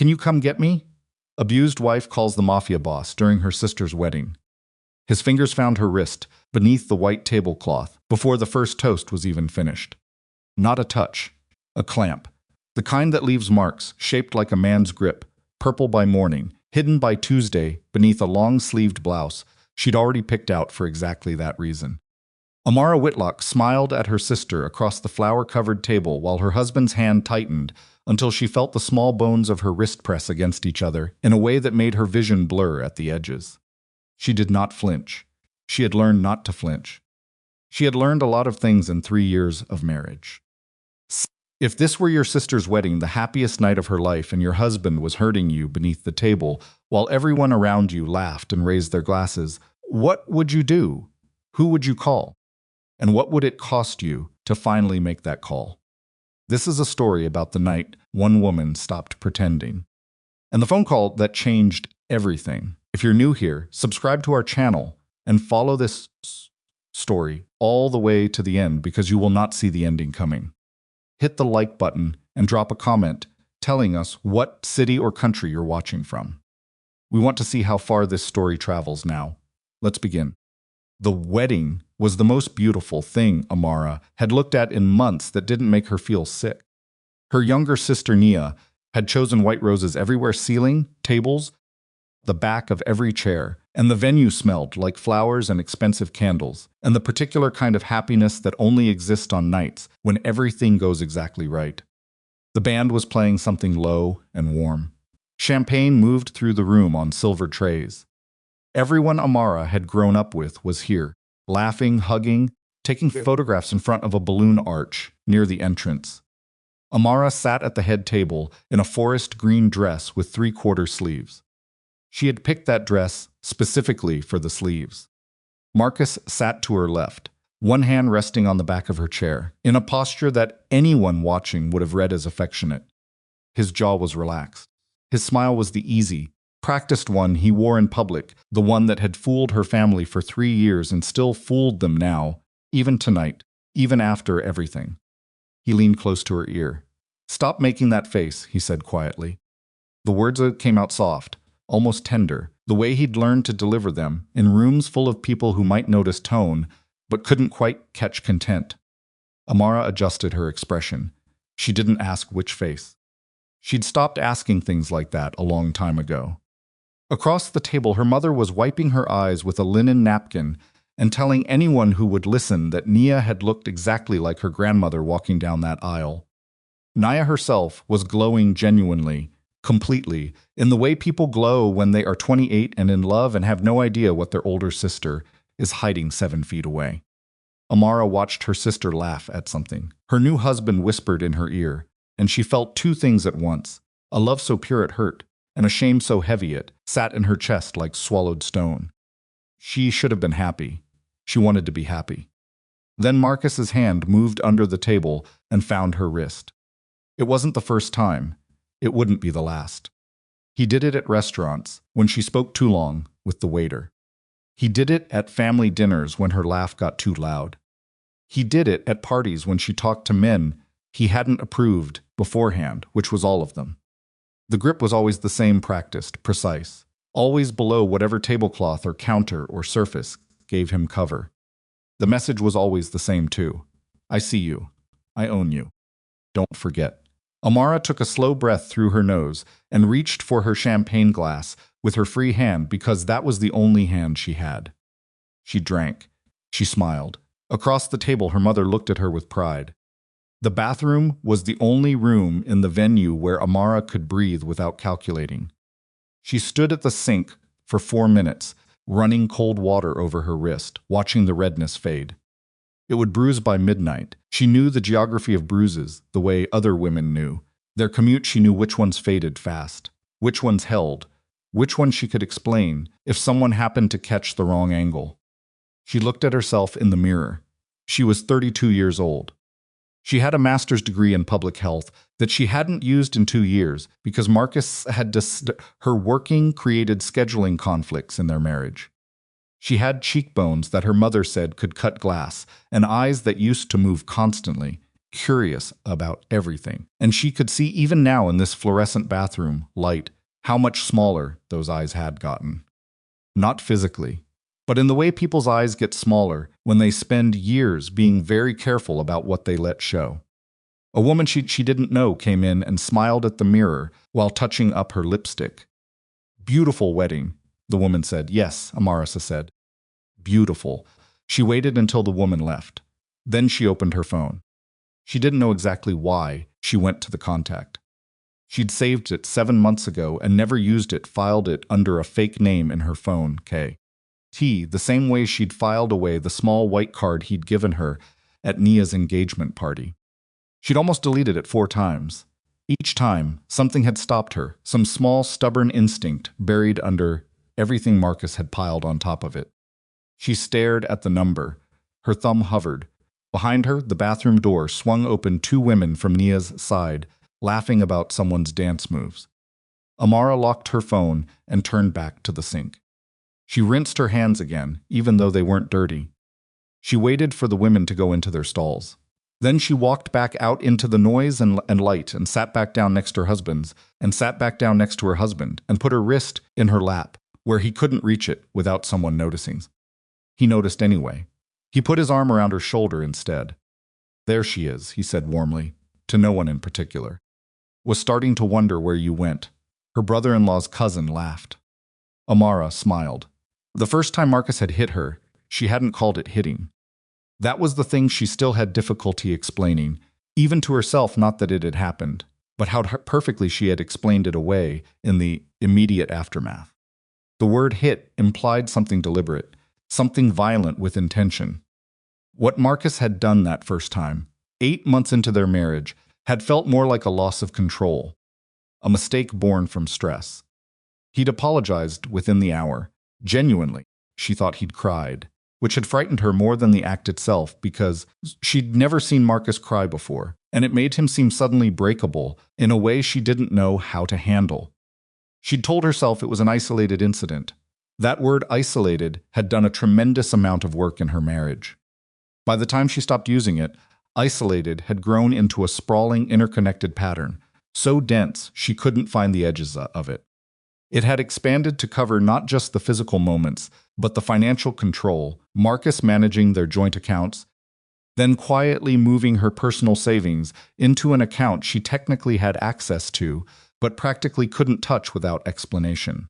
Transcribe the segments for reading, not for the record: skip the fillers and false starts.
Can you come get me? Abused wife calls the mafia boss during her sister's wedding. His fingers found her wrist beneath the white tablecloth before the first toast was even finished. Not a touch, a clamp. The kind that leaves marks shaped like a man's grip, purple by morning, hidden by Tuesday beneath a long-sleeved blouse she'd already picked out for exactly that reason. Amara Whitlock smiled at her sister across the flower-covered table while her husband's hand tightened until she felt the small bones of her wrist press against each other in a way that made her vision blur at the edges. She did not flinch. She had learned not to flinch. She had learned a lot of things in 3 years of marriage. If this were your sister's wedding, the happiest night of her life, and your husband was hurting you beneath the table while everyone around you laughed and raised their glasses, what would you do? Who would you call? And what would it cost you to finally make that call? This is a story about the night one woman stopped pretending. And the phone call that changed everything. If you're new here, subscribe to our channel and follow this story all the way to the end because you will not see the ending coming. Hit the like button and drop a comment telling us what city or country you're watching from. We want to see how far this story travels now. Let's begin. The wedding was the most beautiful thing Amara had looked at in months that didn't make her feel sick. Her younger sister Nia had chosen white roses everywhere, ceiling, tables, the back of every chair, and the venue smelled like flowers and expensive candles, and the particular kind of happiness that only exists on nights when everything goes exactly right. The band was playing something low and warm. Champagne moved through the room on silver trays. Everyone Amara had grown up with was here, laughing, hugging, taking photographs in front of a balloon arch near the entrance. Amara sat at the head table in a forest green dress with 3/4 sleeves. She had picked that dress specifically for the sleeves. Marcus sat to her left, one hand resting on the back of her chair, in a posture that anyone watching would have read as affectionate. His jaw was relaxed. His smile was the easy, practiced one he wore in public, the one that had fooled her family for 3 years and still fooled them now, even tonight, even after everything. He leaned close to her ear. "Stop making that face," he said quietly. The words came out soft, almost tender, the way he'd learned to deliver them in rooms full of people who might notice tone, but couldn't quite catch content. Amara adjusted her expression. She didn't ask which face. She'd stopped asking things like that a long time ago. Across the table, her mother was wiping her eyes with a linen napkin and telling anyone who would listen that Nia had looked exactly like her grandmother walking down that aisle. Nia herself was glowing genuinely, completely, in the way people glow when they are 28 and in love and have no idea what their older sister is hiding 7 feet away. Amara watched her sister laugh at something. Her new husband whispered in her ear, and she felt 2 things at once, a love so pure it hurt, and a shame so heavy it sat in her chest like swallowed stone. She should have been happy. She wanted to be happy. Then Marcus's hand moved under the table and found her wrist. It wasn't the first time. It wouldn't be the last. He did it at restaurants, when she spoke too long with the waiter. He did it at family dinners when her laugh got too loud. He did it at parties when she talked to men he hadn't approved beforehand, which was all of them. The grip was always the same, practiced, precise, always below whatever tablecloth or counter or surface gave him cover. The message was always the same too. I see you. I own you. Don't forget. Amara took a slow breath through her nose and reached for her champagne glass with her free hand because that was the only hand she had. She drank. She smiled. Across the table, her mother looked at her with pride. The bathroom was the only room in the venue where Amara could breathe without calculating. She stood at the sink for 4 minutes, running cold water over her wrist, watching the redness fade. It would bruise by midnight. She knew the geography of bruises the way other women knew. Their commute, she knew which ones faded fast, which ones held, which ones she could explain if someone happened to catch the wrong angle. She looked at herself in the mirror. She was 32 years old. She had a master's degree in public health that she hadn't used in 2 years because Marcus had her working created scheduling conflicts in their marriage. She had cheekbones that her mother said could cut glass and eyes that used to move constantly, curious about everything. And she could see even now in this fluorescent bathroom light how much smaller those eyes had gotten. Not physically, but in the way people's eyes get smaller when they spend years being very careful about what they let show. A woman she didn't know came in and smiled at the mirror while touching up her lipstick. "Beautiful wedding," the woman said. "Yes," Amara said. "Beautiful." She waited until the woman left. Then she opened her phone. She didn't know exactly why she went to the contact. She'd saved it 7 months ago and never used it, filed it under a fake name in her phone, KT, the same way she'd filed away the small white card he'd given her at Nia's engagement party. She'd almost deleted it 4 times. Each time, something had stopped her, some small, stubborn instinct buried under everything Marcus had piled on top of it. She stared at the number. Her thumb hovered. Behind her, the bathroom door swung open. 2 women from Nia's side, laughing about someone's dance moves. Amara locked her phone and turned back to the sink. She rinsed her hands again, even though they weren't dirty. She waited for the women to go into their stalls. Then she walked back out into the noise and light and sat back down next to her husband's and sat back down next to her husband and put her wrist in her lap, where he couldn't reach it without someone noticing. He noticed anyway. He put his arm around her shoulder instead. "There she is," he said warmly, to no one in particular. "Was starting to wonder where you went." Her brother-in-law's cousin laughed. Amara smiled. The first time Marcus had hit her, she hadn't called it hitting. That was the thing she still had difficulty explaining, even to herself, not that it had happened, but how perfectly she had explained it away in the immediate aftermath. The word hit implied something deliberate, something violent with intention. What Marcus had done that first time, 8 months into their marriage, had felt more like a loss of control, a mistake born from stress. He'd apologized within the hour. Genuinely, she thought he'd cried, which had frightened her more than the act itself because she'd never seen Marcus cry before, and it made him seem suddenly breakable in a way she didn't know how to handle. She'd told herself it was an isolated incident. That word isolated had done a tremendous amount of work in her marriage. By the time she stopped using it, isolated had grown into a sprawling, interconnected pattern, so dense she couldn't find the edges of it. It had expanded to cover not just the physical moments, but the financial control, Marcus managing their joint accounts, then quietly moving her personal savings into an account she technically had access to, but practically couldn't touch without explanation.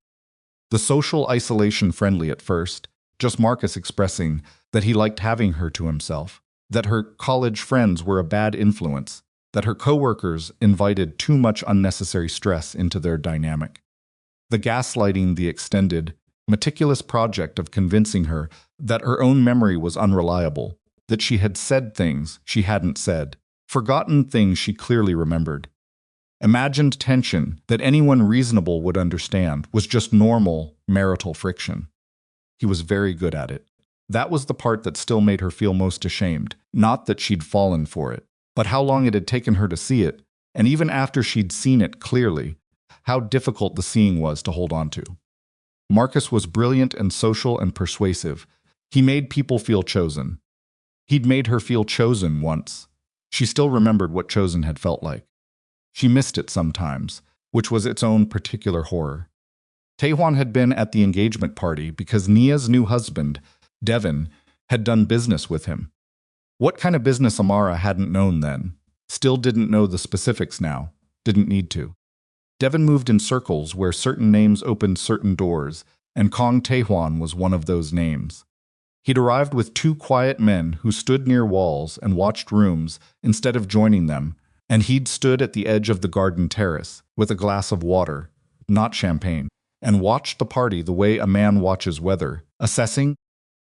The social isolation friendly at first, just Marcus expressing that he liked having her to himself, that her college friends were a bad influence, that her coworkers invited too much unnecessary stress into their dynamic. The gaslighting, the extended, meticulous project of convincing her that her own memory was unreliable, that she had said things she hadn't said, forgotten things she clearly remembered. Imagined tension that anyone reasonable would understand was just normal marital friction. He was very good at it. That was the part that still made her feel most ashamed, not that she'd fallen for it, but how long it had taken her to see it, and even after she'd seen it clearly, how difficult the seeing was to hold on to. Marcus was brilliant and social and persuasive. He made people feel chosen. He'd made her feel chosen once. She still remembered what chosen had felt like. She missed it sometimes, which was its own particular horror. Tae-hwan had been at the engagement party because Nia's new husband, Devin, had done business with him. What kind of business Amara hadn't known then, still didn't know the specifics now, didn't need to. Devin moved in circles where certain names opened certain doors, and Kang Tae-hwan was one of those names. He'd arrived with 2 quiet men who stood near walls and watched rooms instead of joining them, and he'd stood at the edge of the garden terrace with a glass of water, not champagne, and watched the party the way a man watches weather, assessing,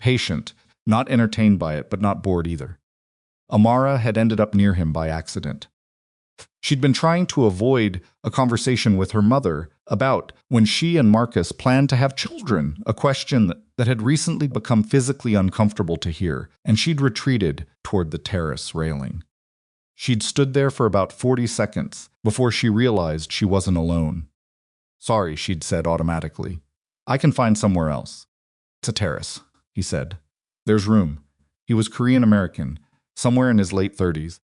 patient, not entertained by it but not bored either. Amara had ended up near him by accident. She'd been trying to avoid a conversation with her mother about when she and Marcus planned to have children, a question that had recently become physically uncomfortable to hear, and she'd retreated toward the terrace railing. She'd stood there for about 40 seconds before she realized she wasn't alone. "Sorry," she'd said automatically. "I can find somewhere else." "It's a terrace," he said. "There's room." He was Korean American, somewhere in his late 30s.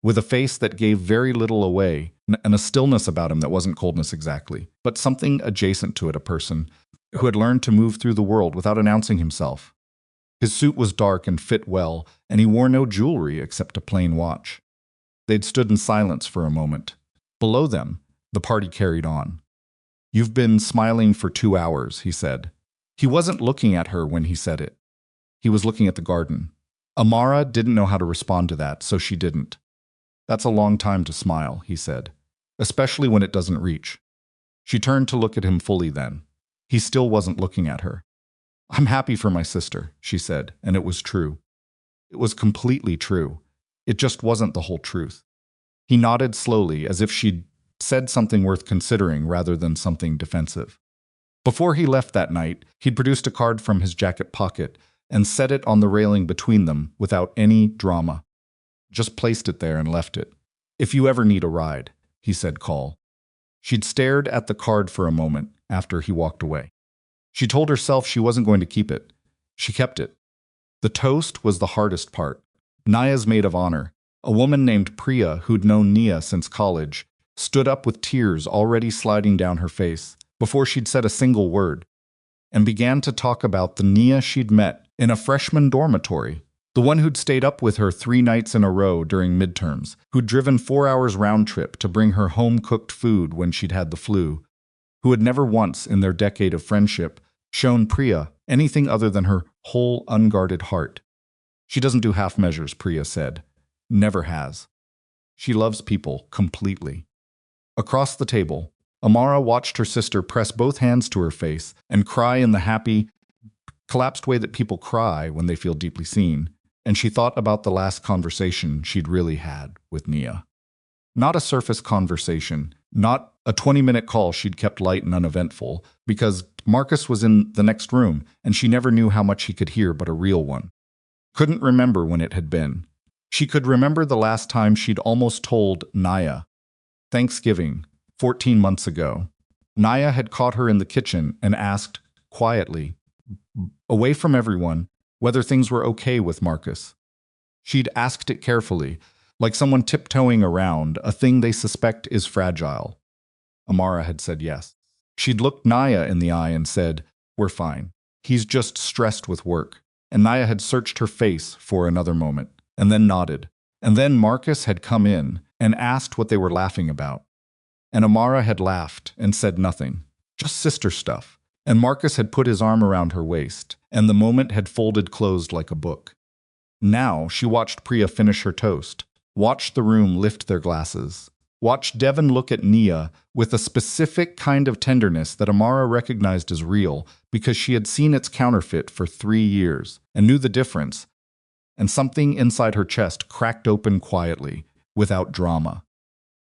with a face that gave very little away, and a stillness about him that wasn't coldness exactly, but something adjacent to it, a person who had learned to move through the world without announcing himself. His suit was dark and fit well, and he wore no jewelry except a plain watch. They'd stood in silence for a moment. Below them, the party carried on. "You've been smiling for 2 hours," he said. He wasn't looking at her when he said it. He was looking at the garden. Amara didn't know how to respond to that, so she didn't. "That's a long time to smile," he said, "especially when it doesn't reach." She turned to look at him fully then. He still wasn't looking at her. "I'm happy for my sister," she said, and it was true. It was completely true. It just wasn't the whole truth. He nodded slowly, as if she'd said something worth considering rather than something defensive. Before he left that night, he'd produced a card from his jacket pocket and set it on the railing between them without any drama. Just placed it there and left it. "If you ever need a ride," he said, "call." She'd stared at the card for a moment after he walked away. She told herself she wasn't going to keep it. She kept it. The toast was the hardest part. Naya's maid of honor, a woman named Priya who'd known Nia since college, stood up with tears already sliding down her face before she'd said a single word, and began to talk about the Nia she'd met in a freshman dormitory, the one who'd stayed up with her 3 nights in a row during midterms, who'd driven 4 hours round trip to bring her home-cooked food when she'd had the flu, who had never once in their decade of friendship shown Priya anything other than her whole unguarded heart. "She doesn't do half measures," Priya said. "Never has. She loves people completely." Across the table, Amara watched her sister press both hands to her face and cry in the happy, collapsed way that people cry when they feel deeply seen, and she thought about the last conversation she'd really had with Nia. Not a surface conversation, not a 20-minute call she'd kept light and uneventful, because Marcus was in the next room and she never knew how much he could hear, but a real one. Couldn't remember when it had been. She could remember the last time she'd almost told Naya. Thanksgiving, 14 months ago. Naya had caught her in the kitchen and asked, quietly, away from everyone, whether things were okay with Marcus. She'd asked it carefully, like someone tiptoeing around a thing they suspect is fragile. Amara had said yes. She'd looked Naya in the eye and said, "We're fine. He's just stressed with work." And Naya had searched her face for another moment, and then nodded. And then Marcus had come in and asked what they were laughing about. And Amara had laughed and said nothing, just sister stuff. And Marcus had put his arm around her waist, and the moment had folded closed like a book. Now she watched Priya finish her toast, watched the room lift their glasses, watched Devon look at Nia with a specific kind of tenderness that Amara recognized as real because she had seen its counterfeit for 3 years and knew the difference, and something inside her chest cracked open quietly, without drama.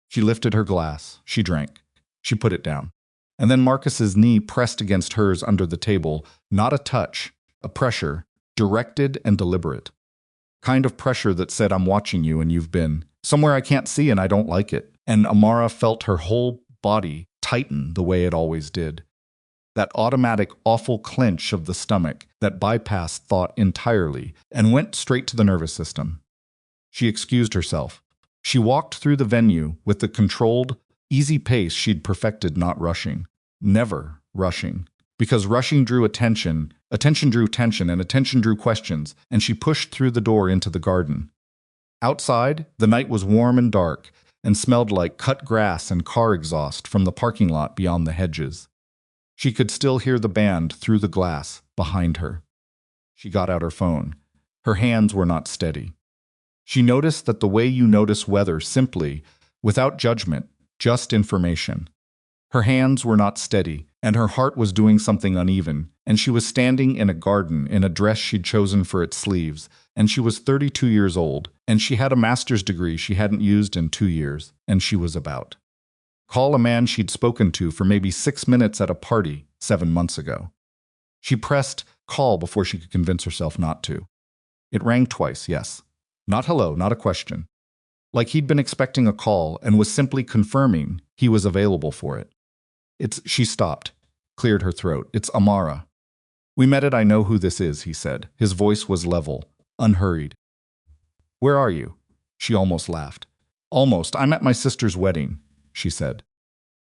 She lifted her glass, she drank, she put it down. And then Marcus's knee pressed against hers under the table, not a touch, a pressure, directed and deliberate. Kind of pressure that said, "I'm watching you and you've been somewhere I can't see and I don't like it." And Amara felt her whole body tighten the way it always did. That automatic, awful clench of the stomach that bypassed thought entirely and went straight to the nervous system. She excused herself. She walked through the venue with the controlled, easy pace she'd perfected, not rushing. Never rushing. Because rushing drew attention drew tension, and attention drew questions, and she pushed through the door into the garden. Outside, the night was warm and dark, and smelled like cut grass and car exhaust from the parking lot beyond the hedges. She could still hear the band through the glass behind her. She got out her phone. Her hands were not steady. She noticed that the way you notice weather simply, without judgment, just information. Her hands were not steady, and her heart was doing something uneven, and she was standing in a garden in a dress she'd chosen for its sleeves, and she was 32 years old, and she had a master's degree she hadn't used in 2 years, and she was about. Call a man she'd spoken to for maybe 6 minutes at a party 7 months ago. She pressed call before she could convince herself not to. It rang twice, yes. Not hello, not a question. Like he'd been expecting a call and was simply confirming he was available for it. She stopped, cleared her throat. "It's Amara." "We met at I know who this is," he said. His voice was level, unhurried. "Where are you?" She almost laughed. Almost. I'm at my sister's wedding, she said.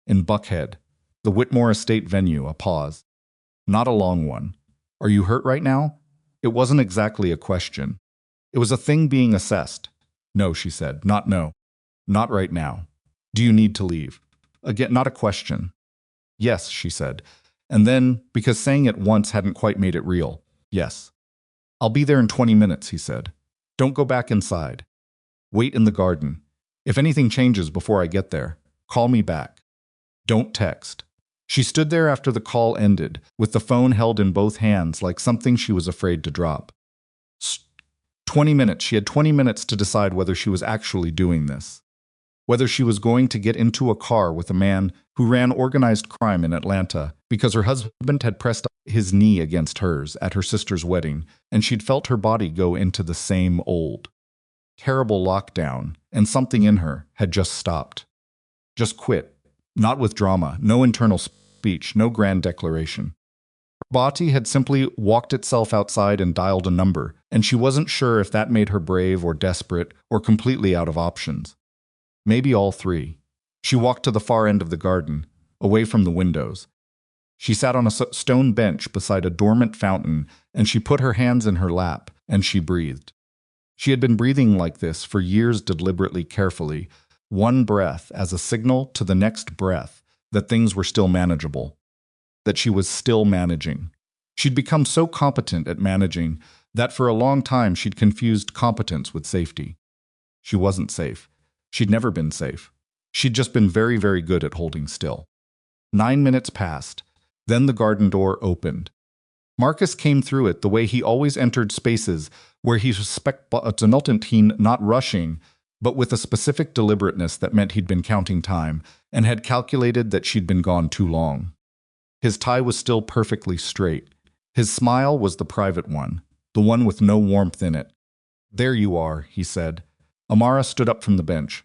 In Buckhead, the Whitmore Estate venue, a pause. Not a long one. Are you hurt right now? It wasn't exactly a question. It was a thing being assessed. No, she said. Not no. Not right now. Do you need to leave? Again, not a question. Yes, she said. And then, because saying it once hadn't quite made it real, yes. I'll be there in 20 minutes, he said. Don't go back inside. Wait in the garden. If anything changes before I get there, call me back. Don't text. She stood there after the call ended, with the phone held in both hands like something she was afraid to drop. 20 minutes. She had 20 minutes to decide whether she was actually doing this. Whether she was going to get into a car with a man who ran organized crime in Atlanta because her husband had pressed his knee against hers at her sister's wedding, and she'd felt her body go into the same old, terrible lockdown, and something in her had just stopped. Just quit. Not with drama, no internal speech, no grand declaration. Her body had simply walked itself outside and dialed a number, and she wasn't sure if that made her brave or desperate or completely out of options. Maybe all three. She walked to the far end of the garden, away from the windows. She sat on a stone bench beside a dormant fountain, and she put her hands in her lap, and she breathed. She had been breathing like this for years, deliberately, carefully, one breath as a signal to the next breath that things were still manageable, that she was still managing. She'd become so competent at managing that for a long time she'd confused competence with safety. She wasn't safe. She'd never been safe. She'd just been very, very good at holding still. 9 minutes passed. Then the garden door opened. Marcus came through it the way he always entered spaces where he suspected not rushing, but with a specific deliberateness that meant he'd been counting time and had calculated that she'd been gone too long. His tie was still perfectly straight. His smile was the private one, the one with no warmth in it. There you are, he said. Amara stood up from the bench.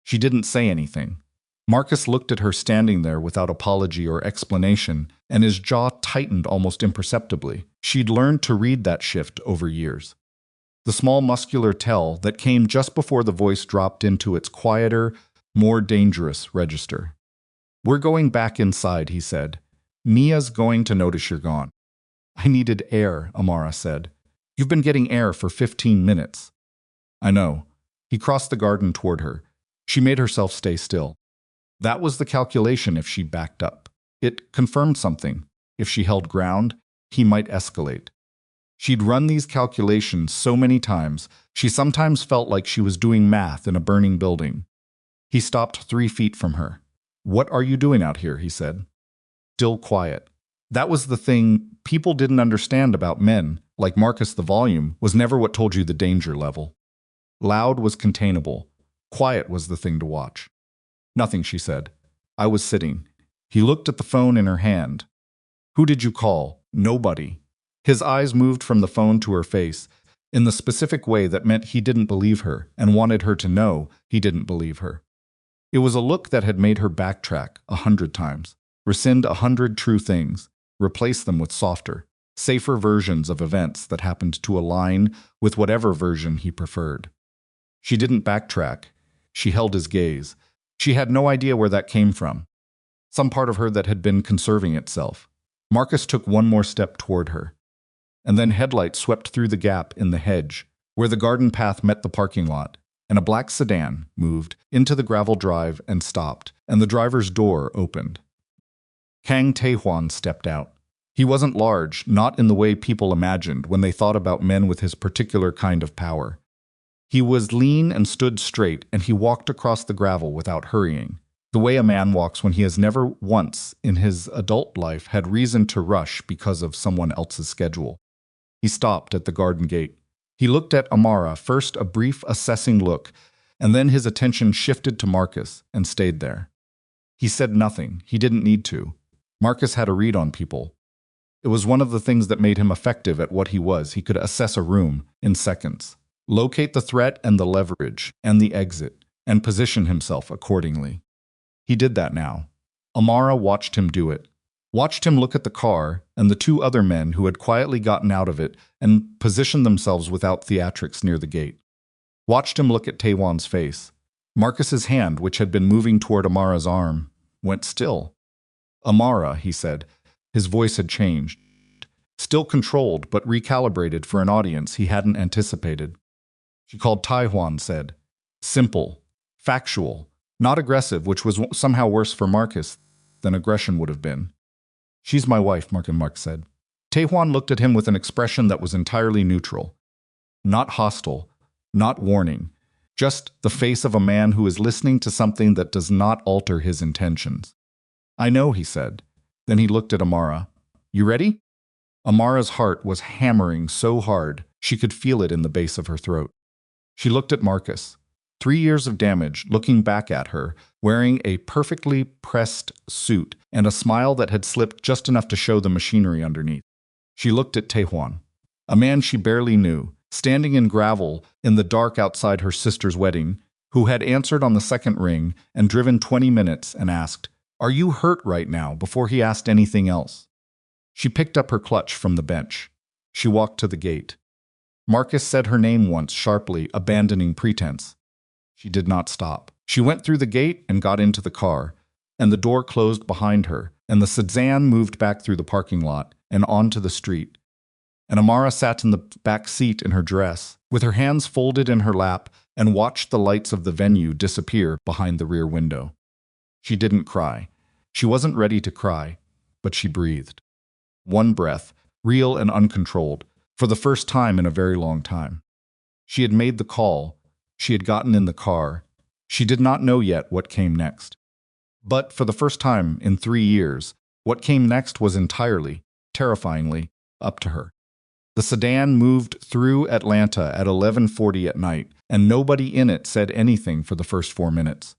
She didn't say anything. Marcus looked at her standing there without apology or explanation, and his jaw tightened almost imperceptibly. She'd learned to read that shift over years. The small muscular tell that came just before the voice dropped into its quieter, more dangerous register. We're going back inside, he said. Mia's going to notice you're gone. I needed air, Amara said. You've been getting air for 15 minutes. I know. He crossed the garden toward her. She made herself stay still. That was the calculation if she backed up. It confirmed something. If she held ground, he might escalate. She'd run these calculations so many times, she sometimes felt like she was doing math in a burning building. He stopped 3 feet from her. What are you doing out here, he said. Still quiet. That was the thing people didn't understand about men, like Marcus. The volume was never what told you the danger level. Loud was containable. Quiet was the thing to watch. Nothing, she said. I was sitting. He looked at the phone in her hand. Who did you call? Nobody. His eyes moved from the phone to her face in the specific way that meant he didn't believe her and wanted her to know he didn't believe her. It was a look that had made her backtrack 100 times, rescind 100 true things, replace them with softer, safer versions of events that happened to align with whatever version he preferred. She didn't backtrack. She held his gaze. She had no idea where that came from. Some part of her that had been conserving itself. Marcus took one more step toward her. And then headlights swept through the gap in the hedge, where the garden path met the parking lot, and a black sedan moved into the gravel drive and stopped, and the driver's door opened. Kang Tae-hwan stepped out. He wasn't large, not in the way people imagined when they thought about men with his particular kind of power. He was lean and stood straight, and he walked across the gravel without hurrying, the way a man walks when he has never once in his adult life had reason to rush because of someone else's schedule. He stopped at the garden gate. He looked at Amara, first a brief assessing look, and then his attention shifted to Marcus and stayed there. He said nothing. He didn't need to. Marcus had a read on people. It was one of the things that made him effective at what he was. He could assess a room in seconds, locate the threat and the leverage and the exit, and position himself accordingly. He did that now. Amara watched him do it. Watched him look at the car and the 2 other men who had quietly gotten out of it and positioned themselves without theatrics near the gate. Watched him look at Tae-hwan's face. Marcus's hand, which had been moving toward Amara's arm, went still. Amara, he said. His voice had changed. Still controlled, but recalibrated for an audience he hadn't anticipated. She called Tae-hwan said. Simple. Factual. Not aggressive, which was somehow worse for Marcus than aggression would have been. She's my wife, Mark said. Tae-hwan looked at him with an expression that was entirely neutral. Not hostile. Not warning. Just the face of a man who is listening to something that does not alter his intentions. I know, he said. Then he looked at Amara. You ready? Amara's heart was hammering so hard she could feel it in the base of her throat. She looked at Marcus. 3 years of damage looking back at her, wearing a perfectly pressed suit and a smile that had slipped just enough to show the machinery underneath. She looked at Tae-hwan, a man she barely knew, standing in gravel in the dark outside her sister's wedding, who had answered on the second ring and driven 20 minutes and asked, Are you hurt right now? Before he asked anything else. She picked up her clutch from the bench. She walked to the gate. Marcus said her name once sharply, abandoning pretense. She did not stop. She went through the gate and got into the car, and the door closed behind her, and the sedan moved back through the parking lot and onto the street. And Amara sat in the back seat in her dress, with her hands folded in her lap, and watched the lights of the venue disappear behind the rear window. She didn't cry. She wasn't ready to cry, but she breathed. One breath, real and uncontrolled, for the first time in a very long time. She had made the call. She had gotten in the car. She did not know yet what came next. But for the first time in 3 years, what came next was entirely, terrifyingly, up to her. The sedan moved through Atlanta at 11:40 at night, and nobody in it said anything for the first 4 minutes.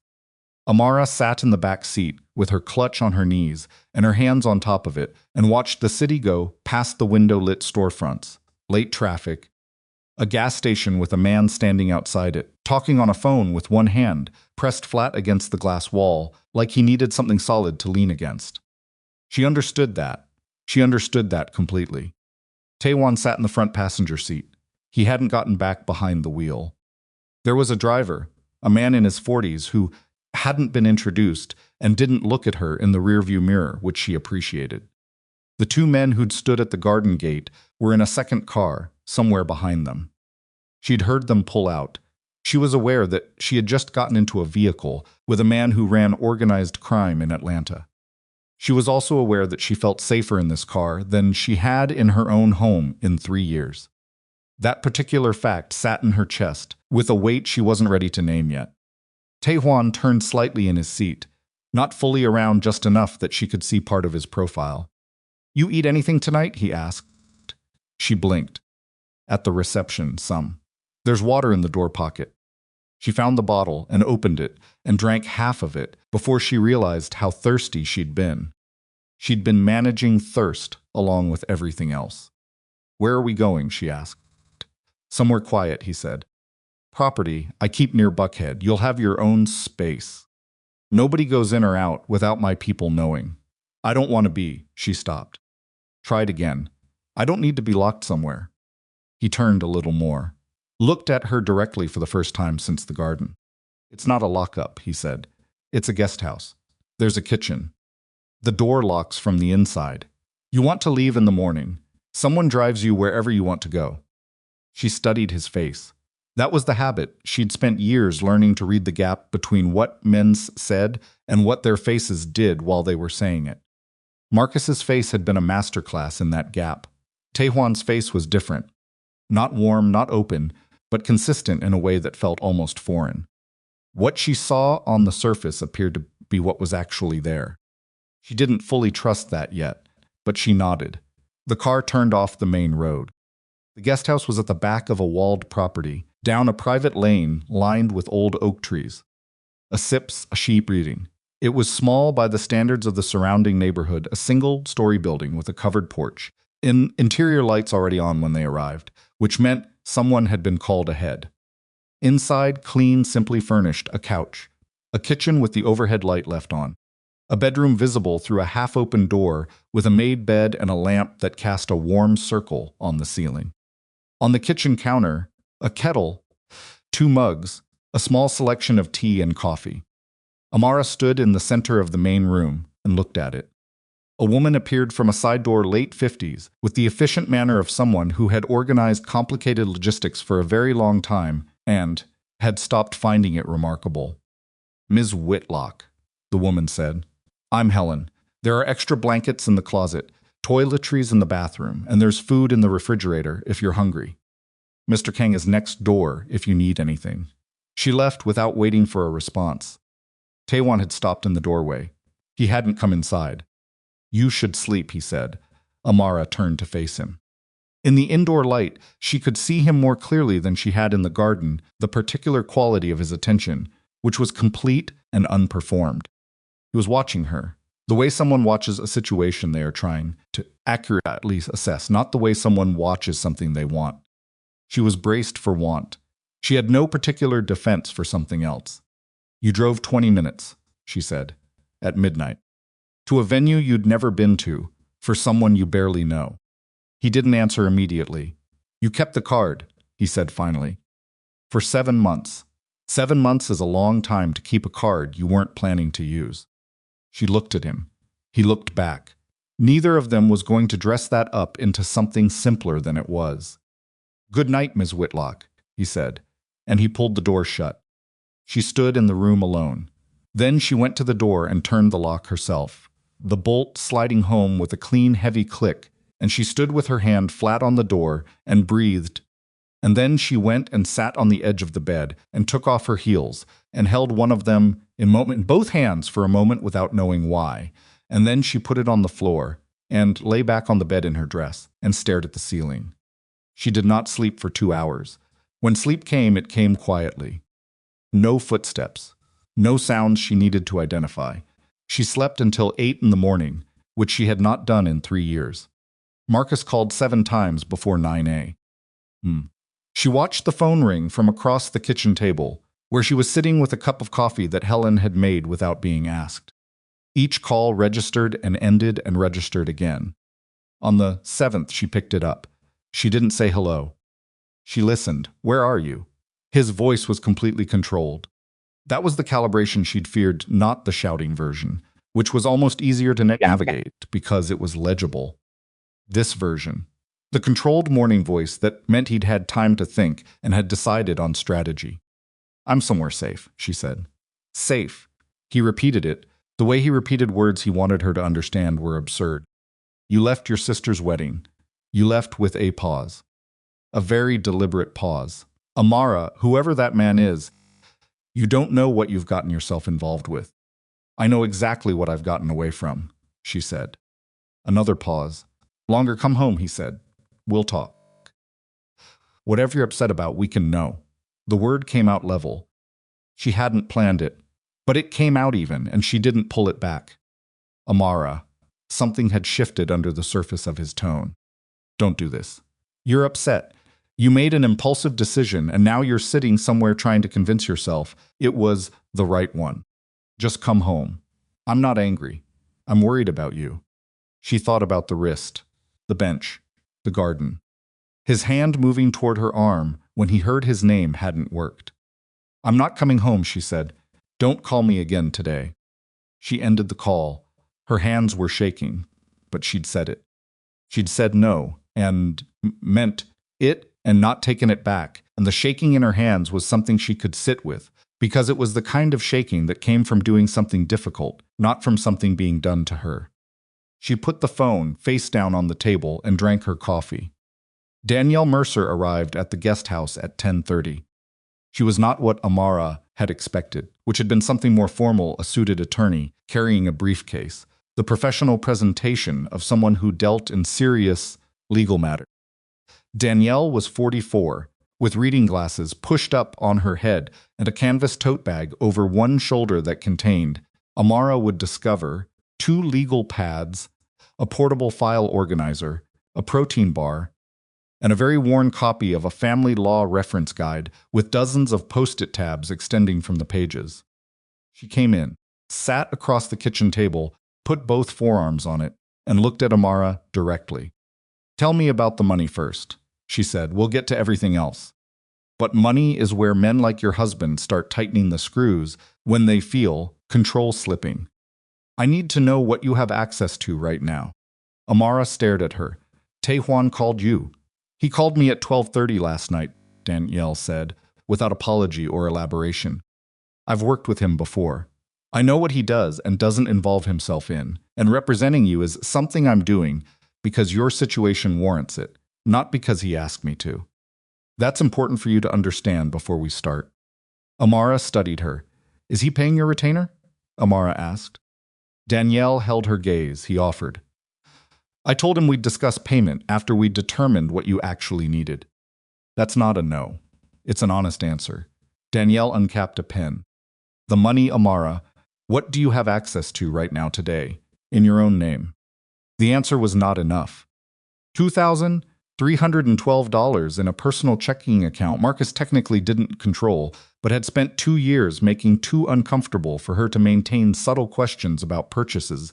Amara sat in the back seat with her clutch on her knees and her hands on top of it and watched the city go past the window-lit storefronts, late traffic, a gas station with a man standing outside it, talking on a phone with one hand pressed flat against the glass wall like he needed something solid to lean against. She understood that. She understood that completely. Tae-hwan sat in the front passenger seat. He hadn't gotten back behind the wheel. There was a driver, a man in his 40s who hadn't been introduced and didn't look at her in the rearview mirror, which she appreciated. The 2 men who'd stood at the garden gate were in a second car, somewhere behind them. She'd heard them pull out. She was aware that she had just gotten into a vehicle with a man who ran organized crime in Atlanta. She was also aware that she felt safer in this car than she had in her own home in 3 years. That particular fact sat in her chest, with a weight she wasn't ready to name yet. Tae-hwan turned slightly in his seat, not fully around, just enough that she could see part of his profile. You eat anything tonight? He asked. She blinked. At the reception, some. There's water in the door pocket. She found the bottle and opened it and drank half of it before she realized how thirsty she'd been. She'd been managing thirst along with everything else. Where are we going? She asked. Somewhere quiet, he said. Property I keep near Buckhead. You'll have your own space. Nobody goes in or out without my people knowing. I don't want to be. She stopped. Tried again. I don't need to be locked somewhere. He turned a little more. Looked at her directly for the first time since the garden. It's not a lockup, he said. It's a guest house. There's a kitchen. The door locks from the inside. You want to leave in the morning. Someone drives you wherever you want to go. She studied his face. That was the habit. She'd spent years learning to read the gap between what men said and what their faces did while they were saying it. Marcus's face had been a masterclass in that gap. Tae-hwan's face was different. Not warm, not open, but consistent in a way that felt almost foreign. What she saw on the surface appeared to be what was actually there. She didn't fully trust that yet, but she nodded. The car turned off the main road. The guest house was at the back of a walled property, down a private lane lined with old oak trees. A sheep breeding. It was small by the standards of the surrounding neighborhood, a single-story building with a covered porch, interior lights already on when they arrived, which meant someone had been called ahead. Inside, clean, simply furnished, a couch, a kitchen with the overhead light left on, a bedroom visible through a half-open door with a made bed and a lamp that cast a warm circle on the ceiling. On the kitchen counter, a kettle, 2 mugs, a small selection of tea and coffee. Amara stood in the center of the main room and looked at it. A woman appeared from a side door, late 50s, with the efficient manner of someone who had organized complicated logistics for a very long time and had stopped finding it remarkable. "Ms. Whitlock," the woman said. "I'm Helen. There are extra blankets in the closet, toiletries in the bathroom, and there's food in the refrigerator if you're hungry. Mr. Kang is next door if you need anything." She left without waiting for a response. Tae-hwan had stopped in the doorway. He hadn't come inside. "You should sleep," he said. Amara turned to face him. In the indoor light, she could see him more clearly than she had in the garden, the particular quality of his attention, which was complete and unperformed. He was watching her, the way someone watches a situation they are trying to accurately assess, not the way someone watches something they want. She was braced for want. She had no particular defense for something else. "You drove 20 minutes, she said, "at midnight. To a venue you'd never been to, for someone you barely know." He didn't answer immediately. "You kept the card," he said finally. "For 7 months. 7 months is a long time to keep a card you weren't planning to use." She looked at him. He looked back. Neither of them was going to dress that up into something simpler than it was. "Good night, Ms. Whitlock," he said, and he pulled the door shut. She stood in the room alone. Then she went to the door and turned the lock herself, the bolt sliding home with a clean, heavy click, and she stood with her hand flat on the door and breathed. And then she went and sat on the edge of the bed and took off her heels and held one of them in both hands for a moment without knowing why. And then she put it on the floor and lay back on the bed in her dress and stared at the ceiling. She did not sleep for 2 hours. When sleep came, it came quietly. No footsteps, no sounds she needed to identify. She slept until 8 in the morning, which she had not done in 3 years. Marcus called 7 times before 9 a.m. She watched the phone ring from across the kitchen table, where she was sitting with a cup of coffee that Helen had made without being asked. Each call registered and ended and registered again. On the 7th, she picked it up. She didn't say hello. She listened. "Where are you?" His voice was completely controlled. That was the calibration she'd feared, not the shouting version, which was almost easier to navigate because it was legible. This version. The controlled morning voice that meant he'd had time to think and had decided on strategy. "I'm somewhere safe," she said. "Safe." He repeated it. The way he repeated words he wanted her to understand were absurd. "You left your sister's wedding. You left with a pause." A very deliberate pause. "Amara, whoever that man is, you don't know what you've gotten yourself involved with." "I know exactly what I've gotten away from," she said. Another pause. "Longer, come home," he said. "We'll talk. Whatever you're upset about, we can know." The word came out level. She hadn't planned it, but it came out even, and she didn't pull it back. "Amara." Something had shifted under the surface of his tone. "Don't do this. You're upset. You made an impulsive decision, and now you're sitting somewhere trying to convince yourself it was the right one. Just come home. I'm not angry. I'm worried about you." She thought about the wrist, the bench, the garden. His hand moving toward her arm when he heard his name hadn't worked. "I'm not coming home," she said. "Don't call me again today." She ended the call. Her hands were shaking, but she'd said it. She'd said no, and meant it and not taken it back, and the shaking in her hands was something she could sit with, because it was the kind of shaking that came from doing something difficult, not from something being done to her. She put the phone face down on the table and drank her coffee. Danielle Mercer arrived at the guest house at 10:30. She was not what Amara had expected, which had been something more formal, a suited attorney carrying a briefcase, the professional presentation of someone who dealt in serious legal matters. Danielle was 44, with reading glasses pushed up on her head and a canvas tote bag over one shoulder that contained, Amara would discover, 2 legal pads, a portable file organizer, a protein bar, and a very worn copy of a family law reference guide with dozens of post-it tabs extending from the pages. She came in, sat across the kitchen table, put both forearms on it, and looked at Amara directly. "Tell me about the money first," she said. "We'll get to everything else." But money is where men like your husband start tightening the screws when they feel control slipping. I need to know what you have access to right now. Amara stared at her. Tae-hwan called you. He called me at 12:30 last night, Danielle said, without apology or elaboration. I've worked with him before. I know what he does and doesn't involve himself in, and representing you is something I'm doing because your situation warrants it, not because he asked me to. That's important for you to understand before we start. Amara studied her. Is he paying your retainer? Amara asked. Danielle held her gaze. He offered. I told him we'd discuss payment after we'd determined what you actually needed. That's not a no. It's an honest answer. Danielle uncapped a pen. The money, Amara, what do you have access to right now today, in your own name? The answer was not enough. $2,312 in a personal checking account Marcus technically didn't control, but had spent 2 years making too uncomfortable for her to maintain subtle questions about purchases.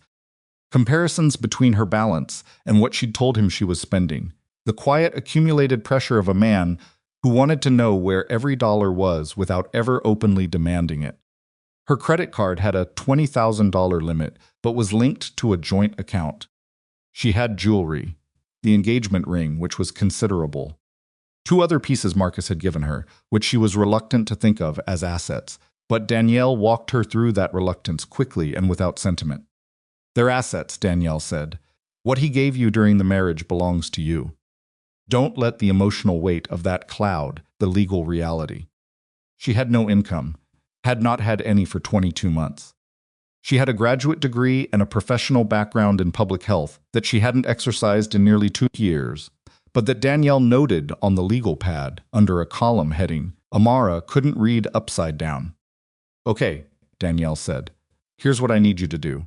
Comparisons between her balance and what she'd told him she was spending. The quiet, accumulated pressure of a man who wanted to know where every dollar was without ever openly demanding it. Her credit card had a $20,000 limit, but was linked to a joint account. She had jewelry, the engagement ring, which was considerable. 2 other pieces Marcus had given her, which she was reluctant to think of as assets, but Danielle walked her through that reluctance quickly and without sentiment. They're assets, Danielle said. What he gave you during the marriage belongs to you. Don't let the emotional weight of that cloud the legal reality. She had no income, had not had any for 22 months. She had a graduate degree and a professional background in public health that she hadn't exercised in nearly 2 years, but that Danielle noted on the legal pad under a column heading Amara couldn't read upside down. Okay, Danielle said, here's what I need you to do.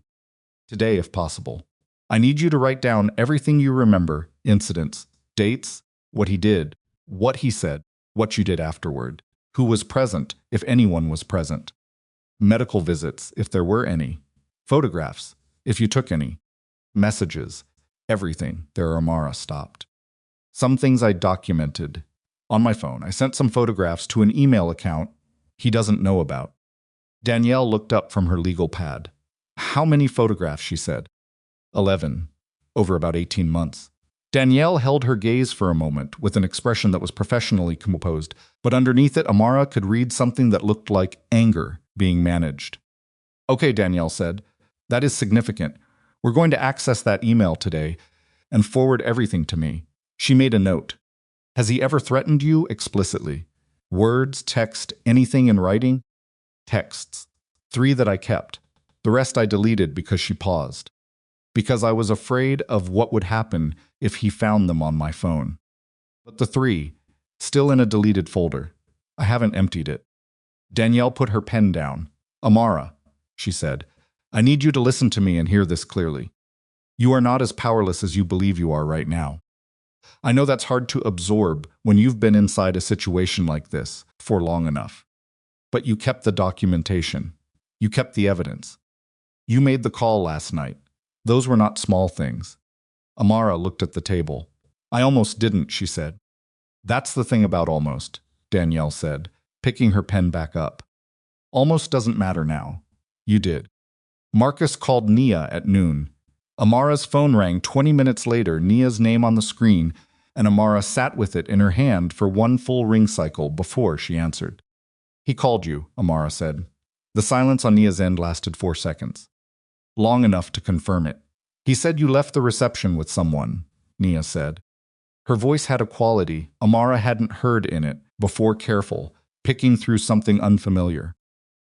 Today, if possible. I need you to write down everything you remember, incidents, dates, what he did, what he said, what you did afterward, who was present, if anyone was present, medical visits, if there were any, photographs, if you took any, messages, everything. There Amara stopped. Some things I documented. On my phone, I sent some photographs to an email account he doesn't know about. Danielle looked up from her legal pad. How many photographs, she said. 11, over about 18 months. Danielle held her gaze for a moment with an expression that was professionally composed, but underneath it Amara could read something that looked like anger being managed. Okay, Danielle said, that is significant. We're going to access that email today and forward everything to me. She made a note. Has he ever threatened you explicitly? Words, text, anything in writing? Texts. 3 that I kept. The rest I deleted because she paused. Because I was afraid of what would happen if he found them on my phone. But the 3, still in a deleted folder. I haven't emptied it. Danielle put her pen down. Amara, she said, I need you to listen to me and hear this clearly. You are not as powerless as you believe you are right now. I know that's hard to absorb when you've been inside a situation like this for long enough. But you kept the documentation. You kept the evidence. You made the call last night. Those were not small things. Amara looked at the table. I almost didn't, she said. That's the thing about almost, Danielle said, picking her pen back up. Almost doesn't matter now. You did. Marcus called Nia at noon. Amara's phone rang 20 minutes later, Nia's name on the screen, and Amara sat with it in her hand for 1 full ring cycle before she answered. He called you, Amara said. The silence on Nia's end lasted 4 seconds. Long enough to confirm it. He said you left the reception with someone, Nia said. Her voice had a quality Amara hadn't heard in it before, careful, picking through something unfamiliar.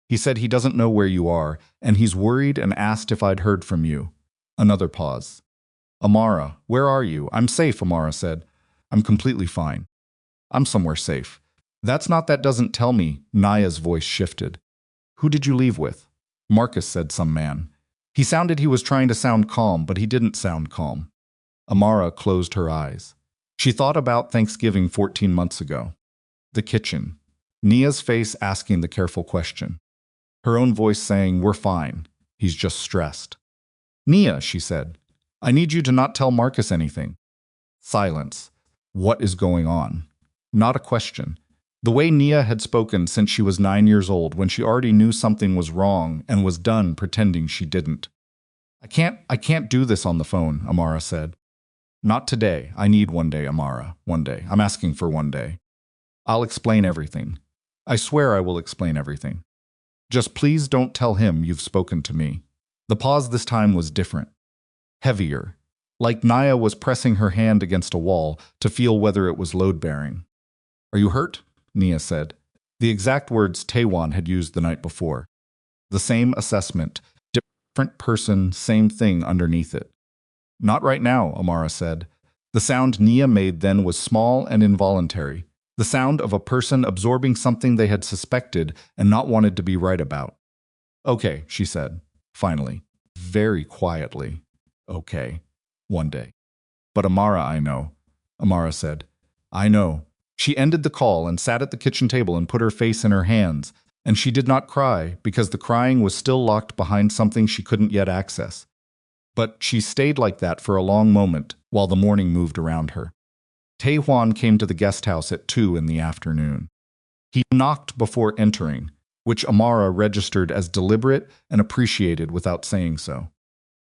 He said he doesn't know where you are, and he's worried and asked if I'd heard from you. Another pause. Amara, where are you? I'm safe, Amara said. I'm completely fine. I'm somewhere safe. That doesn't tell me. Nia's voice shifted. Who did you leave with? Marcus said some man. He sounded he was trying to sound calm, but he didn't sound calm. Amara closed her eyes. She thought about Thanksgiving 14 months ago. The kitchen. Nia's face asking the careful question. Her own voice saying, we're fine. He's just stressed. Nia, she said, I need you to not tell Marcus anything. Silence. What is going on? Not a question. The way Nia had spoken since she was 9 years old, when she already knew something was wrong and was done pretending she didn't. I can't do this on the phone, Amara said. Not today. I need one day, Amara. One day. I'm asking for one day. I'll explain everything. I swear I will explain everything. Just please don't tell him you've spoken to me. The pause this time was different. Heavier. Like Nia was pressing her hand against a wall to feel whether it was load-bearing. Are you hurt? Nia said. The exact words Tae-hwan had used the night before. The same assessment. Different person, same thing underneath it. Not right now, Amara said. The sound Nia made then was small and involuntary. The sound of a person absorbing something they had suspected and not wanted to be right about. Okay, she said, finally, very quietly. Okay, one day. But Amara, I know, Amara said. I know. She ended the call and sat at the kitchen table and put her face in her hands, and she did not cry because the crying was still locked behind something she couldn't yet access. But she stayed like that for a long moment while the morning moved around her. Tae-hwan came to the guest house at 2 in the afternoon. He knocked before entering, which Amara registered as deliberate and appreciated without saying so.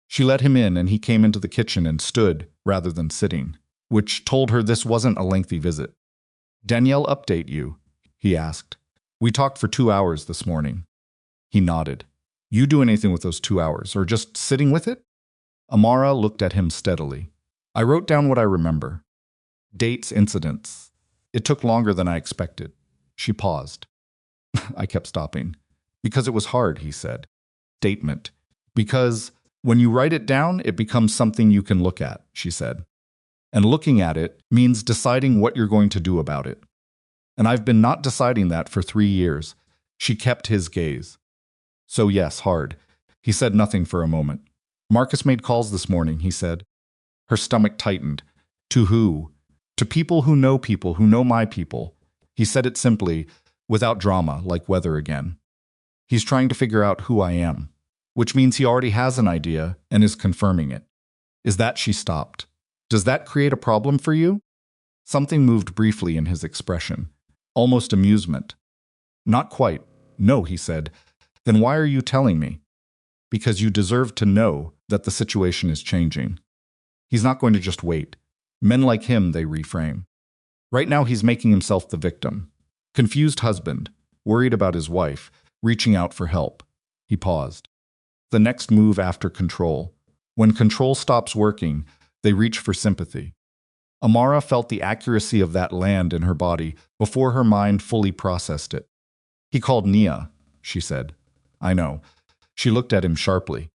She let him in and he came into the kitchen and stood rather than sitting, which told her this wasn't a lengthy visit. Danielle update you? He asked. We talked for 2 hours this morning. He nodded. You do anything with those 2 hours, or just sitting with it? Amara looked at him steadily. I wrote down what I remember. Dates, incidents. It took longer than I expected. She paused. I kept stopping. Because it was hard, he said. Statement. Because when you write it down, it becomes something you can look at, she said. And looking at it means deciding what you're going to do about it. And I've been not deciding that for 3 years. She kept his gaze. So yes, hard. He said nothing for a moment. Marcus made calls this morning, he said. Her stomach tightened. To who? To people who know my people. He said it simply, without drama, like weather again. He's trying to figure out who I am, which means he already has an idea and is confirming it. Is that she stopped? Does that create a problem for you? Something moved briefly in his expression, almost amusement. Not quite. No, he said. Then why are you telling me? Because you deserve to know that the situation is changing. He's not going to just wait. Men like him, they reframe. Right now he's making himself the victim. Confused husband, worried about his wife, reaching out for help. He paused. The next move after control. When control stops working, they reach for sympathy. Amara felt the accuracy of that land in her body before her mind fully processed it. He called Nia, she said. I know. She looked at him sharply.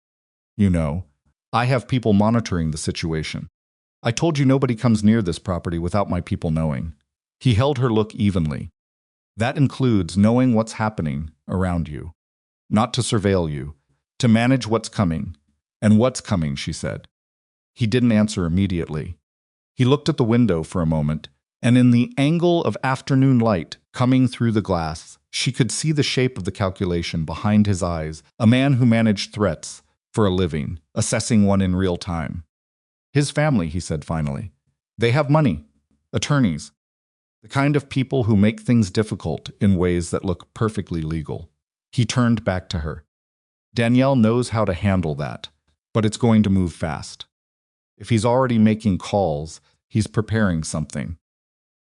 You know, I have people monitoring the situation. I told you nobody comes near this property without my people knowing. He held her look evenly. That includes knowing what's happening around you. Not to surveil you, to manage what's coming. And what's coming, she said. He didn't answer immediately. He looked at the window for a moment, and in the angle of afternoon light coming through the glass, she could see the shape of the calculation behind his eyes, a man who managed threats for a living, assessing one in real time. His family, he said finally. They have money, attorneys, the kind of people who make things difficult in ways that look perfectly legal. He turned back to her. Danielle knows how to handle that, but it's going to move fast. If he's already making calls, he's preparing something.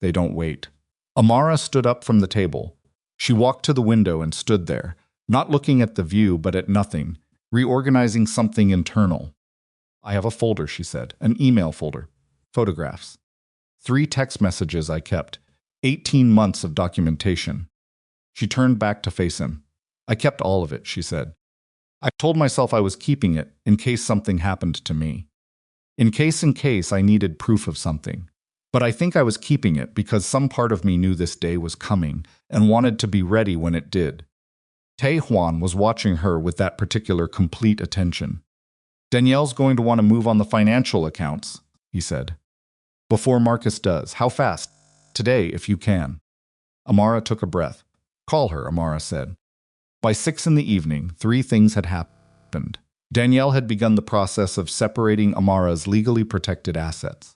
They don't wait. Amara stood up from the table. She walked to the window and stood there, not looking at the view but at nothing, reorganizing something internal. I have a folder, she said, an email folder, photographs. 3 text messages I kept, 18 months of documentation. She turned back to face him. I kept all of it, she said. I told myself I was keeping it in case something happened to me. In case I needed proof of something. But I think I was keeping it because some part of me knew this day was coming and wanted to be ready when it did. Tae-hwan was watching her with that particular complete attention. Danielle's going to want to move on the financial accounts, he said. Before Marcus does. How fast? Today, if you can. Amara took a breath. Call her, Amara said. By 6 in the evening, 3 things had happened. Danielle had begun the process of separating Amara's legally protected assets.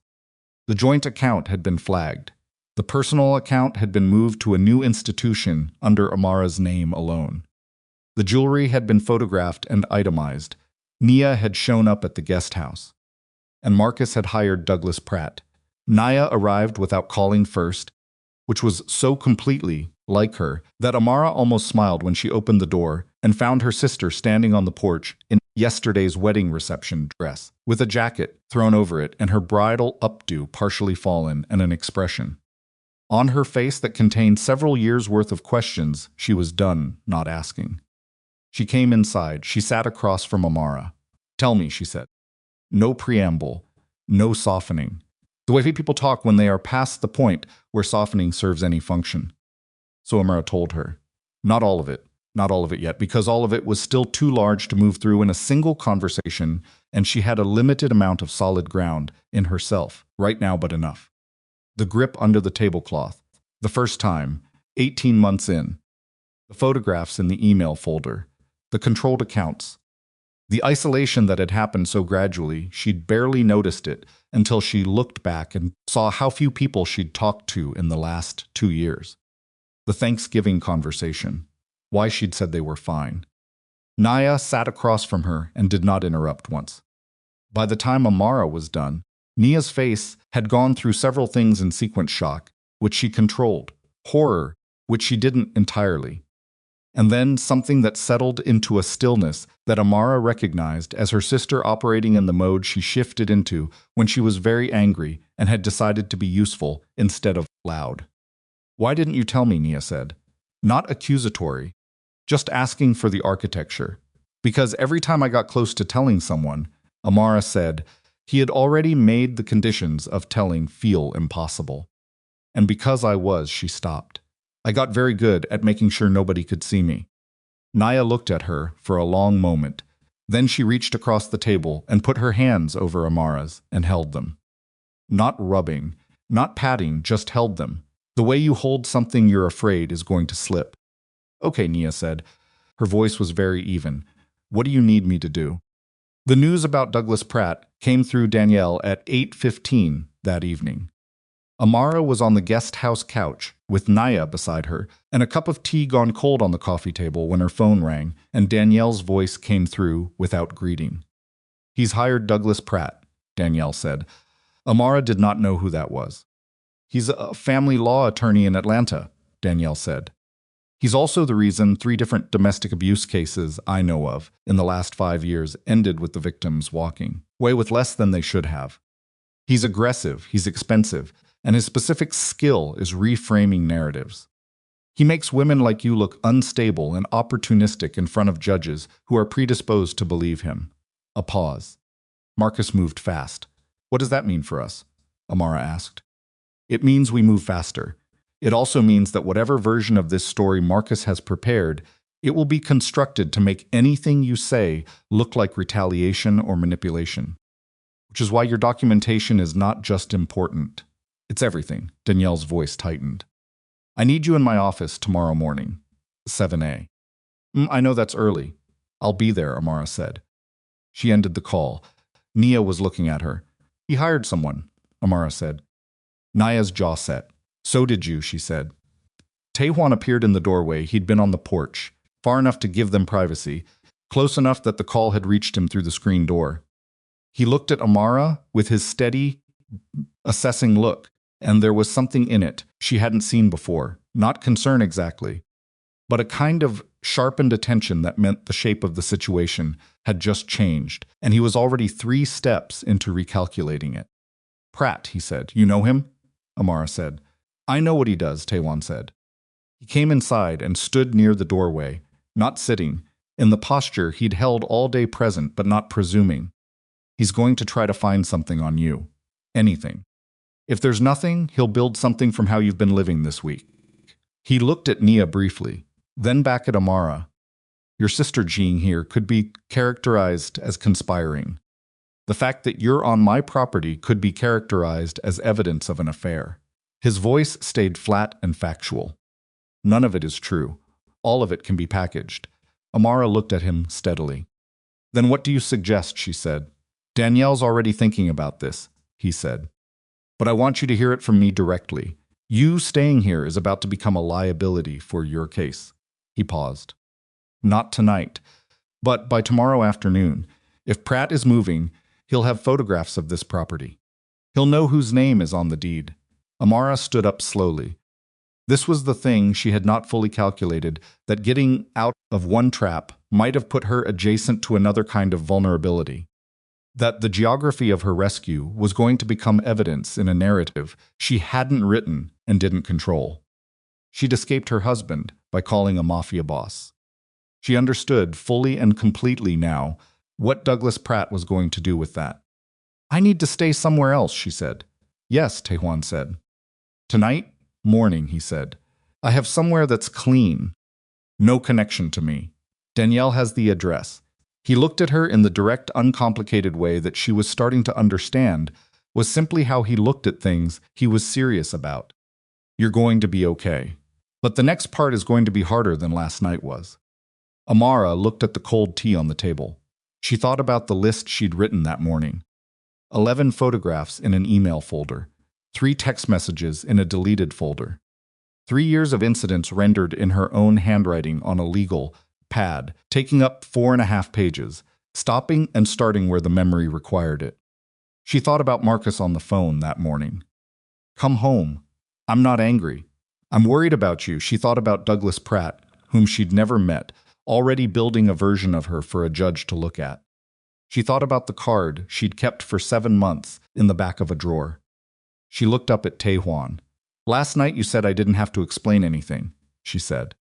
The joint account had been flagged. The personal account had been moved to a new institution under Amara's name alone. The jewelry had been photographed and itemized. Nia had shown up at the guest house. And Marcus had hired Douglas Pratt. Nia arrived without calling first, which was so completely like her that Amara almost smiled when she opened the door and found her sister standing on the porch in yesterday's wedding reception dress, with a jacket thrown over it and her bridal updo partially fallen and an expression on her face that contained several years' worth of questions she was done not asking. She came inside. She sat across from Amara. "Tell me," she said. No preamble, no softening. The way people talk when they are past the point where softening serves any function. So Amara told her. Not all of it yet, because all of it was still too large to move through in a single conversation, and she had a limited amount of solid ground in herself, right now but enough. The grip under the tablecloth. The first time, 18 months in. The photographs in the email folder. The controlled accounts. The isolation that had happened so gradually, she'd barely noticed it until she looked back and saw how few people she'd talked to in the last 2 years. The Thanksgiving conversation. Why she'd said they were fine. Nia sat across from her and did not interrupt once. By the time Amara was done, Nia's face had gone through several things in sequence: shock, which she controlled, horror, which she didn't entirely, and then something that settled into a stillness that Amara recognized as her sister operating in the mode she shifted into when she was very angry and had decided to be useful instead of loud. "Why didn't you tell me?" Nia said. Not accusatory, just asking for the architecture. "Because every time I got close to telling someone," Amara said, "he had already made the conditions of telling feel impossible. And because she stopped. I got very good at making sure nobody could see me." Nia looked at her for a long moment. Then she reached across the table and put her hands over Amara's and held them. Not rubbing, not patting, just held them. The way you hold something you're afraid is going to slip. "Okay," Nia said. Her voice was very even. "What do you need me to do?" The news about Douglas Pratt came through Danielle at 8:15 that evening. Amara was on the guest house couch with Nia beside her and a cup of tea gone cold on the coffee table when her phone rang and Danielle's voice came through without greeting. "He's hired Douglas Pratt," Danielle said. Amara did not know who that was. "He's a family law attorney in Atlanta," Danielle said. "He's also the reason 3 different domestic abuse cases I know of in the last 5 years ended with the victims walking away with less than they should have. He's aggressive, he's expensive, and his specific skill is reframing narratives. He makes women like you look unstable and opportunistic in front of judges who are predisposed to believe him." A pause. Marcus moved fast. "What does that mean for us?" Amara asked. "It means we move faster. It also means that whatever version of this story Marcus has prepared, it will be constructed to make anything you say look like retaliation or manipulation. Which is why your documentation is not just important. It's everything." Danielle's voice tightened. "I need you in my office tomorrow morning, 7 a. I know that's early. I'll be there," Amara said. She ended the call. Nia was looking at her. "He hired someone," Amara said. Nia's jaw set. "So did you," she said. Tae-hwan appeared in the doorway. He'd been on the porch, far enough to give them privacy, close enough that the call had reached him through the screen door. He looked at Amara with his steady, assessing look, and there was something in it she hadn't seen before. Not concern exactly, but a kind of sharpened attention that meant the shape of the situation had just changed, and he was already 3 steps into recalculating it. "Pratt," he said. "You know him?" Amara said. "I know what he does," Tae-hwan said. He came inside and stood near the doorway, not sitting, in the posture he'd held all day, present but not presuming. "He's going to try to find something on you. Anything. If there's nothing, he'll build something from how you've been living this week." He looked at Nia briefly, then back at Amara. "Your sister Jean here could be characterized as conspiring. The fact that you're on my property could be characterized as evidence of an affair." His voice stayed flat and factual. "None of it is true. All of it can be packaged." Amara looked at him steadily. "Then what do you suggest?" she said. "Danielle's already thinking about this," he said. "But I want you to hear it from me directly. You staying here is about to become a liability for your case. He paused. Not tonight, but by tomorrow afternoon. If Pratt is moving, he'll have photographs of this property. He'll know whose name is on the deed. Amara stood up slowly. This was the thing she had not fully calculated, that getting out of one trap might have put her adjacent to another kind of vulnerability. That the geography of her rescue was going to become evidence in a narrative she hadn't written and didn't control. She'd escaped her husband by calling a mafia boss. She understood fully and completely now what Douglas Pratt was going to do with that. I need to stay somewhere else, she said. Yes, Tae-hwan said. Tonight? Morning, he said. I have somewhere that's clean. No connection to me. Danielle has the address. He looked at her in the direct, uncomplicated way that she was starting to understand was simply how he looked at things he was serious about. You're going to be okay. But the next part is going to be harder than last night was. Amara looked at the cold tea on the table. She thought about the list she'd written that morning. 11 photographs in an email folder. 3 text messages in a deleted folder. 3 years of incidents rendered in her own handwriting on a legal pad, taking up 4.5 pages, stopping and starting where the memory required it. She thought about Marcus on the phone that morning. Come home. I'm not angry. I'm worried about you. She thought about Douglas Pratt, whom she'd never met, already building a version of her for a judge to look at. She thought about the card she'd kept for 7 months in the back of a drawer. She looked up at Tae-hwan. Last night you said I didn't have to explain anything, she said.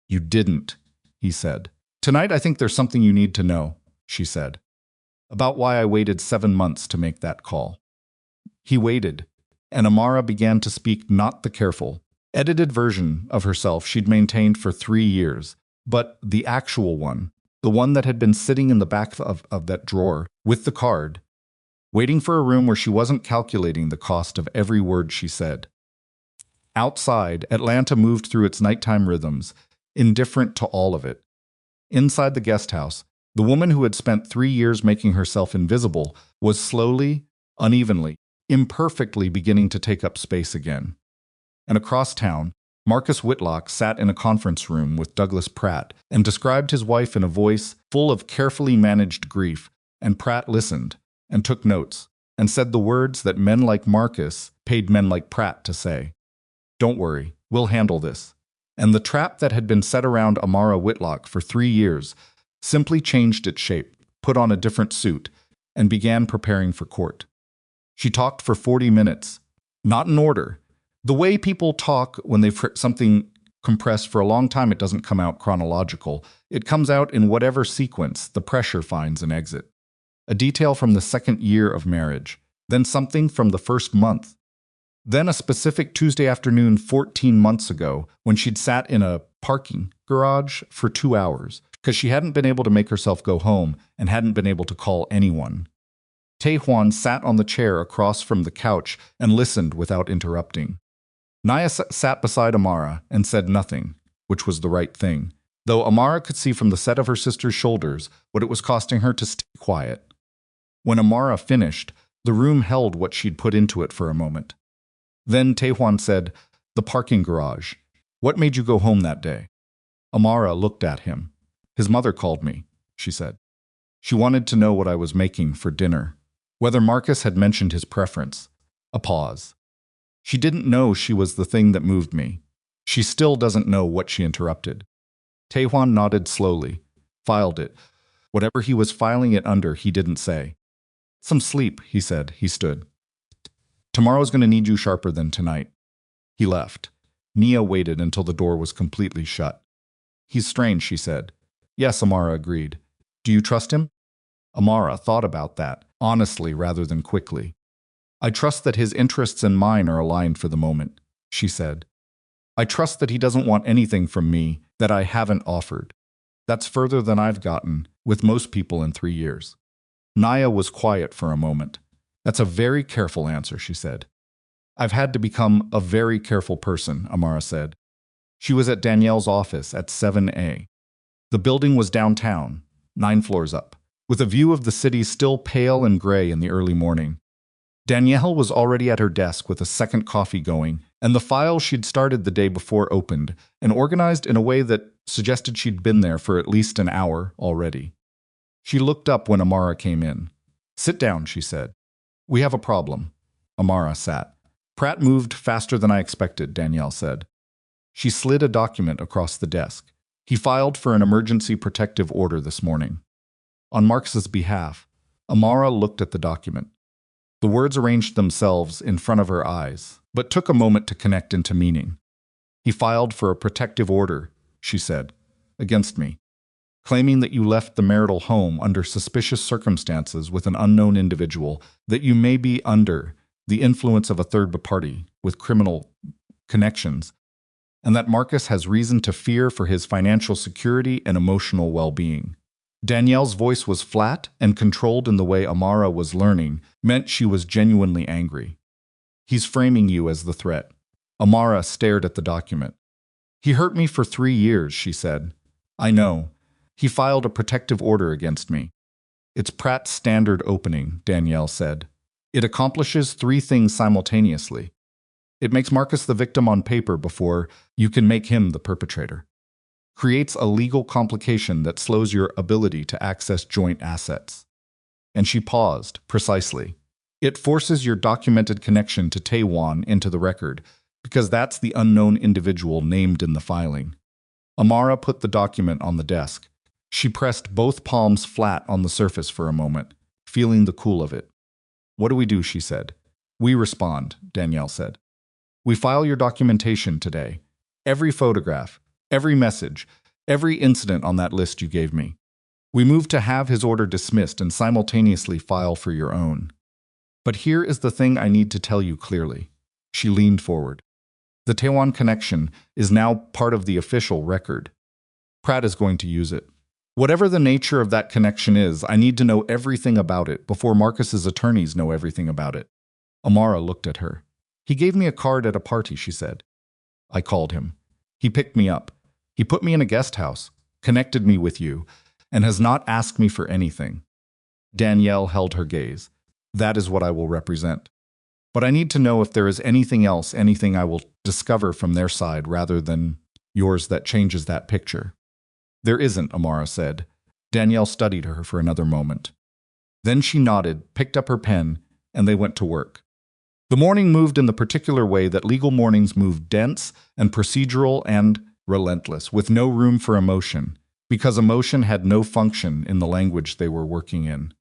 You didn't, he said. Tonight I think there's something you need to know, she said. About why I waited 7 months to make that call. He waited, and Amara began to speak not the careful, edited version of herself she'd maintained for 3 years, but the actual one, the one that had been sitting in the back of that drawer with the card, waiting for a room where she wasn't calculating the cost of every word she said. Outside, Atlanta moved through its nighttime rhythms, indifferent to all of it. Inside the guest house, the woman who had spent 3 years making herself invisible was slowly, unevenly, imperfectly beginning to take up space again. And across town, Marcus Whitlock sat in a conference room with Douglas Pratt and described his wife in a voice full of carefully managed grief, and Pratt listened and took notes and said the words that men like Marcus paid men like Pratt to say. Don't worry, we'll handle this. And the trap that had been set around Amara Whitlock for 3 years simply changed its shape, put on a different suit, and began preparing for court. She talked for 40 minutes, not in order. The way people talk when they've something compressed for a long time, it doesn't come out chronological. It comes out in whatever sequence the pressure finds an exit. A detail from the 2nd year of marriage, then something from the 1st month. Then a specific Tuesday afternoon 14 months ago when she'd sat in a parking garage for 2 hours because she hadn't been able to make herself go home and hadn't been able to call anyone. Tae-hwan sat on the chair across from the couch and listened without interrupting. Naya sat beside Amara and said nothing, which was the right thing, though Amara could see from the set of her sister's shoulders what it was costing her to stay quiet. When Amara finished, the room held what she'd put into it for a moment. Then Tae-hwan said, "The parking garage. What made you go home that day?" Amara looked at him. "His mother called me," she said. She wanted to know what I was making for dinner, whether Marcus had mentioned his preference. A pause. She didn't know she was the thing that moved me. She still doesn't know what she interrupted. Tae-hwan nodded slowly, filed it. Whatever he was filing it under, he didn't say. "Some sleep," he said. He stood. "Tomorrow's going to need you sharper than tonight." He left. Nia waited until the door was completely shut. "He's strange," she said. "Yes," Amara agreed. "Do you trust him?" Amara thought about that, honestly rather than quickly. "I trust that his interests and mine are aligned for the moment," she said. "I trust that he doesn't want anything from me that I haven't offered. That's further than I've gotten with most people in 3 years." Naya was quiet for a moment. "That's a very careful answer," she said. "I've had to become a very careful person," Amara said. She was at Danielle's office at 7A. The building was downtown, 9 floors up, with a view of the city still pale and gray in the early morning. Danielle was already at her desk with a second coffee going, and the file she'd started the day before opened and organized in a way that suggested she'd been there for at least an hour already. She looked up when Amara came in. "Sit down," she said. "We have a problem." Amara sat. "Pratt moved faster than I expected," Danielle said. She slid a document across the desk. "He filed for an emergency protective order this morning." On Marcus's behalf, Amara looked at the document. The words arranged themselves in front of her eyes, but took a moment to connect into meaning. "He filed for a protective order," she said, "against me, claiming that you left the marital home under suspicious circumstances with an unknown individual, that you may be under the influence of a third party with criminal connections, and that Marcus has reason to fear for his financial security and emotional well-being." Danielle's voice was flat and controlled in the way Amara was learning, meant she was genuinely angry. "He's framing you as the threat." Amara stared at the document. "He hurt me for 3 years," she said. "I know. He filed a protective order against me." "It's Pratt's standard opening," Danielle said. "It accomplishes 3 things simultaneously. It makes Marcus the victim on paper before you can make him the perpetrator. Creates a legal complication that slows your ability to access joint assets." And she paused, precisely. "It forces your documented connection to Tae-hwan into the record, because that's the unknown individual named in the filing." Amara put the document on the desk. She pressed both palms flat on the surface for a moment, feeling the cool of it. "What do we do?" she said. "We respond," Danielle said. "We file your documentation today. Every photograph, every message, every incident on that list you gave me. We move to have his order dismissed and simultaneously file for your own. But here is the thing I need to tell you clearly." She leaned forward. "The Tae-hwan connection is now part of the official record. Pratt is going to use it. Whatever the nature of that connection is, I need to know everything about it before Marcus's attorneys know everything about it." Amara looked at her. "He gave me a card at a party," she said. "I called him. He picked me up. He put me in a guest house, connected me with you, and has not asked me for anything." Danielle held her gaze. "That is what I will represent. But I need to know if there is anything else, anything I will discover from their side rather than yours that changes that picture." "There isn't," Amara said. Danielle studied her for another moment. Then she nodded, picked up her pen, and they went to work. The morning moved in the particular way that legal mornings move, dense and procedural and relentless, with no room for emotion, because emotion had no function in the language they were working in.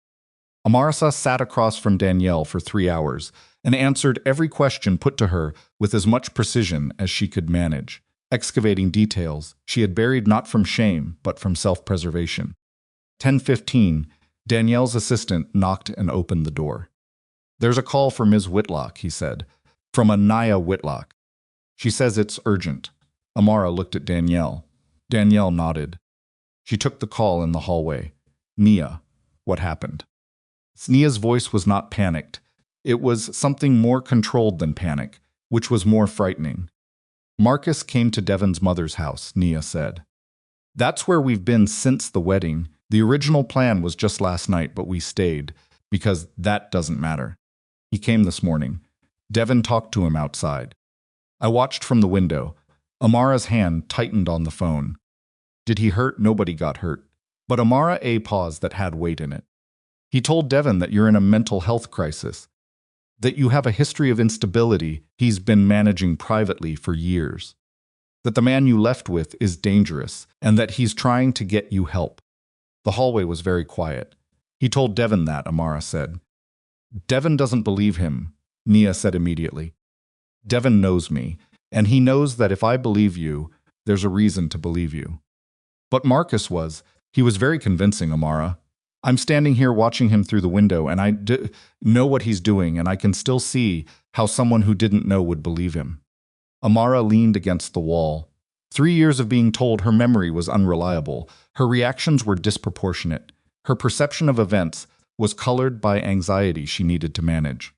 Amara sat across from Danielle for 3 hours and answered every question put to her with as much precision as she could manage, excavating details she had buried not from shame but from self-preservation. 10:15, Danielle's assistant knocked and opened the door. "There's a call for Ms. Whitlock," he said, "from Amara Whitlock. She says it's urgent." Amara looked at Danielle. Danielle nodded. She took the call in the hallway. "Nia, what happened?" Nia's voice was not panicked. It was something more controlled than panic, which was more frightening. "Marcus came to Devon's mother's house," Nia said. "That's where we've been since the wedding. The original plan was just last night, but we stayed, because that doesn't matter. He came this morning. Devon talked to him outside. I watched from the window. Amara's hand tightened on the phone. Did he hurt? Nobody got hurt. But Amara paused that had weight in it. He told Devon that you're in a mental health crisis, that you have a history of instability he's been managing privately for years, that the man you left with is dangerous, and that he's trying to get you help." The hallway was very quiet. "He told Devon that," Amara said. "Devon doesn't believe him," Nia said immediately. "Devon knows me, and he knows that if I believe you, there's a reason to believe you." "But Marcus he was very convincing, Amara. I'm standing here watching him through the window, and I know what he's doing, and I can still see how someone who didn't know would believe him." Amara leaned against the wall. 3 years of being told her memory was unreliable. Her reactions were disproportionate. Her perception of events was colored by anxiety she needed to manage.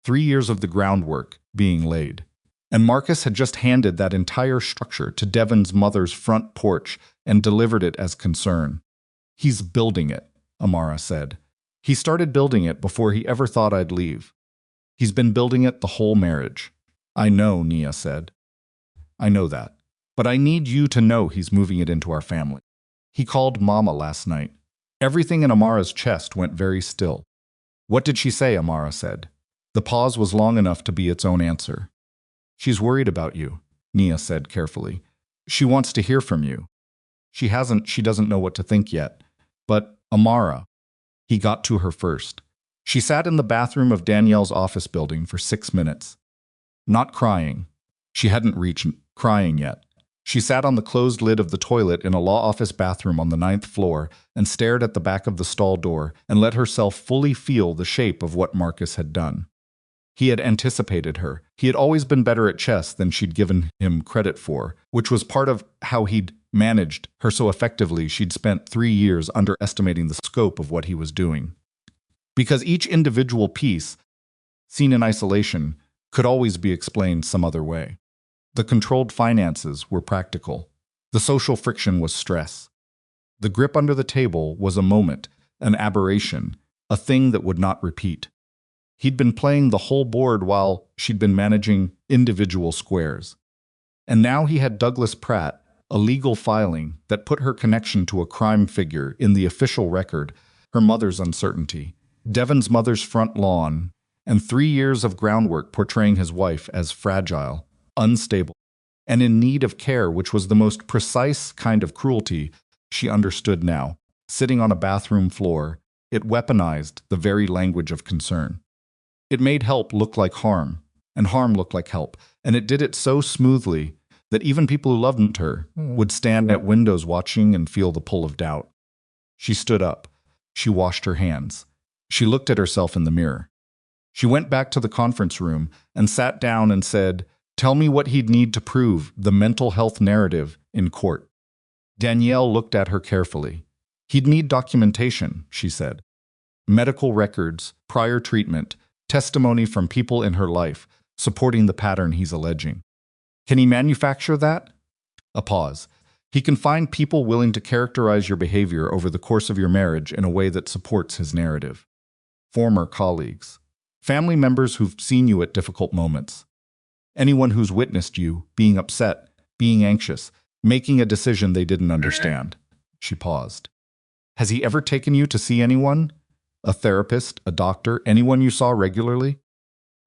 3 years of the groundwork being laid. And Marcus had just handed that entire structure to Devon's mother's front porch and delivered it as concern. "He's building it," Amara said. "He started building it before he ever thought I'd leave." He's been building it the whole marriage. I know, Nia said. I know that. But I need you to know he's moving it into our family. He called Mama last night. Everything in Amara's chest went very still. What did she say? Amara said. The pause was long enough to be its own answer. She's worried about you, Nia said carefully. She wants to hear from you. She doesn't know what to think yet. But, Amara, he got to her first. She sat in the bathroom of Danielle's office building for 6 minutes. Not crying. She hadn't reached crying yet. She sat on the closed lid of the toilet in a law office bathroom on the 9th floor and stared at the back of the stall door and let herself fully feel the shape of what Marcus had done. He had anticipated her. He had always been better at chess than she'd given him credit for, which was part of how he'd managed her so effectively she'd spent 3 years underestimating the scope of what he was doing. Because each individual piece, seen in isolation, could always be explained some other way. The controlled finances were practical. The social friction was stress. The grip under the table was a moment, an aberration, a thing that would not repeat. He'd been playing the whole board while she'd been managing individual squares. And now he had Douglas Pratt, a legal filing that put her connection to a crime figure in the official record, her mother's uncertainty, Devon's mother's front lawn, and 3 years of groundwork portraying his wife as fragile, unstable, and in need of care, which was the most precise kind of cruelty she understood now. Sitting on a bathroom floor, it weaponized the very language of concern. It made help look like harm, and harm look like help, and it did it so smoothly that even people who loved her would stand at windows watching and feel the pull of doubt. She stood up. She washed her hands. She looked at herself in the mirror. She went back to the conference room and sat down and said, "Tell me what he'd need to prove the mental health narrative in court." Danielle looked at her carefully. "He'd need documentation," she said. "Medical records, prior treatment, testimony from people in her life, supporting the pattern he's alleging." "Can he manufacture that?" A pause. "He can find people willing to characterize your behavior over the course of your marriage in a way that supports his narrative. Former colleagues. Family members who've seen you at difficult moments. Anyone who's witnessed you being upset, being anxious, making a decision they didn't understand." She paused. "Has he ever taken you to see anyone? A therapist, a doctor, anyone you saw regularly?"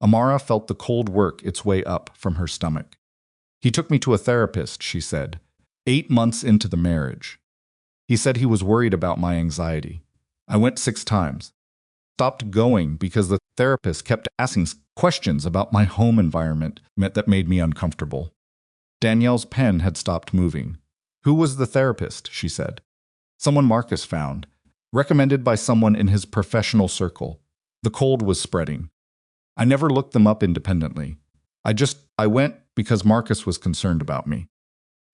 Amara felt the cold work its way up from her stomach. "He took me to a therapist," she said, 8 months into the marriage. "He said he was worried about my anxiety. I went 6 times. Stopped going because the therapist kept asking questions about my home environment that made me uncomfortable." Danielle's pen had stopped moving. "Who was the therapist?" she said. "Someone Marcus found. Recommended by someone in his professional circle. The cold was spreading. I never looked them up independently. I went because Marcus was concerned about me."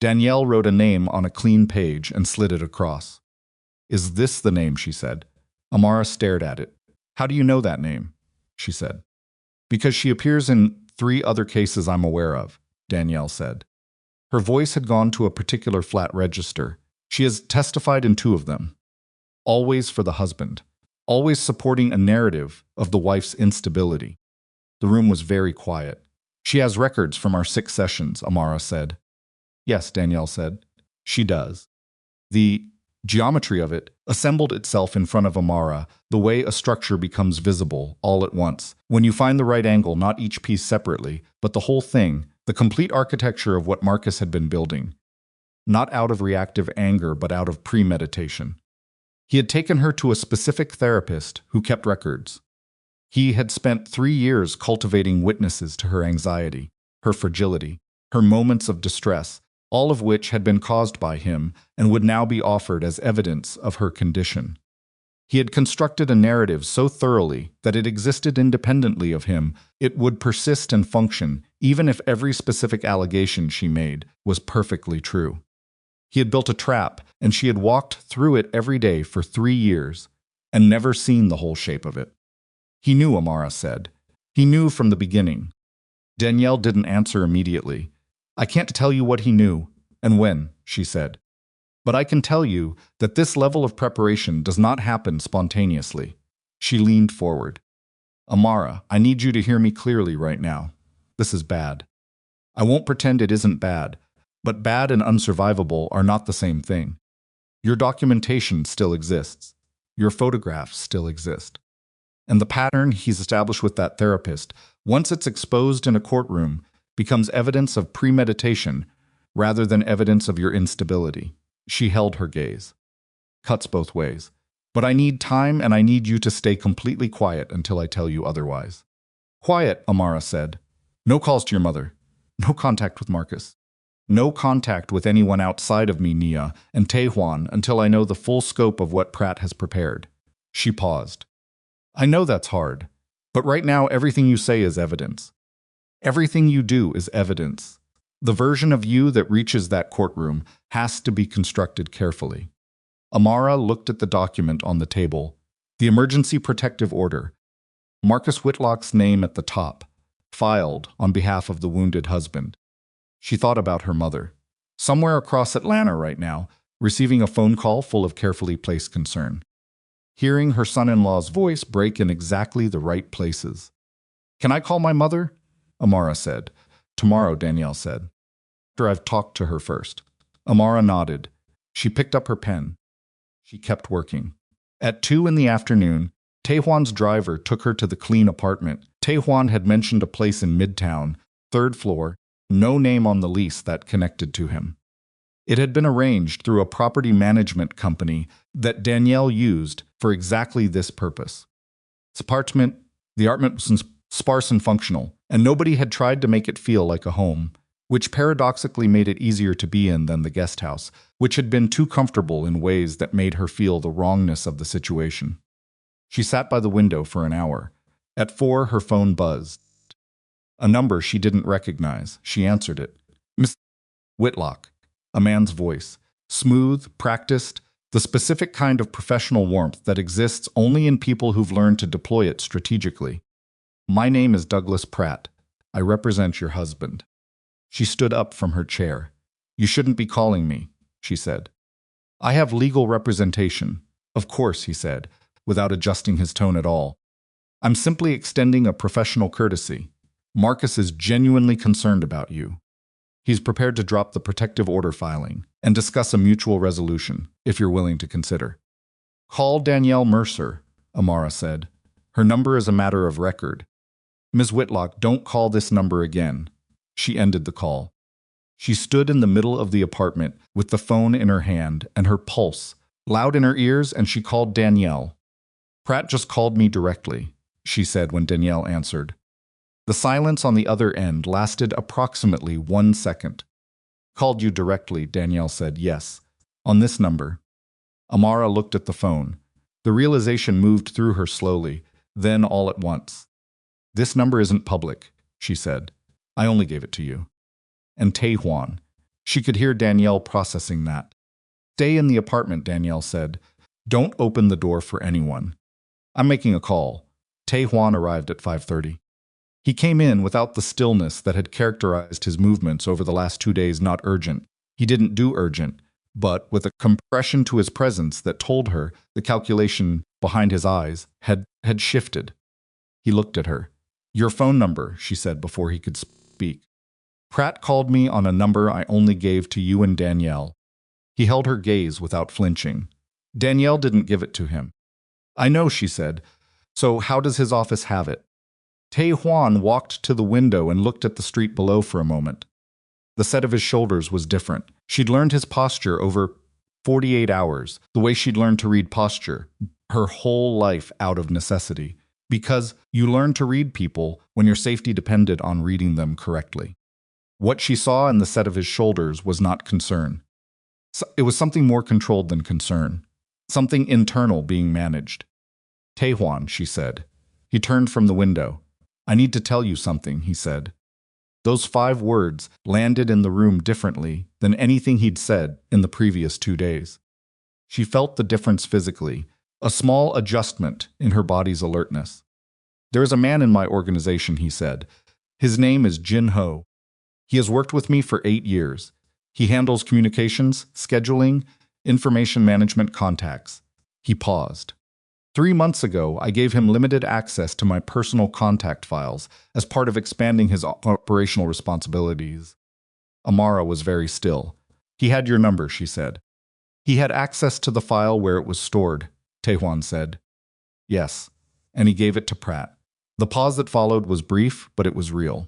Danielle wrote a name on a clean page and slid it across. "Is this the name?" she said. Amara stared at it. "How do you know that name?" she said. "Because she appears in 3 other cases I'm aware of," Danielle said. Her voice had gone to a particular flat register. "She has testified in 2 of them. Always for the husband. Always supporting a narrative of the wife's instability." The room was very quiet. "She has records from our 6 sessions," Amara said. "Yes," Danielle said. "She does." The geometry of it assembled itself in front of Amara, the way a structure becomes visible all at once. When you find the right angle, not each piece separately, but the whole thing, the complete architecture of what Marcus had been building. Not out of reactive anger, but out of premeditation. He had taken her to a specific therapist who kept records. He had spent 3 years cultivating witnesses to her anxiety, her fragility, her moments of distress, all of which had been caused by him and would now be offered as evidence of her condition. He had constructed a narrative so thoroughly that it existed independently of him. It would persist and function, even if every specific allegation she made was perfectly true. He had built a trap, and she had walked through it every day for 3 years, and never seen the whole shape of it. He knew, Amara said. He knew from the beginning. Danielle didn't answer immediately. "I can't tell you what he knew, and when," she said. "But I can tell you that this level of preparation does not happen spontaneously." She leaned forward. Amara, I need you to hear me clearly right now. This is bad. I won't pretend it isn't bad, but bad and unsurvivable are not the same thing. Your documentation still exists. Your photographs still exist. And the pattern he's established with that therapist, once it's exposed in a courtroom, becomes evidence of premeditation rather than evidence of your instability. She held her gaze. Cuts both ways. But I need time and I need you to stay completely quiet until I tell you otherwise. Quiet, Amara said. No calls to your mother. No contact with Marcus. No contact with anyone outside of me, Nia, and Tae-hwan until I know the full scope of what Pratt has prepared. She paused. I know that's hard, but right now everything you say is evidence. Everything you do is evidence. The version of you that reaches that courtroom has to be constructed carefully. Amara looked at the document on the table. The emergency protective order. Marcus Whitlock's name at the top, filed on behalf of the wounded husband. She thought about her mother, somewhere across Atlanta right now, receiving a phone call full of carefully placed concern. Hearing her son-in-law's voice break in exactly the right places. Can I call my mother? Amara said. Tomorrow, Danielle said. After I've talked to her first. Amara nodded. She picked up her pen. She kept working. At 2 in the afternoon, Tae-hwan's driver took her to the clean apartment. Tae-hwan had mentioned a place in Midtown, 3rd floor, no name on the lease that connected to him. It had been arranged through a property management company that Danielle used for exactly this purpose. The apartment was sparse and functional, and nobody had tried to make it feel like a home, which paradoxically made it easier to be in than the guest house, which had been too comfortable in ways that made her feel the wrongness of the situation. She sat by the window for an hour. At 4, her phone buzzed. A number she didn't recognize. She answered it. Miss Whitlock. A man's voice. Smooth, practiced, the specific kind of professional warmth that exists only in people who've learned to deploy it strategically. My name is Douglas Pratt. I represent your husband. She stood up from her chair. You shouldn't be calling me, she said. I have legal representation. Of course, he said, without adjusting his tone at all. I'm simply extending a professional courtesy. Marcus is genuinely concerned about you. He's prepared to drop the protective order filing and discuss a mutual resolution, if you're willing to consider. Call Danielle Mercer, Amara said. Her number is a matter of record. Ms. Whitlock, don't call this number again. She ended the call. She stood in the middle of the apartment with the phone in her hand and her pulse loud in her ears, and she called Danielle. Pratt just called me directly, she said when Danielle answered. The silence on the other end lasted approximately 1 second. Called you directly, Danielle said. Yes. On this number. Amara looked at the phone. The realization moved through her slowly, then all at once. This number isn't public, she said. I only gave it to you. And Tae-hwan. She could hear Danielle processing that. Stay in the apartment, Danielle said. Don't open the door for anyone. I'm making a call. Tae-hwan arrived at 5:30. He came in without the stillness that had characterized his movements over the last 2 days. Not urgent. He didn't do urgent, but with a compression to his presence that told her the calculation behind his eyes had shifted. He looked at her. Your phone number, she said before he could speak. Pratt called me on a number I only gave to you and Danielle. He held her gaze without flinching. Danielle didn't give it to him. I know, she said. So how does his office have it? Tae-hwan walked to the window and looked at the street below for a moment. The set of his shoulders was different. She'd learned his posture over 48 hours, the way she'd learned to read posture, her whole life out of necessity. Because you learn to read people when your safety depended on reading them correctly. What she saw in the set of his shoulders was not concern. It was something more controlled than concern. Something internal being managed. Tae-hwan, she said. He turned from the window. I need to tell you something, he said. Those 5 words landed in the room differently than anything he'd said in the previous 2 days. She felt the difference physically, a small adjustment in her body's alertness. There is a man in my organization, he said. His name is Jin Ho. He has worked with me for 8 years. He handles communications, scheduling, information management contacts. He paused. 3 months ago, I gave him limited access to my personal contact files as part of expanding his operational responsibilities. Amara was very still. He had your number, she said. He had access to the file where it was stored, Tae-hwan said. Yes, and he gave it to Pratt. The pause that followed was brief, but it was real.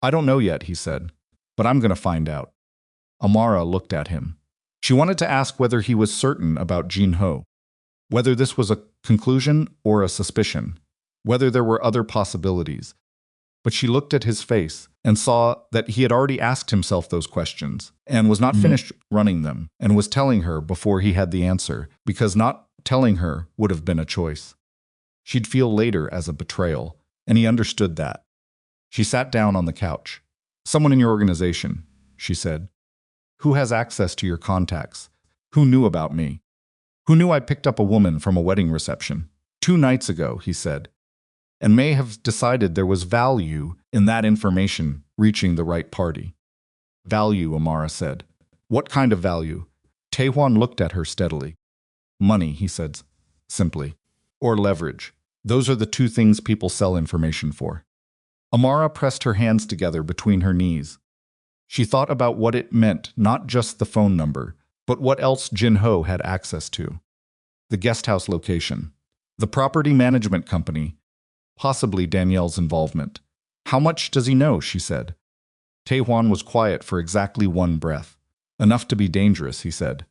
I don't know yet, he said, but I'm going to find out. Amara looked at him. She wanted to ask whether he was certain about Jin-ho, whether this was a conclusion or a suspicion, whether there were other possibilities. But she looked at his face and saw that he had already asked himself those questions and was not finished running them and was telling her before he had the answer, because not telling her would have been a choice. She'd feel later as a betrayal, and he understood that. She sat down on the couch. Someone in your organization, she said. Who has access to your contacts? Who knew about me? Who knew I picked up a woman from a wedding reception 2 nights ago, he said, and may have decided there was value in that information reaching the right party. Value, Amara said. What kind of value? Tae-hwan looked at her steadily. Money, he said simply. Or leverage. Those are the 2 things people sell information for. Amara pressed her hands together between her knees. She thought about what it meant, not just the phone number, but what else Jin-ho had access to. The guesthouse location. The property management company. Possibly Danielle's involvement. How much does he know, she said. Tae-hwan was quiet for exactly 1 breath. Enough to be dangerous, he said.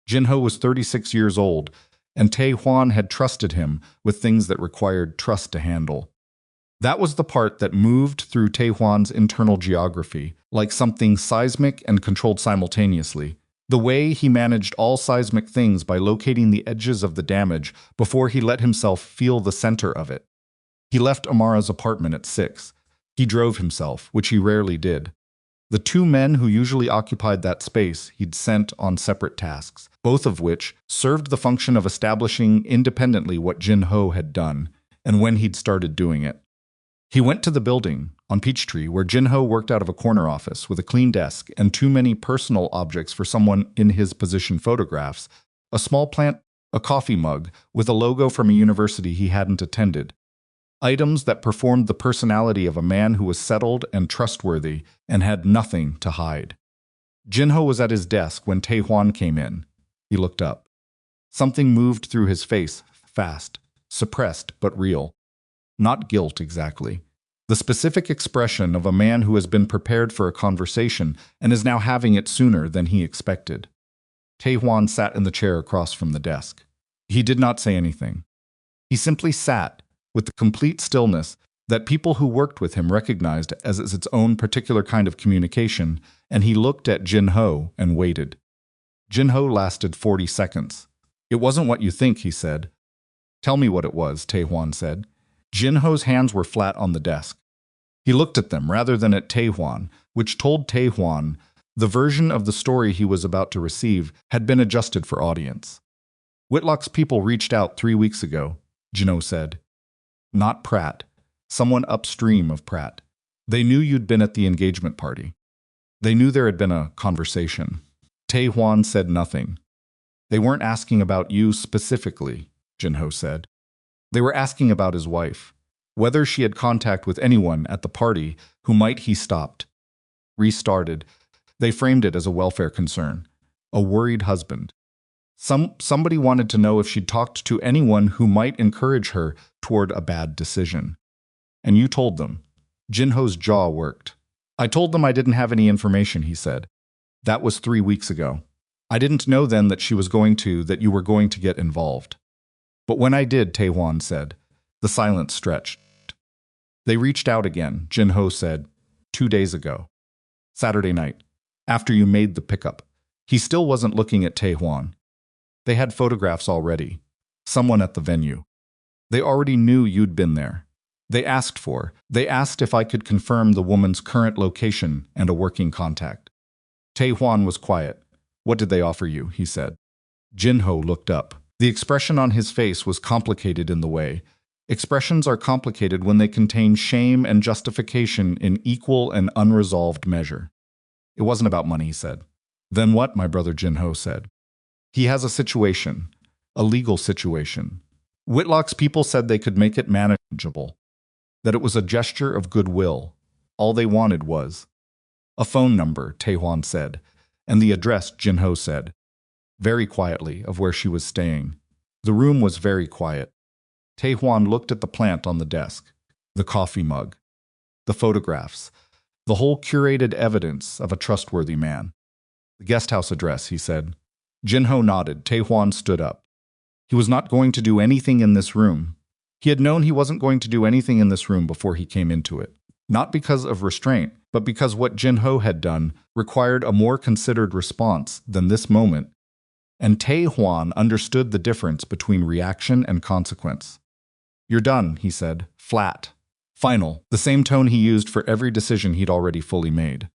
Jin-ho was 36 years old, and Tae-hwan had trusted him with things that required trust to handle. That was the part that moved through Tae-hwan's internal geography, like something seismic and controlled simultaneously. The way he managed all seismic things by locating the edges of the damage before he let himself feel the center of it. He left Amara's apartment at 6. He drove himself, which he rarely did. The 2 men who usually occupied that space he'd sent on separate tasks, both of which served the function of establishing independently what Jin-ho had done and when he'd started doing it. He went to the building on Peachtree where Jin-ho worked out of a corner office with a clean desk and too many personal objects for someone in his position: photographs, a small plant, a coffee mug with a logo from a university he hadn't attended. Items that performed the personality of a man who was settled and trustworthy and had nothing to hide. Jin-ho was at his desk when Tae-hwan came in. He looked up. Something moved through his face, fast, suppressed but real. Not guilt exactly. The specific expression of a man who has been prepared for a conversation and is now having it sooner than he expected. Tae-hwan sat in the chair across from the desk. He did not say anything. He simply sat, with the complete stillness that people who worked with him recognized as its own particular kind of communication, and he looked at Jin-ho and waited. Jin-ho lasted 40 seconds. It wasn't what you think, he said. Tell me what it was, Tae-hwan said. Jin-ho's hands were flat on the desk. He looked at them rather than at Tae-hwan, which told Tae-hwan the version of the story he was about to receive had been adjusted for audience. Whitlock's people reached out 3 weeks ago, Jin-ho said. Not Pratt. Someone upstream of Pratt. They knew you'd been at the engagement party. They knew there had been a conversation. Tae-hwan said nothing. They weren't asking about you specifically, Jin-ho said. They were asking about his wife, whether she had contact with anyone at the party who might he stopped. Restarted. They framed it as a welfare concern, a worried husband. Somebody wanted to know if she'd talked to anyone who might encourage her toward a bad decision. And you told them. Jin-ho's jaw worked. I told them I didn't have any information, he said. That was 3 weeks ago. I didn't know then that you were going to get involved. But when I did, Tae-hwan said. The silence stretched. They reached out again, Jin-ho said, 2 days ago. Saturday night, after you made the pickup. He still wasn't looking at Tae-hwan. They had photographs already. Someone at the venue. They already knew you'd been there. They asked if I could confirm the woman's current location and a working contact. Tae-hwan was quiet. What did they offer you, he said. Jin-ho looked up. The expression on his face was complicated in the way. Expressions are complicated when they contain shame and justification in equal and unresolved measure. It wasn't about money, he said. Then what, my brother Jin-ho said. He has a situation, a legal situation. Whitlock's people said they could make it manageable, that it was a gesture of goodwill. All they wanted was a phone number, Tae-hwan said, and the address, Jin-ho said, very quietly, of where she was staying. The room was very quiet. Tae-hwan looked at the plant on the desk, the coffee mug, the photographs, the whole curated evidence of a trustworthy man. The guest house address, he said. Jin-ho nodded. Tae-hwan stood up. He was not going to do anything in this room. He had known he wasn't going to do anything in this room before he came into it. Not because of restraint, but because what Jin-ho had done required a more considered response than this moment. And Tae-hwan understood the difference between reaction and consequence. You're done, he said, flat. Final, the same tone he used for every decision he'd already fully made.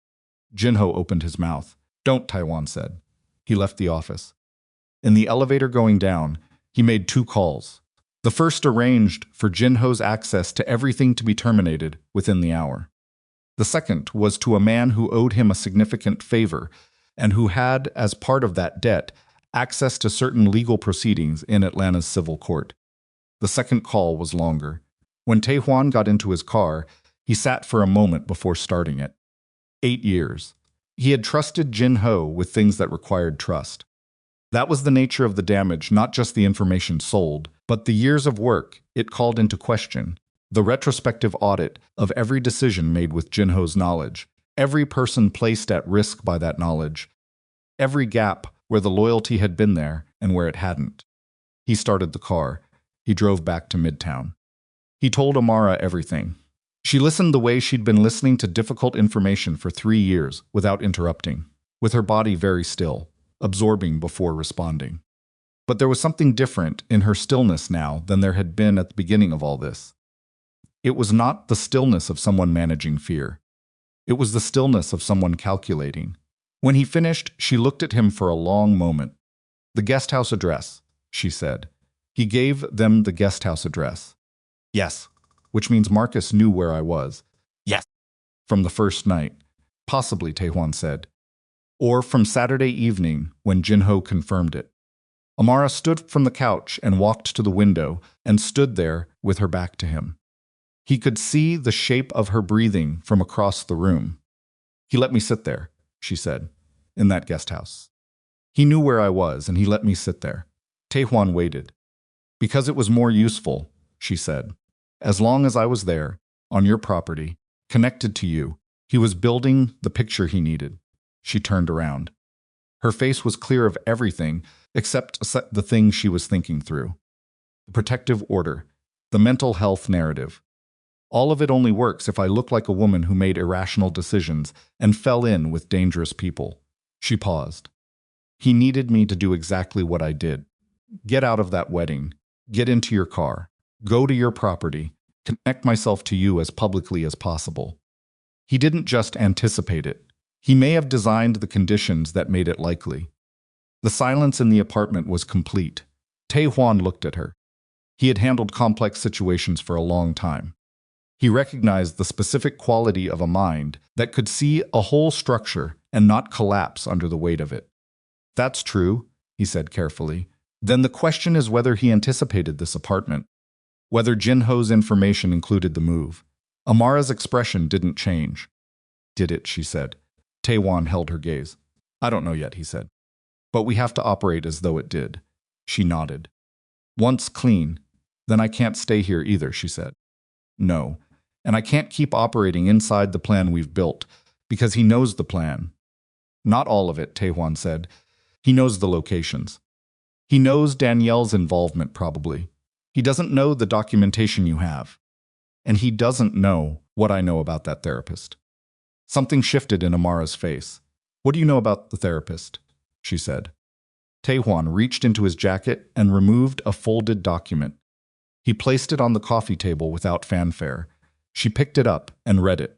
Jin-ho opened his mouth. Don't, Tae-hwan said. He left the office. In the elevator going down, he made 2 calls. The first arranged for Jin-ho's access to everything to be terminated within the hour. The second was to a man who owed him a significant favor and who had, as part of that debt, access to certain legal proceedings in Atlanta's civil court. The second call was longer. When Tae-hwan got into his car, he sat for a moment before starting it. 8 years. He had trusted Jin-ho with things that required trust. That was the nature of the damage, not just the information sold, but the years of work it called into question, the retrospective audit of every decision made with Jin-ho's knowledge, every person placed at risk by that knowledge, every gap where the loyalty had been there and where it hadn't. He started the car. He drove back to Midtown. He told Amara everything. She listened the way she'd been listening to difficult information for 3 years without interrupting, with her body very still, absorbing before responding. But there was something different in her stillness now than there had been at the beginning of all this. It was not the stillness of someone managing fear. It was the stillness of someone calculating. When he finished, she looked at him for a long moment. The guest house address, she said. He gave them the guest house address. Yes, which means Marcus knew where I was. Yes. From the first night. Possibly, Tae-hwan said. Or from Saturday evening when Jin-ho confirmed it. Amara stood from the couch and walked to the window and stood there with her back to him. He could see the shape of her breathing from across the room. He let me sit there, she said, in that guest house. He knew where I was and he let me sit there. Tae-hwan waited. Because it was more useful, she said. As long as I was there, on your property, connected to you, he was building the picture he needed. She turned around. Her face was clear of everything except the thing she was thinking through. The protective order, the mental health narrative. All of it only works if I look like a woman who made irrational decisions and fell in with dangerous people. She paused. He needed me to do exactly what I did. Get out of that wedding. Get into your car. Go to your property. Connect myself to you as publicly as possible. He didn't just anticipate it. He may have designed the conditions that made it likely. The silence in the apartment was complete. Tae-hwan looked at her. He had handled complex situations for a long time. He recognized the specific quality of a mind that could see a whole structure and not collapse under the weight of it. That's true, he said carefully. Then the question is whether he anticipated this apartment. Whether Jin-ho's information included the move. Amara's expression didn't change. Did it, she said. Tae-hwan held her gaze. I don't know yet, he said. But we have to operate as though it did. She nodded. Once clean, then I can't stay here either, she said. No, and I can't keep operating inside the plan we've built, because he knows the plan. Not all of it, Tae-hwan said. He knows the locations. He knows Danielle's involvement, probably. He doesn't know the documentation you have. And he doesn't know what I know about that therapist. Something shifted in Amara's face. What do you know about the therapist? She said. Tae-hwan reached into his jacket and removed a folded document. He placed it on the coffee table without fanfare. She picked it up and read it.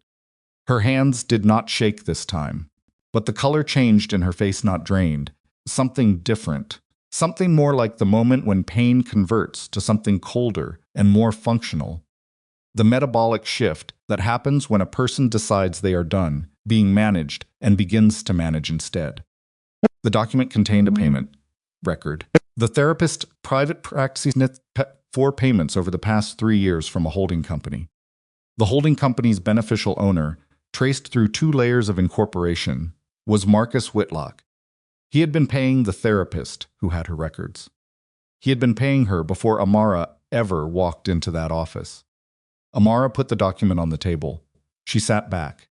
Her hands did not shake this time, but the color changed in her face, not drained. Something different. Something more like the moment when pain converts to something colder and more functional. The metabolic shift that happens when a person decides they are done being managed and begins to manage instead. The document contained a payment record. The therapist, private practice, 4 payments over the past 3 years from a holding company. The holding company's beneficial owner, traced through 2 layers of incorporation, was Marcus Whitlock. He had been paying the therapist who had her records. He had been paying her before Amara ever walked into that office. Amara put the document on the table. She sat back.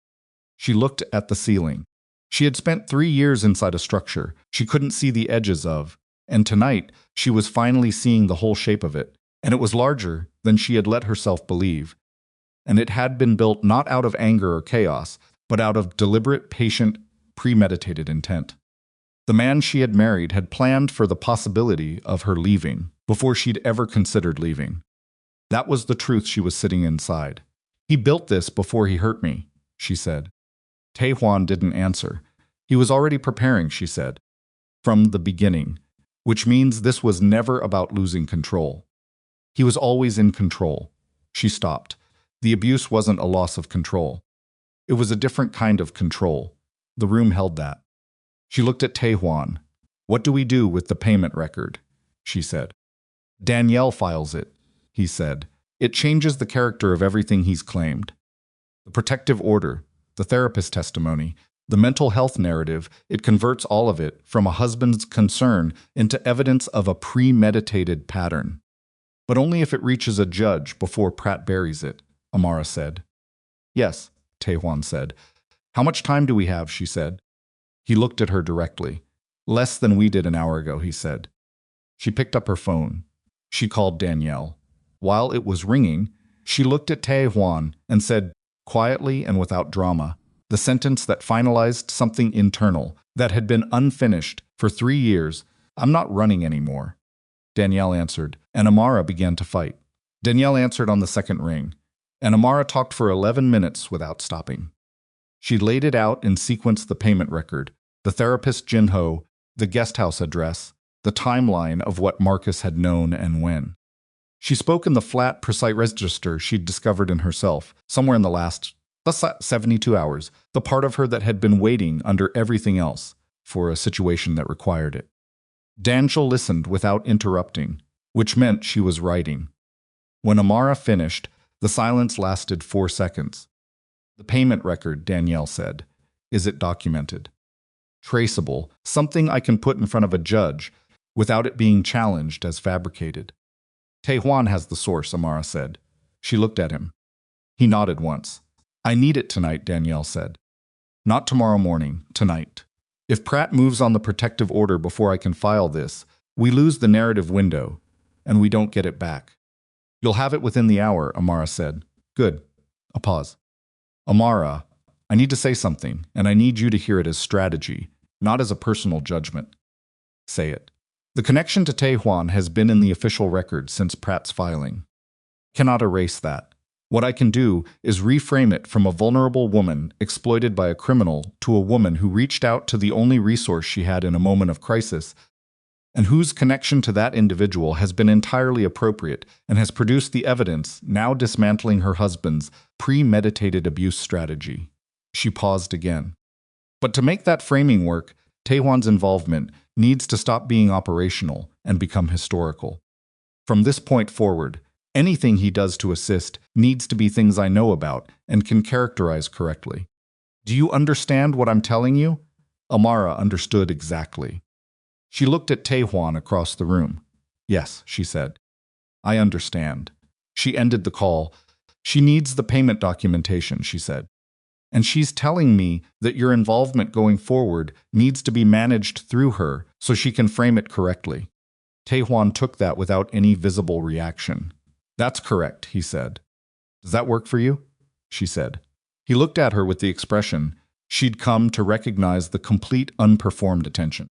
She looked at the ceiling. She had spent 3 years inside a structure she couldn't see the edges of, and tonight she was finally seeing the whole shape of it, and it was larger than she had let herself believe. And it had been built not out of anger or chaos, but out of deliberate, patient, premeditated intent. The man she had married had planned for the possibility of her leaving before she'd ever considered leaving. That was the truth she was sitting inside. "He built this before he hurt me," she said. Tae-hwan didn't answer. "He was already preparing," she said. "From the beginning. Which means this was never about losing control. He was always in control." She stopped. The abuse wasn't a loss of control. It was a different kind of control. The room held that. She looked at Tae-hwan. "What do we do with the payment record?" she said. "Danielle files it," he said. "It changes the character of everything he's claimed. The protective order, the therapist testimony, the mental health narrative, it converts all of it from a husband's concern into evidence of a premeditated pattern. But only if it reaches a judge before Pratt buries it," Amara said. "Yes," Tae-hwan said. "How much time do we have?" she said. He looked at her directly. "Less than we did an hour ago," he said. She picked up her phone. She called Danielle. While it was ringing, she looked at Tae-hwan and said, quietly and without drama, the sentence that finalized something internal that had been unfinished for 3 years, "I'm not running anymore." Danielle answered, and Amara began to fight. Danielle answered on the second ring, and Amara talked for 11 minutes without stopping. She laid it out in sequence: the payment record, the therapist Jin-ho, the guest house address, the timeline of what Marcus had known and when. She spoke in the flat, precise register she'd discovered in herself, somewhere in the last 72 hours, the part of her that had been waiting under everything else for a situation that required it. Danielle listened without interrupting, which meant she was writing. When Amara finished, the silence lasted 4 seconds. "The payment record," Danielle said. "Is it documented? Traceable, something I can put in front of a judge without it being challenged as fabricated?" "Tae-hwan has the source," Amara said. She looked at him. He nodded once. "I need it tonight," Danielle said. "Not tomorrow morning, tonight. If Pratt moves on the protective order before I can file this, we lose the narrative window, and we don't get it back." "You'll have it within the hour," Amara said. "Good." A pause. "Amara, I need to say something, and I need you to hear it as strategy, not as a personal judgment." "Say it." "The connection to Tae-hwan has been in the official record since Pratt's filing. Cannot erase that. What I can do is reframe it from a vulnerable woman exploited by a criminal to a woman who reached out to the only resource she had in a moment of crisis, and whose connection to that individual has been entirely appropriate and has produced the evidence now dismantling her husband's premeditated abuse strategy." She paused again. "But to make that framing work, Tae-hwan's involvement needs to stop being operational and become historical. From this point forward, anything he does to assist needs to be things I know about and can characterize correctly. Do you understand what I'm telling you?" Amara understood exactly. She looked at Tae-hwan across the room. "Yes," she said. "I understand." She ended the call. "She needs the payment documentation," she said. "And she's telling me that your involvement going forward needs to be managed through her so she can frame it correctly." Tae-hwan took that without any visible reaction. "That's correct," he said. "Does that work for you?" she said. He looked at her with the expression she'd come to recognize: the complete unperformed attention.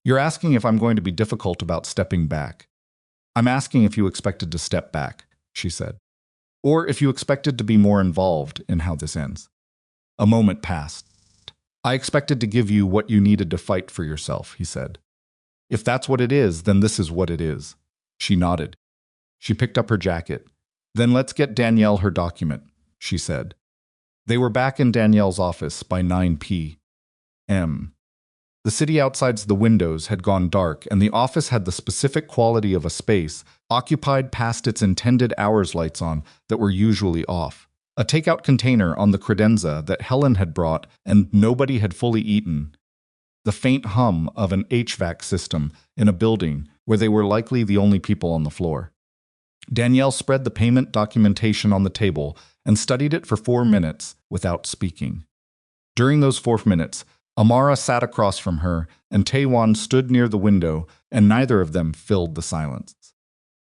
"You're asking if I'm going to be difficult about stepping back. I'm asking if you expected to step back," she said. "Or if you expected to be more involved in how this ends." A moment passed. "I expected to give you what you needed to fight for yourself," he said. "If that's what it is, then this is what it is." She nodded. She picked up her jacket. "Then let's get Danielle her document," she said. They were back in Danielle's office by 9 p.m. The city outside the windows had gone dark, and the office had the specific quality of a space occupied past its intended hours lights on that were usually off. A takeout container on the credenza that Helen had brought and nobody had fully eaten. The faint hum of an HVAC system in a building where they were likely the only people on the floor. Danielle spread the payment documentation on the table and studied it for 4 minutes without speaking. During those 4 minutes, Amara sat across from her, and Tae-hwan stood near the window, and neither of them filled the silence.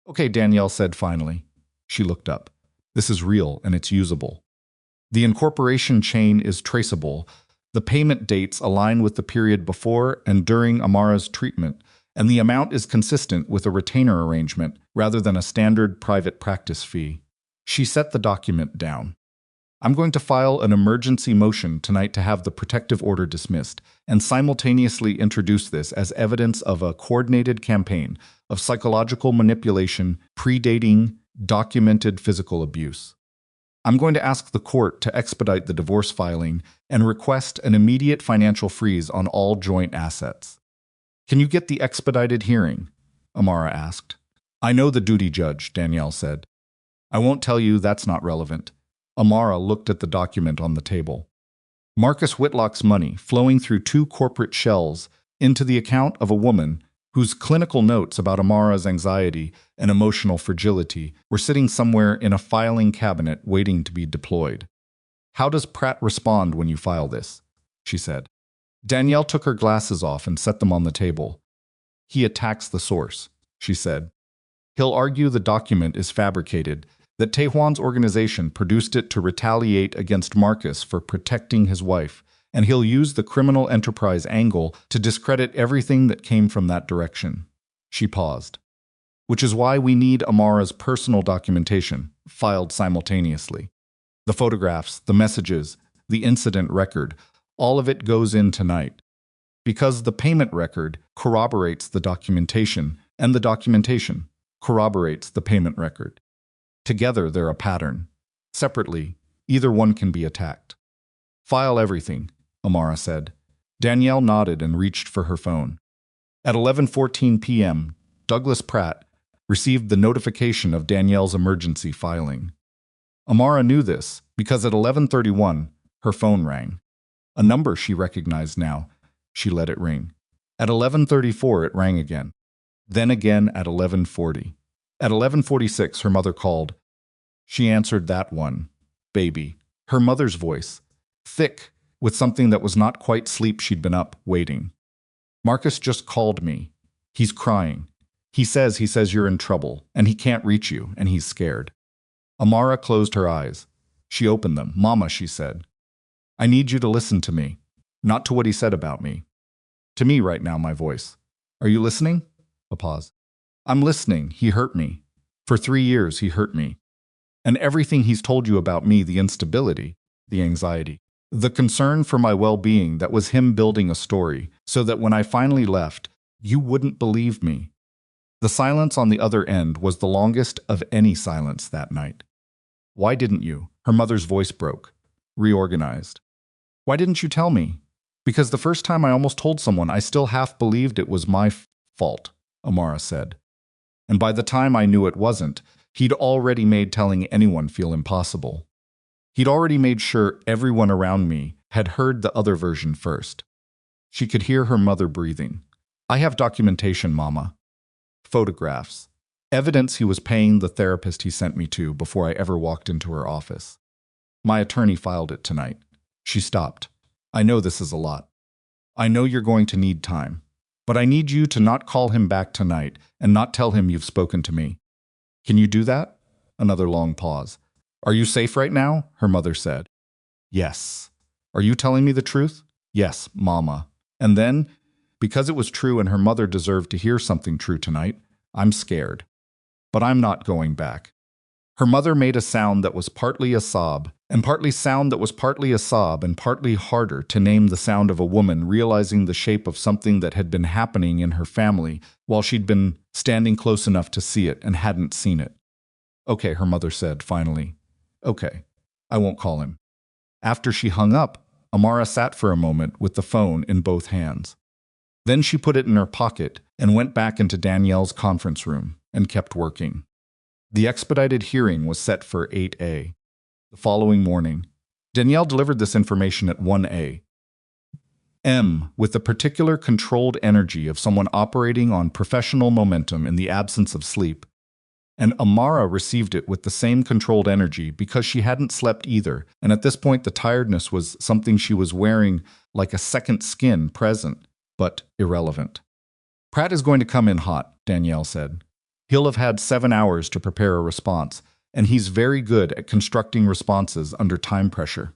"Okay," Danielle said finally. She looked up. "This is real, and it's usable. The incorporation chain is traceable. The payment dates align with the period before and during Amara's treatment, and the amount is consistent with a retainer arrangement rather than a standard private practice fee." She set the document down. "I'm going to file an emergency motion tonight to have the protective order dismissed and simultaneously introduce this as evidence of a coordinated campaign of psychological manipulation predating documented physical abuse. I'm going to ask the court to expedite the divorce filing and request an immediate financial freeze on all joint assets." "Can you get the expedited hearing?" Amara asked. "I know the duty judge," Danielle said. "I won't tell you, that's not relevant." Amara looked at the document on the table. Marcus Whitlock's money flowing through 2 corporate shells into the account of a woman whose clinical notes about Amara's anxiety and emotional fragility were sitting somewhere in a filing cabinet waiting to be deployed. "How does Pratt respond when you file this?" she said. Danielle took her glasses off and set them on the table. "He attacks the source," she said. "He'll argue the document is fabricated, that Tae-hwan's organization produced it to retaliate against Marcus for protecting his wife, and he'll use the criminal enterprise angle to discredit everything that came from that direction." She paused. "Which is why we need Amara's personal documentation, filed simultaneously. The photographs, the messages, the incident record, all of it goes in tonight. Because the payment record corroborates the documentation, and the documentation corroborates the payment record. Together, they're a pattern. Separately, either one can be attacked." "File everything," Amara said. Danielle nodded and reached for her phone. At 11:14 p.m., Douglas Pratt received the notification of Danielle's emergency filing. Amara knew this because at 11:31, her phone rang. A number she recognized now. She let it ring. At 11:34, it rang again. Then again at 11:40. At 11:46, her mother called. She answered that one. "Baby." Her mother's voice. Thick, with something that was not quite sleep. She'd been up, waiting. "Marcus just called me. He's crying. He says you're in trouble, and he can't reach you, and he's scared." Amara closed her eyes. She opened them. "Mama," she said. "I need you to listen to me. Not to what he said about me. To me right now, my voice. Are you listening?" A pause. "I'm listening. He hurt me. For 3 years, he hurt me. And everything he's told you about me, the instability, the anxiety, the concern for my well-being, that was him building a story so that when I finally left, you wouldn't believe me." The silence on the other end was the longest of any silence that night. "Why didn't you?" Her mother's voice broke, reorganized. "Why didn't you tell me?" "Because the first time I almost told someone, I still half believed it was my fault," Amara said. "And by the time I knew it wasn't, he'd already made telling anyone feel impossible. He'd already made sure everyone around me had heard the other version first." She could hear her mother breathing. "I have documentation, Mama. Photographs. Evidence he was paying the therapist he sent me to before I ever walked into her office. My attorney filed it tonight." She stopped. "I know this is a lot. I know you're going to need time. But I need you to not call him back tonight and not tell him you've spoken to me. Can you do that?" Another long pause. "Are you safe right now?" her mother said. "Yes." "Are you telling me the truth?" "Yes, Mama." And then, because it was true and her mother deserved to hear something true tonight, "I'm scared. But I'm not going back." Her mother made a sound that was partly a sob, and partly sound that was partly a sob, and partly harder to name the sound of a woman realizing the shape of something that had been happening in her family while she'd been standing close enough to see it and hadn't seen it. "Okay," her mother said, finally. "Okay. I won't call him." After she hung up, Amara sat for a moment with the phone in both hands. Then she put it in her pocket and went back into Danielle's conference room and kept working. The expedited hearing was set for 8 a. The following morning, Danielle delivered this information at 1 a.m. with the particular controlled energy of someone operating on professional momentum in the absence of sleep. And Amara received it with the same controlled energy because she hadn't slept either, and at this point the tiredness was something she was wearing like a second skin, present, but irrelevant. Pratt is going to come in hot, Danielle said. He'll have had 7 hours to prepare a response, and he's very good at constructing responses under time pressure.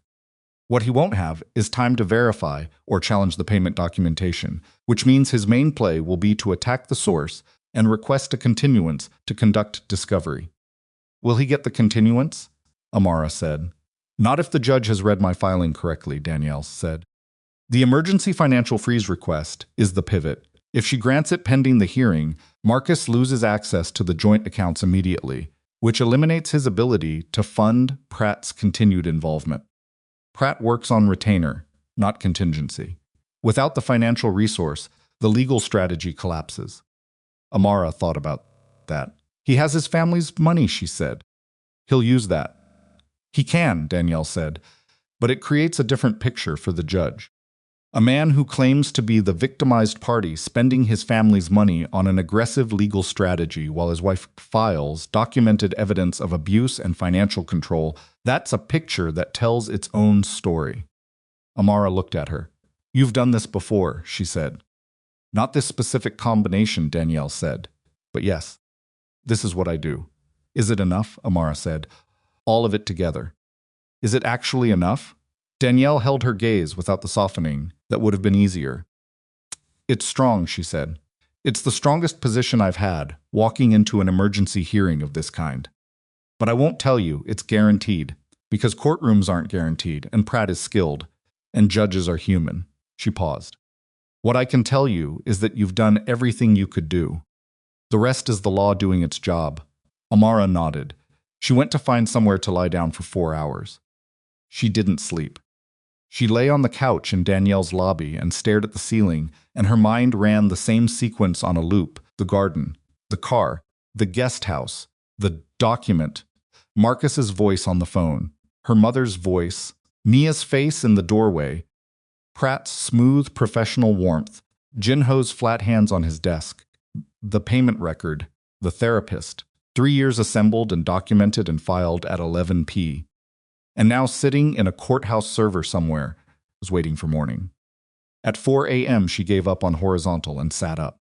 What he won't have is time to verify or challenge the payment documentation, which means his main play will be to attack the source and request a continuance to conduct discovery. Will he get the continuance? Amara said. Not if the judge has read my filing correctly, Danielle said. The emergency financial freeze request is the pivot. If she grants it pending the hearing, Marcus loses access to the joint accounts immediately, which eliminates his ability to fund Pratt's continued involvement. Pratt works on retainer, not contingency. Without the financial resource, the legal strategy collapses. Amara thought about that. He has his family's money, she said. He'll use that. He can, Danielle said, but it creates a different picture for the judge. A man who claims to be the victimized party spending his family's money on an aggressive legal strategy while his wife files documented evidence of abuse and financial control, that's a picture that tells its own story. Amara looked at her. You've done this before, she said. Not this specific combination, Danielle said. But yes, this is what I do. Is it enough? Amara said. All of it together. Is it actually enough? Danielle held her gaze without the softening that would have been easier. It's strong, she said. It's the strongest position I've had, walking into an emergency hearing of this kind. But I won't tell you it's guaranteed, because courtrooms aren't guaranteed, and Pratt is skilled, and judges are human. She paused. What I can tell you is that you've done everything you could do. The rest is the law doing its job. Amara nodded. She went to find somewhere to lie down for 4 hours. She didn't sleep. She lay on the couch in Danielle's lobby and stared at the ceiling, and her mind ran the same sequence on a loop: the garden, the car, the guest house, the document, Marcus's voice on the phone, her mother's voice, Mia's face in the doorway, Pratt's smooth professional warmth, Jinho's flat hands on his desk, the payment record, the therapist, 3 years assembled and documented and filed at 11 p. And now sitting in a courthouse server somewhere, was waiting for morning. At 4 a.m. she gave up on horizontal and sat up.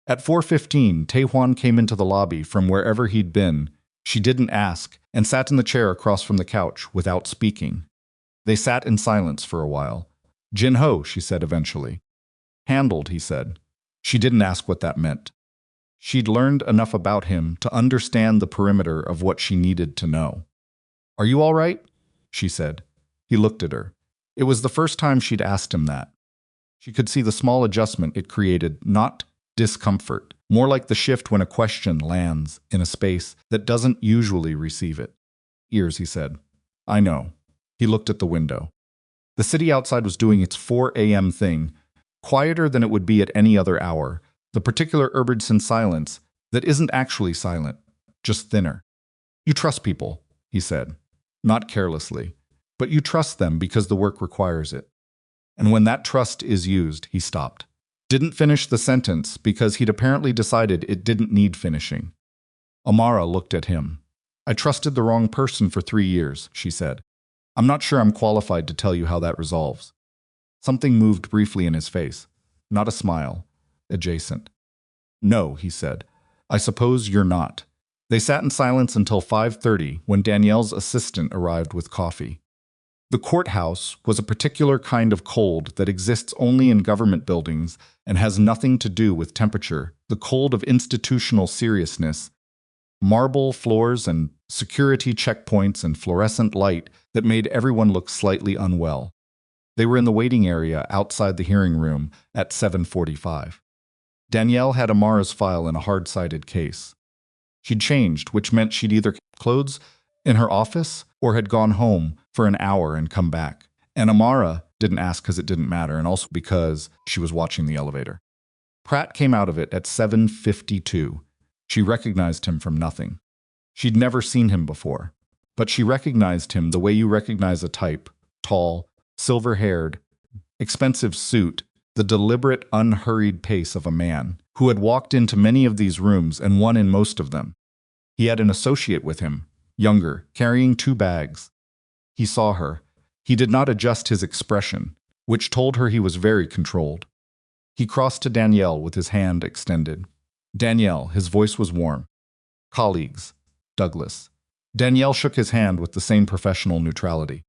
At 4:15, Tae-hwan came into the lobby from wherever he'd been. She didn't ask, and sat in the chair across from the couch without speaking. They sat in silence for a while. Jinho, she said eventually. Handled, he said. She didn't ask what that meant. She'd learned enough about him to understand the perimeter of what she needed to know. Are you all right? She said. He looked at her. It was the first time she'd asked him that. She could see the small adjustment it created, not discomfort, more like the shift when a question lands in a space that doesn't usually receive it. Ears, he said. I know. He looked at the window. The city outside was doing its 4 a.m. thing, quieter than it would be at any other hour, the particular Urbanson silence that isn't actually silent, just thinner. You trust people, he said. Not carelessly, but you trust them because the work requires it. And when that trust is used, he stopped. Didn't finish the sentence because he'd apparently decided it didn't need finishing. Amara looked at him. I trusted the wrong person for 3 years, she said. I'm not sure I'm qualified to tell you how that resolves. Something moved briefly in his face. Not a smile. Adjacent. No, he said. I suppose you're not. They sat in silence until 5:30 when Danielle's assistant arrived with coffee. The courthouse was a particular kind of cold that exists only in government buildings and has nothing to do with temperature, the cold of institutional seriousness, marble floors and security checkpoints and fluorescent light that made everyone look slightly unwell. They were in the waiting area outside the hearing room at 7:45. Danielle had Amara's file in a hard-sided case. She'd changed, which meant she'd either kept clothes in her office or had gone home for an hour and come back. And Amara didn't ask because it didn't matter, and also because she was watching the elevator. Pratt came out of it at 7:52. She recognized him from nothing. She'd never seen him before, but she recognized him the way you recognize a type: tall, silver-haired, expensive suit, the deliberate, unhurried pace of a man who had walked into many of these rooms and won in most of them. He had an associate with him, younger, carrying 2 bags. He saw her. He did not adjust his expression, which told her he was very controlled. He crossed to Danielle with his hand extended. Danielle, his voice was warm. Colleagues, Douglas. Danielle shook his hand with the same professional neutrality.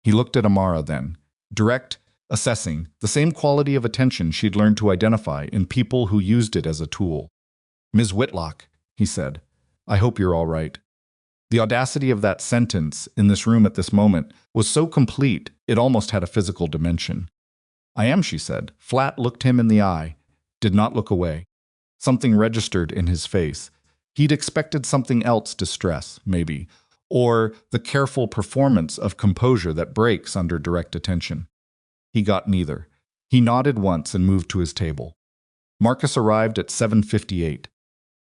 He looked at Amara then, direct, assessing, the same quality of attention she'd learned to identify in people who used it as a tool. "Ms. Whitlock," he said, "I hope you're all right." The audacity of that sentence in this room at this moment was so complete it almost had a physical dimension. "I am," she said, flat, looked him in the eye, did not look away. Something registered in his face. He'd expected something else: distress, maybe, or the careful performance of composure that breaks under direct attention. He got neither. He nodded once and moved to his table. Marcus arrived at 7:58.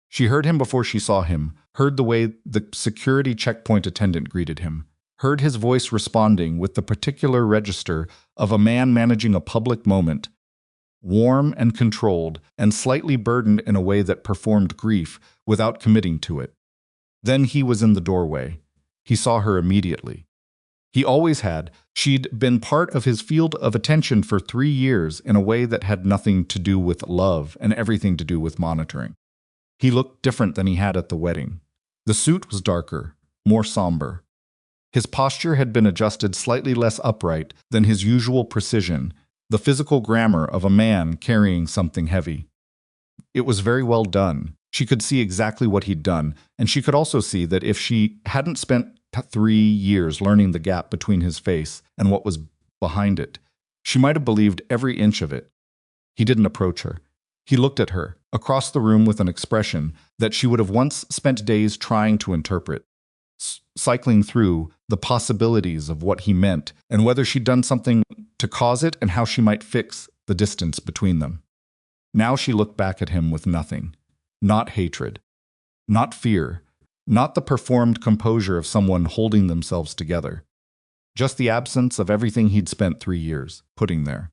She heard him before she saw him, heard the way the security checkpoint attendant greeted him, heard his voice responding with the particular register of a man managing a public moment, warm and controlled and slightly burdened in a way that performed grief without committing to it. Then he was in the doorway. He saw her immediately. He always had. She'd been part of his field of attention for 3 years in a way that had nothing to do with love and everything to do with monitoring. He looked different than he had at the wedding. The suit was darker, more somber. His posture had been adjusted slightly less upright than his usual precision, the physical grammar of a man carrying something heavy. It was very well done. She could see exactly what he'd done, and she could also see that if she hadn't spent 3 years learning the gap between his face and what was behind it, she might have believed every inch of it. He didn't approach her. He looked at her, across the room with an expression that she would have once spent days trying to interpret, cycling through the possibilities of what he meant and whether she'd done something to cause it and how she might fix the distance between them. Now she looked back at him with nothing. Not hatred. Not fear. Not the performed composure of someone holding themselves together. Just the absence of everything he'd spent 3 years putting there.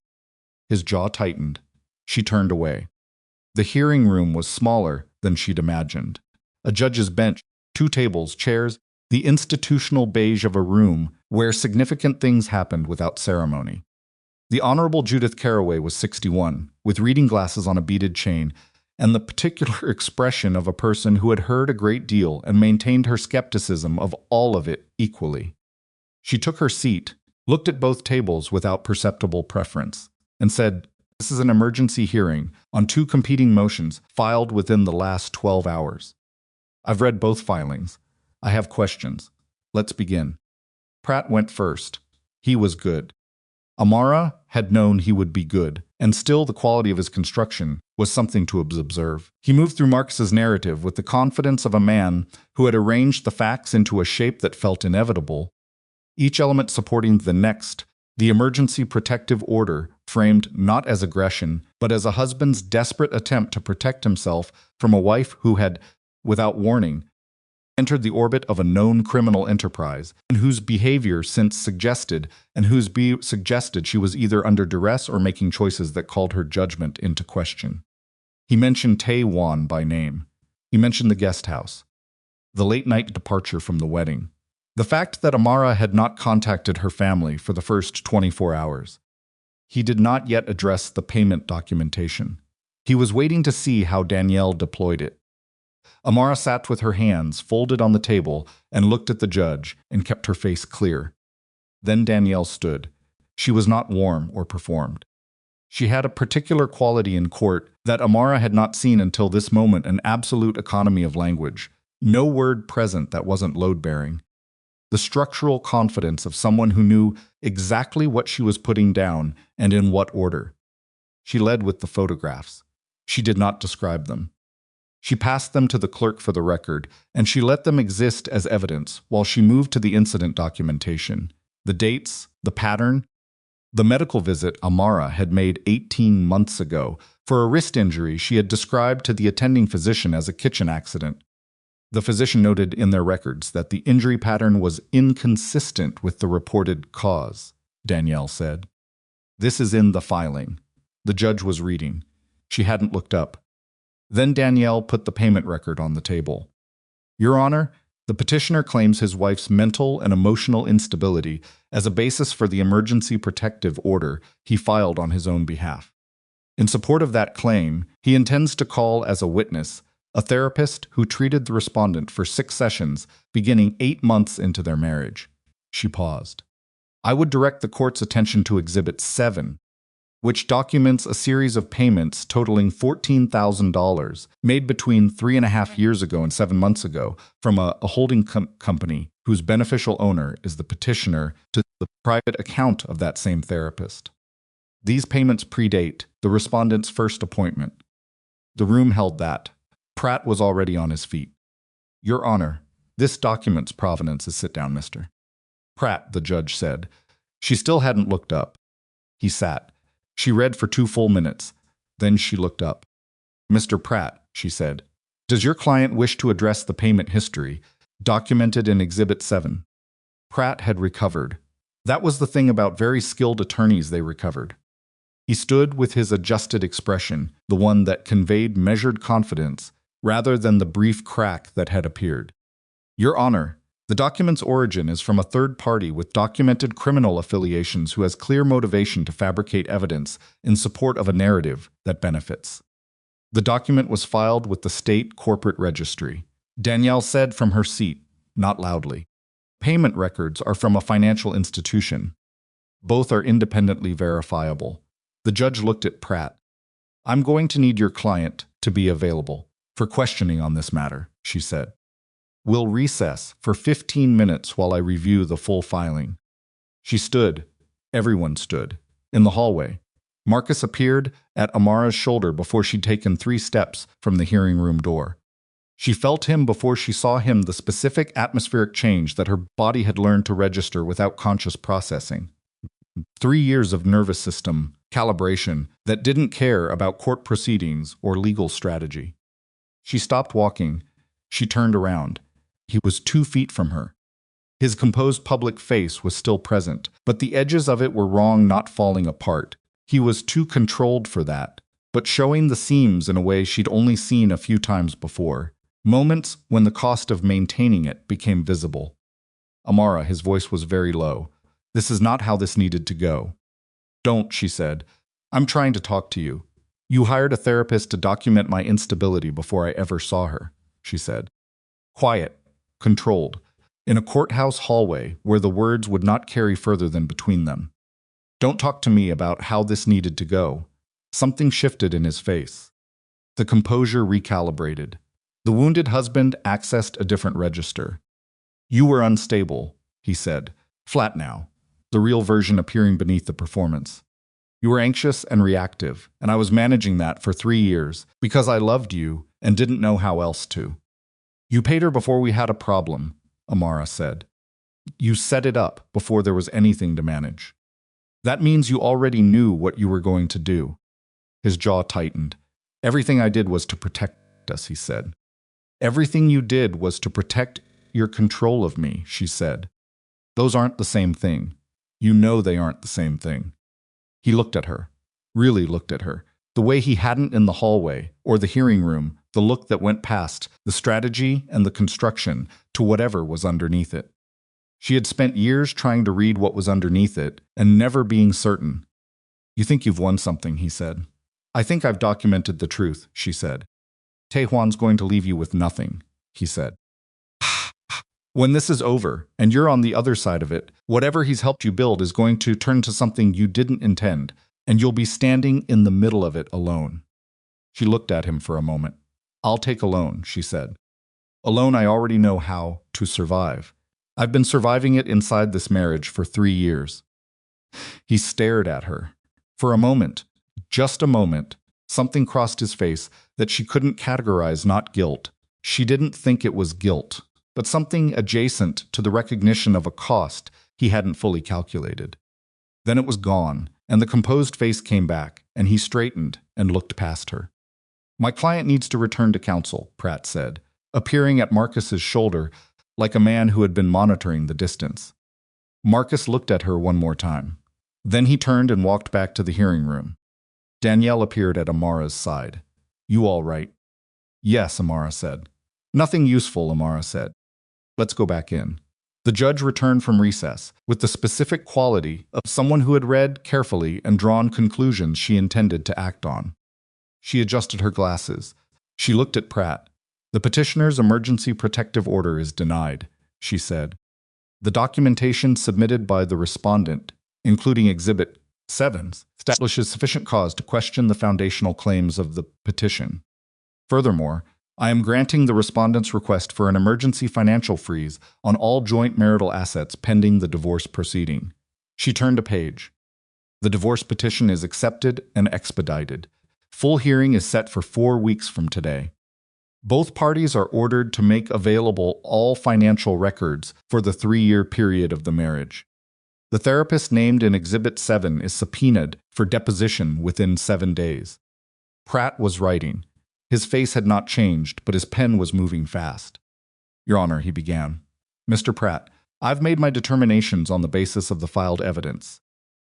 His jaw tightened. She turned away. The hearing room was smaller than she'd imagined. A judge's bench, 2 tables, chairs, the institutional beige of a room where significant things happened without ceremony. The Honorable Judith Caraway was 61, with reading glasses on a beaded chain, and the particular expression of a person who had heard a great deal and maintained her skepticism of all of it equally. She took her seat, looked at both tables without perceptible preference, and said, "This is an emergency hearing on 2 competing motions filed within the last 12 hours. I've read both filings. I have questions. Let's begin." Pratt went first. He was good. Amara had known he would be good, and still the quality of his construction was something to observe. He moved through Marcus's narrative with the confidence of a man who had arranged the facts into a shape that felt inevitable, each element supporting the next, the emergency protective order framed not as aggression, but as a husband's desperate attempt to protect himself from a wife who had, without warning, entered the orbit of a known criminal enterprise, and whose behavior since suggested she was either under duress or making choices that called her judgment into question. He mentioned Tae-hwan by name. He mentioned the guest house, the late-night departure from the wedding, the fact that Amara had not contacted her family for the first 24 hours. He did not yet address the payment documentation. He was waiting to see how Danielle deployed it. Amara sat with her hands folded on the table and looked at the judge and kept her face clear. Then Danielle stood. She was not warm or performed. She had a particular quality in court that Amara had not seen until this moment: an absolute economy of language. No word present that wasn't load-bearing. The structural confidence of someone who knew exactly what she was putting down and in what order. She led with the photographs. She did not describe them. She passed them to the clerk for the record, and she let them exist as evidence while she moved to the incident documentation. The dates, the pattern, The medical visit Amara had made 18 months ago for a wrist injury she had described to the attending physician as a kitchen accident. The physician noted in their records that the injury pattern was inconsistent with the reported cause, Danielle said. This is in the filing. The judge was reading. She hadn't looked up. Then Danielle put the payment record on the table. Your Honor, the petitioner claims his wife's mental and emotional instability as a basis for the emergency protective order he filed on his own behalf. In support of that claim, he intends to call as a witness a therapist who treated the respondent for 6 sessions beginning 8 months into their marriage. She paused. I would direct the court's attention to Exhibit 7, which documents a series of payments totaling $14,000 made between 3.5 years ago and 7 months ago from a holding company whose beneficial owner is the petitioner to the private account of that same therapist. These payments predate the respondent's first appointment. The room held that. Pratt was already on his feet. Your Honor, this document's provenance is— Sit down, Mr. Pratt, the judge said. She still hadn't looked up. He sat. She read for 2 full minutes. Then she looked up. Mr. Pratt, she said, does your client wish to address the payment history documented in Exhibit 7? Pratt had recovered. That was the thing about very skilled attorneys, they recovered. He stood with his adjusted expression, the one that conveyed measured confidence, rather than the brief crack that had appeared. Your Honor, the document's origin is from a third party with documented criminal affiliations who has clear motivation to fabricate evidence in support of a narrative that benefits. The document was filed with the state corporate registry. Danielle said from her seat, not loudly. Payment records are from a financial institution. Both are independently verifiable. The judge looked at Pratt. I'm going to need your client to be available for questioning on this matter, she said. We'll recess for 15 minutes while I review the full filing. She stood. Everyone stood. In the hallway. Marcus appeared at Amara's shoulder before she'd taken 3 steps from the hearing room door. She felt him before she saw him, the specific atmospheric change that her body had learned to register without conscious processing. 3 years of nervous system calibration that didn't care about court proceedings or legal strategy. She stopped walking. She turned around. He was 2 feet from her. His composed public face was still present, but the edges of it were wrong, not falling apart. He was too controlled for that, but showing the seams in a way she'd only seen a few times before. Moments when the cost of maintaining it became visible. Amara, his voice was very low. This is not how this needed to go. Don't, she said. I'm trying to talk to you. You hired a therapist to document my instability before I ever saw her, she said. Quiet, controlled, in a courthouse hallway where the words would not carry further than between them. Don't talk to me about how this needed to go. Something shifted in his face. The composure recalibrated. The wounded husband accessed a different register. You were unstable, he said, flat now, the real version appearing beneath the performance. You were anxious and reactive, and I was managing that for 3 years because I loved you and didn't know how else to. You paid her before we had a problem, Amara said. You set it up before there was anything to manage. That means you already knew what you were going to do. His jaw tightened. Everything I did was to protect us, he said. Everything you did was to protect your control of me, she said. Those aren't the same thing. You know they aren't the same thing. He looked at her, really looked at her, the way he hadn't in the hallway or the hearing room, the look that went past the strategy and the construction to whatever was underneath it. She had spent years trying to read what was underneath it and never being certain. You think you've won something, he said. I think I've documented the truth, she said. Tae-hwan's going to leave you with nothing, he said. When this is over, and you're on the other side of it, whatever he's helped you build is going to turn to something you didn't intend, and you'll be standing in the middle of it alone. She looked at him for a moment. I'll take alone, she said. Alone, I already know how to survive. I've been surviving it inside this marriage for 3 years. He stared at her. For a moment, just a moment, something crossed his face that she couldn't categorize, not guilt. She didn't think it was guilt, but something adjacent to the recognition of a cost he hadn't fully calculated. Then it was gone, and the composed face came back, and he straightened and looked past her. My client needs to return to counsel, Pratt said, appearing at Marcus's shoulder like a man who had been monitoring the distance. Marcus looked at her one more time. Then he turned and walked back to the hearing room. Danielle appeared at Amara's side. You all right? Yes, Amara said. Nothing useful, Amara said. Let's go back in. The judge returned from recess with the specific quality of someone who had read carefully and drawn conclusions she intended to act on. She adjusted her glasses. She looked at Pratt. The petitioner's emergency protective order is denied, she said. The documentation submitted by the respondent, including Exhibit 7, establishes sufficient cause to question the foundational claims of the petition. Furthermore, I am granting the respondent's request for an emergency financial freeze on all joint marital assets pending the divorce proceeding. She turned a page. The divorce petition is accepted and expedited. Full hearing is set for 4 weeks from today. Both parties are ordered to make available all financial records for the 3-year period of the marriage. The therapist named in Exhibit 7 is subpoenaed for deposition within 7 days. Pratt was writing. His face had not changed, but his pen was moving fast. Your Honor, he began. Mr. Pratt, I've made my determinations on the basis of the filed evidence.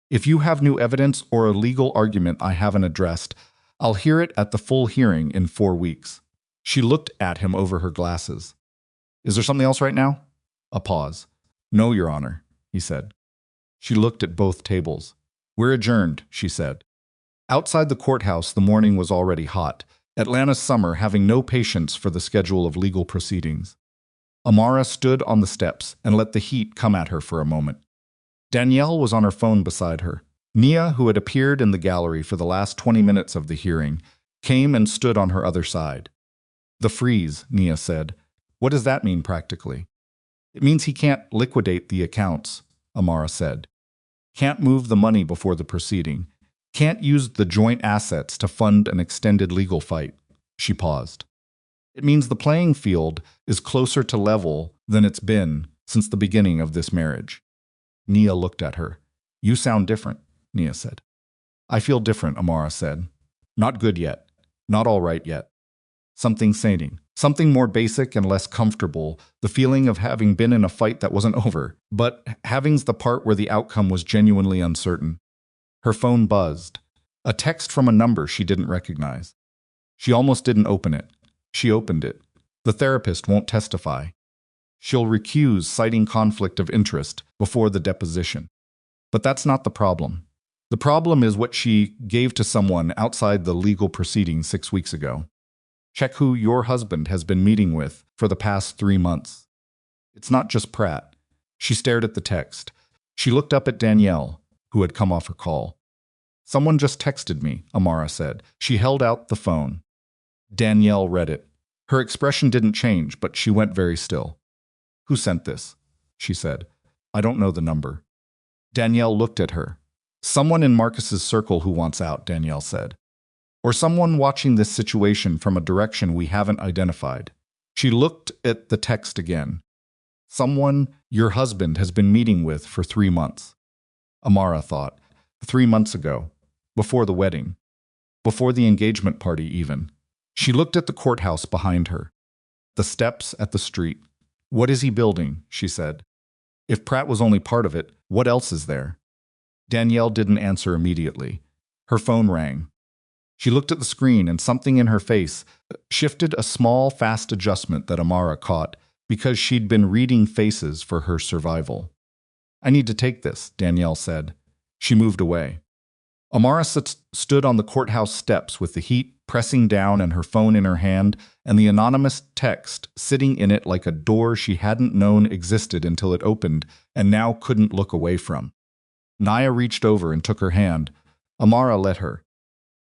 If you have new evidence or a legal argument I haven't addressed, I'll hear it at the full hearing in 4 weeks. She looked at him over her glasses. Is there something else right now? A pause. No, Your Honor, he said. She looked at both tables. We're adjourned, she said. Outside the courthouse, the morning was already hot, Atlanta's summer having no patience for the schedule of legal proceedings. Amara stood on the steps and let the heat come at her for a moment. Danielle was on her phone beside her. Nia, who had appeared in the gallery for the last 20 minutes of the hearing, came and stood on her other side. The freeze, Nia said. What does that mean practically? It means he can't liquidate the accounts, Amara said. Can't move the money before the proceeding. Can't use the joint assets to fund an extended legal fight. She paused. It means the playing field is closer to level than it's been since the beginning of this marriage. Nia looked at her. You sound different, Nia said. I feel different, Amara said. Not good yet. Not all right yet. Something sating. Something more basic and less comfortable, the feeling of having been in a fight that wasn't over, but having's the part where the outcome was genuinely uncertain. Her phone buzzed. A text from a number she didn't recognize. She almost didn't open it. She opened it. The therapist won't testify. She'll recuse, citing conflict of interest before the deposition. But that's not the problem. The problem is what she gave to someone outside the legal proceeding 6 weeks ago. Check who your husband has been meeting with for the past 3 months. It's not just Pratt. She stared at the text. She looked up at Danielle, who had come off her call. Someone just texted me, Amara said. She held out the phone. Danielle read it. Her expression didn't change, but she went very still. Who sent this? She said. I don't know the number. Danielle looked at her. Someone in Marcus's circle who wants out, Danielle said. Or someone watching this situation from a direction we haven't identified. She looked at the text again. Someone your husband has been meeting with for 3 months. Amara thought. 3 months ago. Before the wedding. Before the engagement party even. She looked at the courthouse behind her. The steps at the street. What is he building? She said. If Pratt was only part of it, what else is there? Danielle didn't answer immediately. Her phone rang. She looked at the screen and something in her face shifted a small, fast adjustment that Amara caught because she'd been reading faces for her survival. I need to take this, Danielle said. She moved away. Amara stood on the courthouse steps with the heat pressing down and her phone in her hand and the anonymous text sitting in it like a door she hadn't known existed until it opened and now couldn't look away from. Nia reached over and took her hand. Amara let her.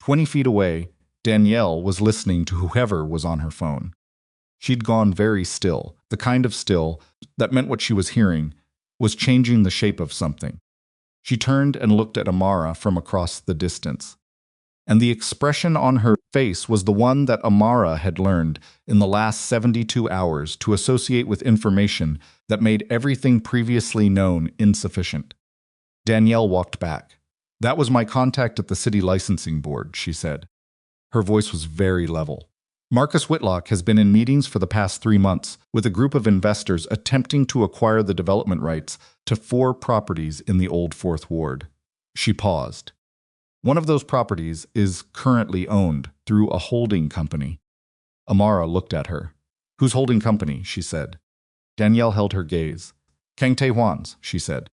20 feet away, Danielle was listening to whoever was on her phone. She'd gone very still, the kind of still that meant what she was hearing was changing the shape of something. She turned and looked at Amara from across the distance. And the expression on her face was the one that Amara had learned in the last 72 hours to associate with information that made everything previously known insufficient. Danielle walked back. That was my contact at the city licensing board, she said. Her voice was very level. Marcus Whitlock has been in meetings for the past 3 months with a group of investors attempting to acquire the development rights to 4 properties in the old Fourth Ward. She paused. One of those properties is currently owned through a holding company. Amara looked at her. Whose holding company? She said. Danielle held her gaze. Kang Tae-hwan's, she said.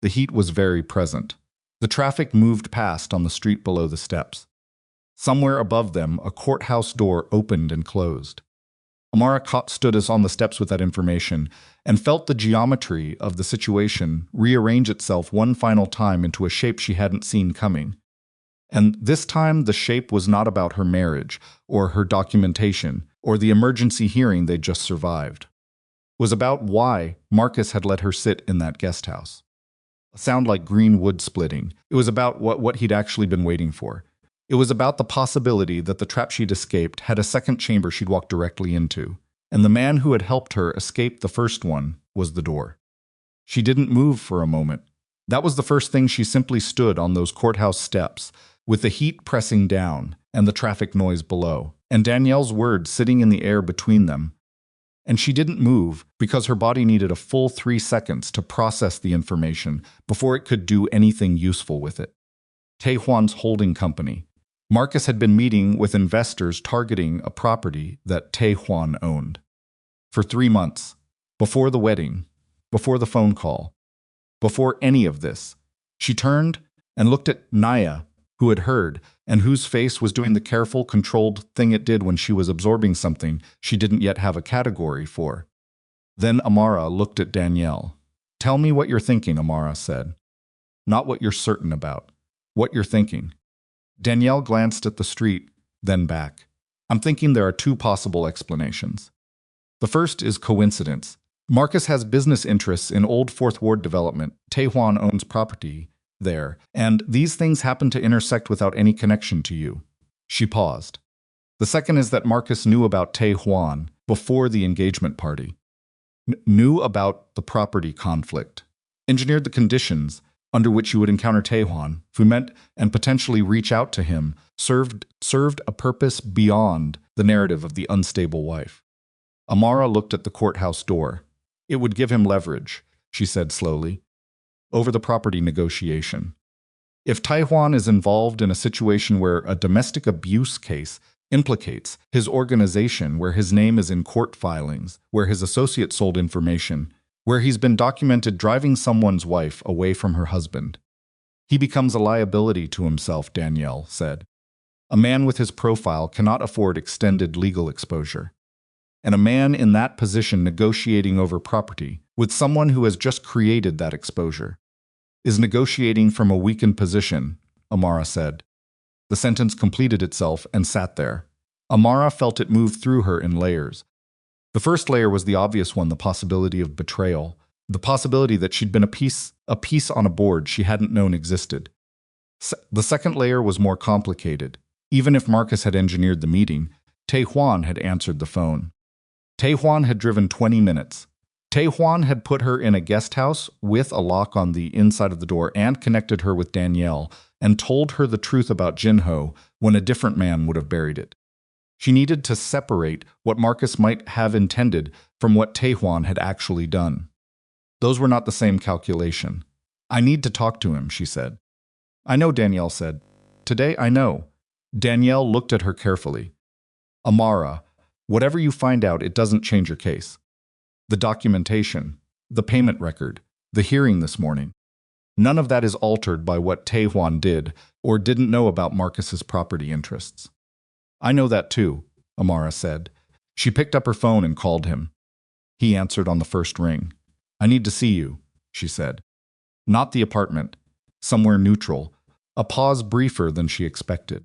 The heat was very present. The traffic moved past on the street below the steps. Somewhere above them, a courthouse door opened and closed. Amara stood on the steps with that information and felt the geometry of the situation rearrange itself one final time into a shape she hadn't seen coming. And this time, the shape was not about her marriage, or her documentation, or the emergency hearing they'd just survived. It was about why Marcus had let her sit in that guest house. A sound like green wood splitting. It was about what he'd actually been waiting for. It was about the possibility that the trap she'd escaped had a second chamber she'd walked directly into, and the man who had helped her escape the first one was the door. She didn't move for a moment. That was the first thing. She simply stood on those courthouse steps, with the heat pressing down and the traffic noise below, and Danielle's words sitting in the air between them. And she didn't move because her body needed a full 3 seconds to process the information before it could do anything useful with it. Tae-hwan's holding company. Marcus had been meeting with investors targeting a property that Tae-hwan owned. For 3 months. Before the wedding. Before the phone call. Before any of this. She turned and looked at Naya, who had heard, and whose face was doing the careful, controlled thing it did when she was absorbing something she didn't yet have a category for. Then Amara looked at Danielle. Tell me what you're thinking, Amara said. Not what you're certain about. What you're thinking. Danielle glanced at the street, then back. I'm thinking there are 2 possible explanations. The first is coincidence. Marcus has business interests in Old Fourth Ward development. Tae-hwan owns property there, and these things happen to intersect without any connection to you. She paused. The second is that Marcus knew about Tae-hwan before the engagement party. Knew about the property conflict. Engineered the conditions under which you would encounter Tae-hwan, who meant and potentially reach out to him, served a purpose beyond the narrative of the unstable wife. Amara looked at the courthouse door. It would give him leverage, she said slowly, over the property negotiation. If Tae-hwan is involved in a situation where a domestic abuse case implicates his organization, where his name is in court filings, where his associate sold information, where he's been documented driving someone's wife away from her husband, he becomes a liability to himself, Danielle said. A man with his profile cannot afford extended legal exposure. And a man in that position negotiating over property with someone who has just created that exposure is negotiating from a weakened position, Amara said. The sentence completed itself and sat there. Amara felt it move through her in layers. The first layer was the obvious one, the possibility of betrayal, the possibility that she'd been a piece on a board she hadn't known existed. The second layer was more complicated. Even if Marcus had engineered the meeting, Tae-hwan had answered the phone. Tae-hwan had driven 20 minutes. Tae-hwan had put her in a guest house with a lock on the inside of the door and connected her with Danielle and told her the truth about Jinho when a different man would have buried it. She needed to separate what Marcus might have intended from what Tae-hwan had actually done. Those were not the same calculation. I need to talk to him, she said. I know, Danielle said. Today, I know. Danielle looked at her carefully. Amara, whatever you find out, it doesn't change your case. The documentation, the payment record, the hearing this morning. None of that is altered by what Tae-hwan did or didn't know about Marcus's property interests. I know that too, Amara said. She picked up her phone and called him. He answered on the first ring. I need to see you, she said. Not the apartment. Somewhere neutral. A pause briefer than she expected.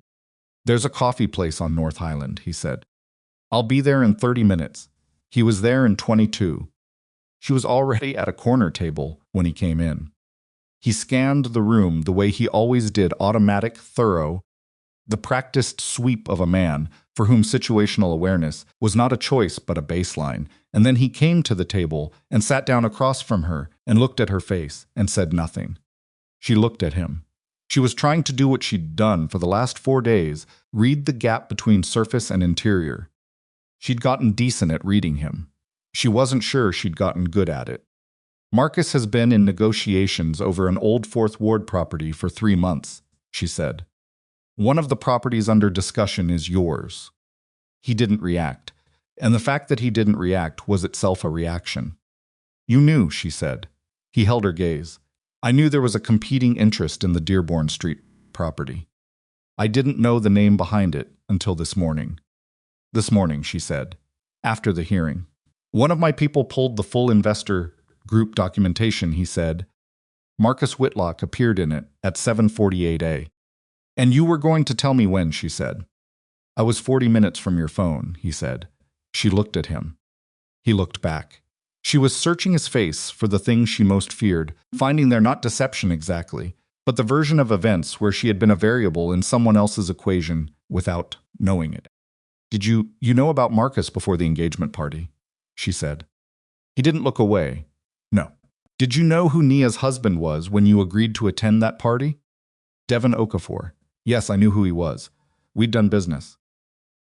There's a coffee place on North Highland, he said. I'll be there in 30 minutes. He was there in 22. She was already at a corner table when he came in. He scanned the room the way he always did, automatic, thorough, the practiced sweep of a man for whom situational awareness was not a choice but a baseline, and then he came to the table and sat down across from her and looked at her face and said nothing. She looked at him. She was trying to do what she'd done for the last 4 days, read the gap between surface and interior. She'd gotten decent at reading him. She wasn't sure she'd gotten good at it. Marcus has been in negotiations over an old Fourth Ward property for 3 months, she said. One of the properties under discussion is yours. He didn't react, and the fact that he didn't react was itself a reaction. You knew, she said. He held her gaze. I knew there was a competing interest in the Dearborn Street property. I didn't know the name behind it until this morning. This morning, she said, after the hearing. One of my people pulled the full investor group documentation, he said. Marcus Whitlock appeared in it at 7:48 a. And you were going to tell me when, she said. I was 40 minutes from your phone, he said. She looked at him. He looked back. She was searching his face for the thing she most feared, finding there not deception exactly, but the version of events where she had been a variable in someone else's equation without knowing it. Did you know about Marcus before the engagement party? She said. He didn't look away. No. Did you know who Nia's husband was when you agreed to attend that party? Devon Okafor. Yes, I knew who he was. We'd done business.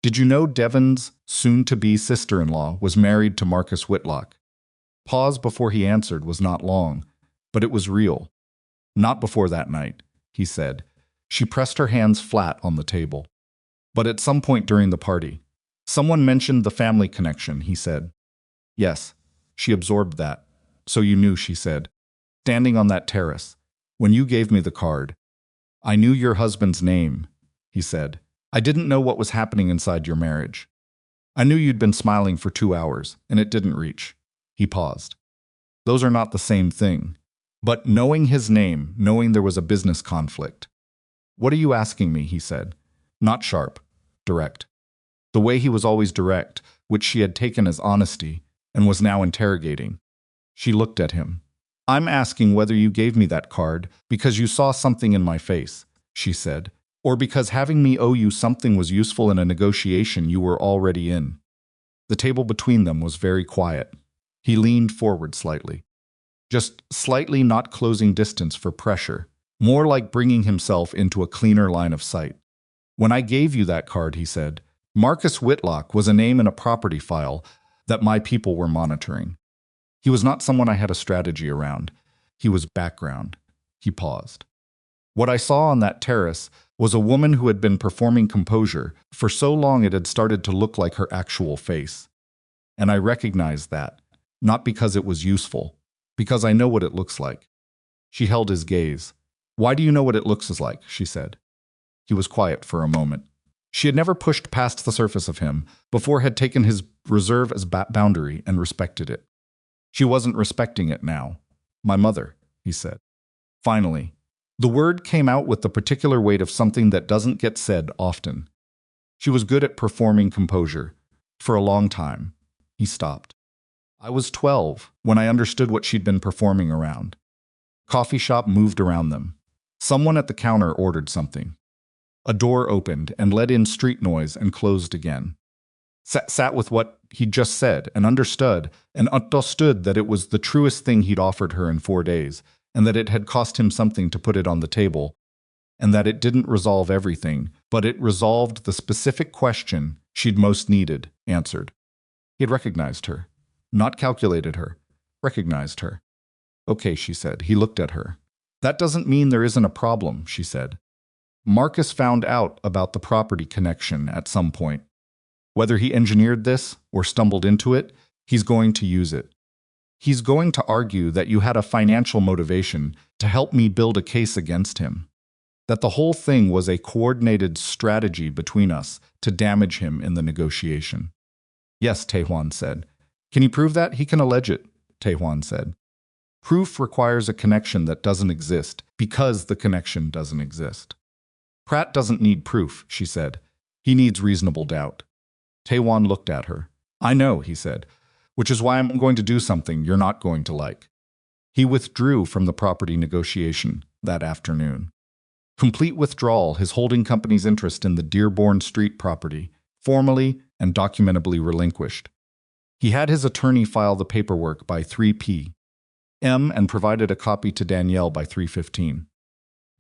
Did you know Devon's soon-to-be sister-in-law was married to Marcus Whitlock? Pause before he answered was not long, but it was real. Not before that night, he said. She pressed her hands flat on the table. But at some point during the party, someone mentioned the family connection, he said. Yes, she absorbed that. So you knew, she said. Standing on that terrace, when you gave me the card. I knew your husband's name, he said. I didn't know what was happening inside your marriage. I knew you'd been smiling for 2 hours, and it didn't reach. He paused. Those are not the same thing. But knowing his name, knowing there was a business conflict. What are you asking me, he said. Not sharp, direct. The way he was always direct, which she had taken as honesty, and was now interrogating. She looked at him. I'm asking whether you gave me that card because you saw something in my face, she said, or because having me owe you something was useful in a negotiation you were already in. The table between them was very quiet. He leaned forward slightly. Just slightly, not closing distance for pressure, more like bringing himself into a cleaner line of sight. When I gave you that card, he said, Marcus Whitlock was a name in a property file that my people were monitoring. He was not someone I had a strategy around. He was background. He paused. What I saw on that terrace was a woman who had been performing composure for so long it had started to look like her actual face. And I recognized that, not because it was useful, because I know what it looks like. She held his gaze. Why do you know what it looks like? She said. He was quiet for a moment. She had never pushed past the surface of him, before had taken his reserve as boundary and respected it. She wasn't respecting it now. My mother, he said. Finally, the word came out with the particular weight of something that doesn't get said often. She was good at performing composure. For a long time. He stopped. I was 12 when I understood what she'd been performing around. Coffee shop moved around them. Someone at the counter ordered something. A door opened and let in street noise and closed again. Sat with what he'd just said and understood that it was the truest thing he'd offered her in 4 days, and that it had cost him something to put it on the table, and that it didn't resolve everything, but it resolved the specific question she'd most needed answered. He had recognized her. Not calculated her. Recognized her. Okay, she said. He looked at her. That doesn't mean there isn't a problem, she said. Marcus found out about the property connection at some point. Whether he engineered this or stumbled into it, he's going to use it. He's going to argue that you had a financial motivation to help me build a case against him. That the whole thing was a coordinated strategy between us to damage him in the negotiation. Yes, Tae-hwan said. Can he prove that? He can allege it, Tae-hwan said. Proof requires a connection that doesn't exist because the connection doesn't exist. Pratt doesn't need proof, she said. He needs reasonable doubt. Tae-hwan looked at her. I know, he said, which is why I'm going to do something you're not going to like. He withdrew from the property negotiation that afternoon. Complete withdrawal, his holding company's interest in the Dearborn Street property, formally and documentably relinquished. He had his attorney file the paperwork by 3 p.m. and provided a copy to Danielle by 3:15.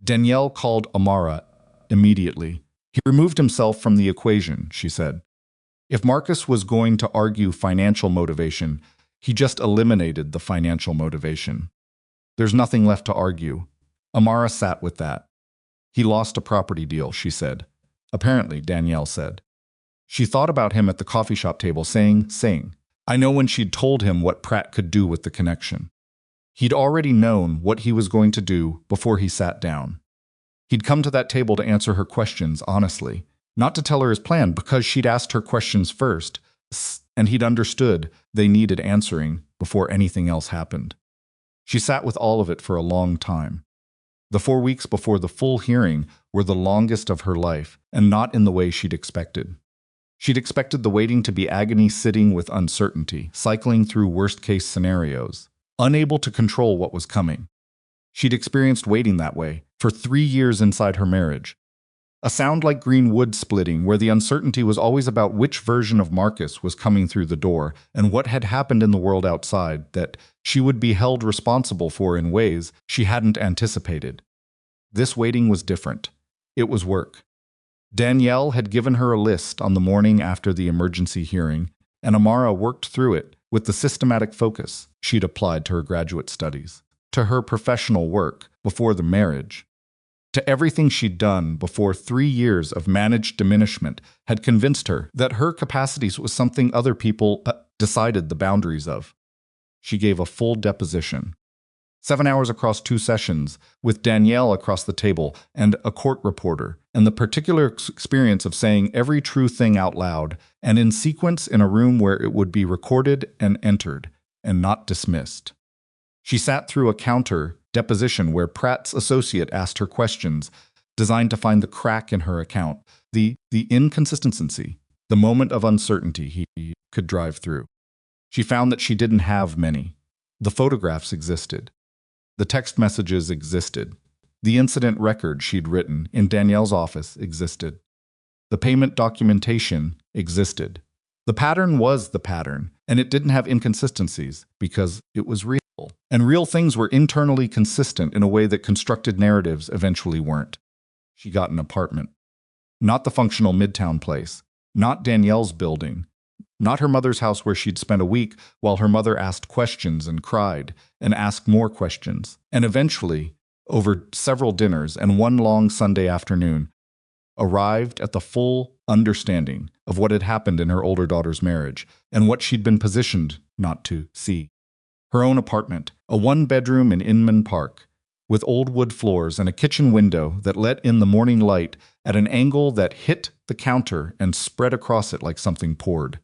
Danielle called Amara immediately. He removed himself from the equation, she said. If Marcus was going to argue financial motivation, he just eliminated the financial motivation. There's nothing left to argue. Amara sat with that. He lost a property deal, she said. Apparently, Danielle said. She thought about him at the coffee shop table, saying, I know when she'd told him what Pratt could do with the connection. He'd already known what he was going to do before he sat down. He'd come to that table to answer her questions honestly, not to tell her his plan because she'd asked her questions first, and he'd understood they needed answering before anything else happened. She sat with all of it for a long time. The 4 weeks before the full hearing were the longest of her life, and not in the way she'd expected. She'd expected the waiting to be agony sitting with uncertainty, cycling through worst-case scenarios, unable to control what was coming. She'd experienced waiting that way for 3 years inside her marriage. A sound like green wood splitting where the uncertainty was always about which version of Marcus was coming through the door and what had happened in the world outside that she would be held responsible for in ways she hadn't anticipated. This waiting was different. It was work. Danielle had given her a list on the morning after the emergency hearing, and Amara worked through it with the systematic focus she'd applied to her graduate studies, to her professional work before the marriage, to everything she'd done before 3 years of managed diminishment had convinced her that her capacities was something other people decided the boundaries of. She gave a full deposition. 7 hours across 2 sessions, with Danielle across the table and a court reporter, and the particular experience of saying every true thing out loud and in sequence in a room where it would be recorded and entered, and not dismissed. She sat through a counter deposition where Pratt's associate asked her questions designed to find the crack in her account, the inconsistency, the moment of uncertainty he could drive through. She found that she didn't have many. The photographs existed. The text messages existed. The incident record she'd written in Danielle's office existed. The payment documentation existed. The pattern was the pattern, and it didn't have inconsistencies because it was real. And real things were internally consistent in a way that constructed narratives eventually weren't. She got an apartment. Not the functional Midtown place. Not Danielle's building. Not her mother's house where she'd spent a week while her mother asked questions and cried and asked more questions. And eventually, over several dinners and one long Sunday afternoon, arrived at the full understanding of what had happened in her older daughter's marriage and what she'd been positioned not to see. Her own apartment, a 1-bedroom in Inman Park, with old wood floors and a kitchen window that let in the morning light at an angle that hit the counter and spread across it like something poured.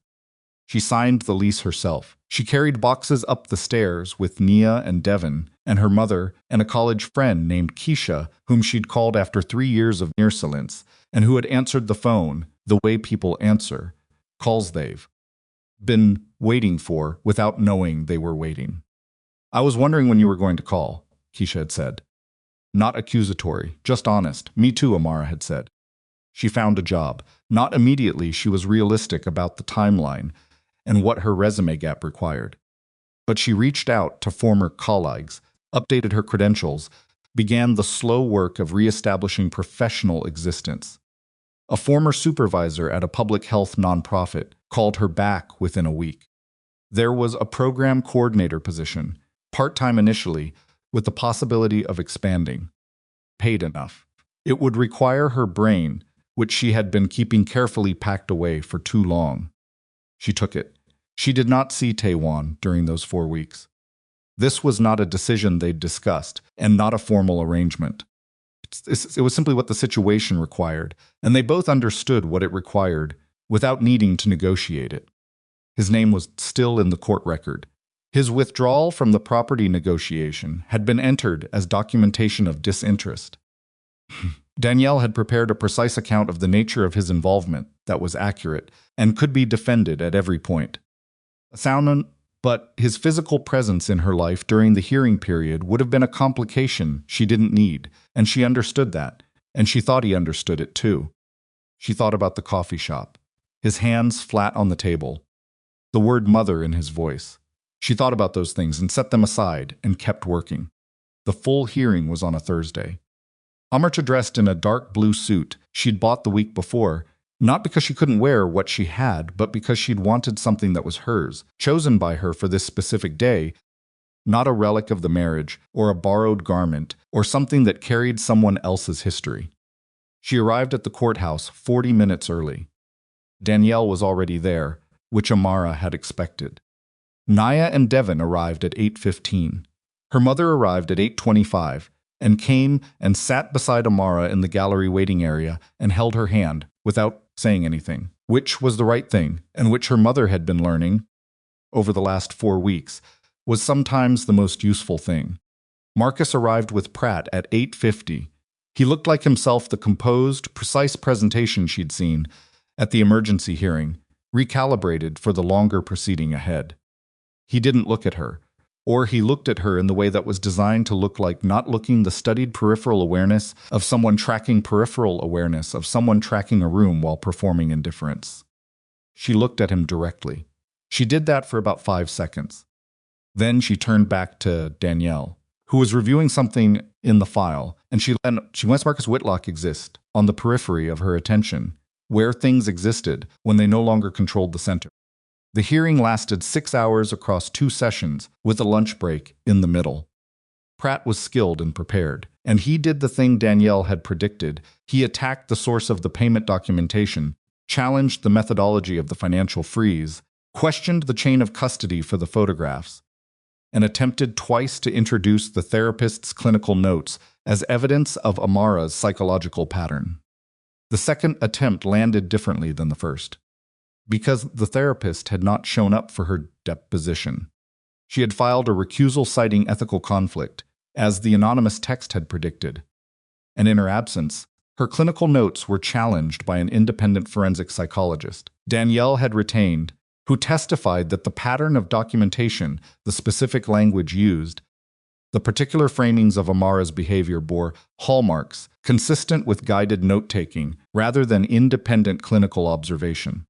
She signed the lease herself. She carried boxes up the stairs with Nia and Devin and her mother and a college friend named Keisha, whom she'd called after 3 years of near silence, and who had answered the phone the way people answer, calls they've been waiting for without knowing they were waiting. I was wondering when you were going to call, Keisha had said. Not accusatory, just honest. Me too, Amara had said. She found a job. Not immediately, she was realistic about the timeline and what her resume gap required. But she reached out to former colleagues, updated her credentials, began the slow work of reestablishing professional existence. A former supervisor at a public health nonprofit called her back within a week. There was a program coordinator position, part-time initially, with the possibility of expanding. Paid enough. It would require her brain, which she had been keeping carefully packed away for too long. She took it. She did not see Tae-hwan during those 4 weeks. This was not a decision they'd discussed, and not a formal arrangement. It was simply what the situation required, and they both understood what it required without needing to negotiate it. His name was still in the court record. His withdrawal from the property negotiation had been entered as documentation of disinterest. Danielle had prepared a precise account of the nature of his involvement that was accurate and could be defended at every point. But his physical presence in her life during the hearing period would have been a complication she didn't need, and she understood that, and she thought he understood it too. She thought about the coffee shop, his hands flat on the table, the word mother in his voice. She thought about those things and set them aside and kept working. The full hearing was on a Thursday. Amrita dressed in a dark blue suit she'd bought the week before, not because she couldn't wear what she had, but because she'd wanted something that was hers, chosen by her for this specific day, not a relic of the marriage, or a borrowed garment, or something that carried someone else's history. She arrived at the courthouse 40 minutes early. Danielle was already there, which Amara had expected. Naya and Devon arrived at 8:15. Her mother arrived at 8:25 and came and sat beside Amara in the gallery waiting area and held her hand without saying anything, which was the right thing and which her mother had been learning over the last 4 weeks was sometimes the most useful thing. Marcus arrived with Pratt at 8:50. He looked like himself, the composed, precise presentation she'd seen at the emergency hearing, recalibrated for the longer proceeding ahead. He didn't look at her, or he looked at her in the way that was designed to look like not looking, the studied peripheral awareness of someone tracking peripheral awareness of someone tracking a room while performing indifference. She looked at him directly. She did that for about 5 seconds. Then she turned back to Danielle, who was reviewing something in the file, and she lets Marcus Whitlock exist on the periphery of her attention, where things existed when they no longer controlled the center. The hearing lasted 6 hours across 2 sessions, with a lunch break in the middle. Pratt was skilled and prepared, and he did the thing Danielle had predicted. He attacked the source of the payment documentation, challenged the methodology of the financial freeze, questioned the chain of custody for the photographs, and attempted twice to introduce the therapist's clinical notes as evidence of Amara's psychological pattern. The second attempt landed differently than the first, because the therapist had not shown up for her deposition. She had filed a recusal citing ethical conflict, as the anonymous text had predicted, and in her absence, her clinical notes were challenged by an independent forensic psychologist Danielle had retained, who testified that the pattern of documentation, the specific language used, the particular framings of Amara's behavior bore hallmarks consistent with guided note-taking rather than independent clinical observation.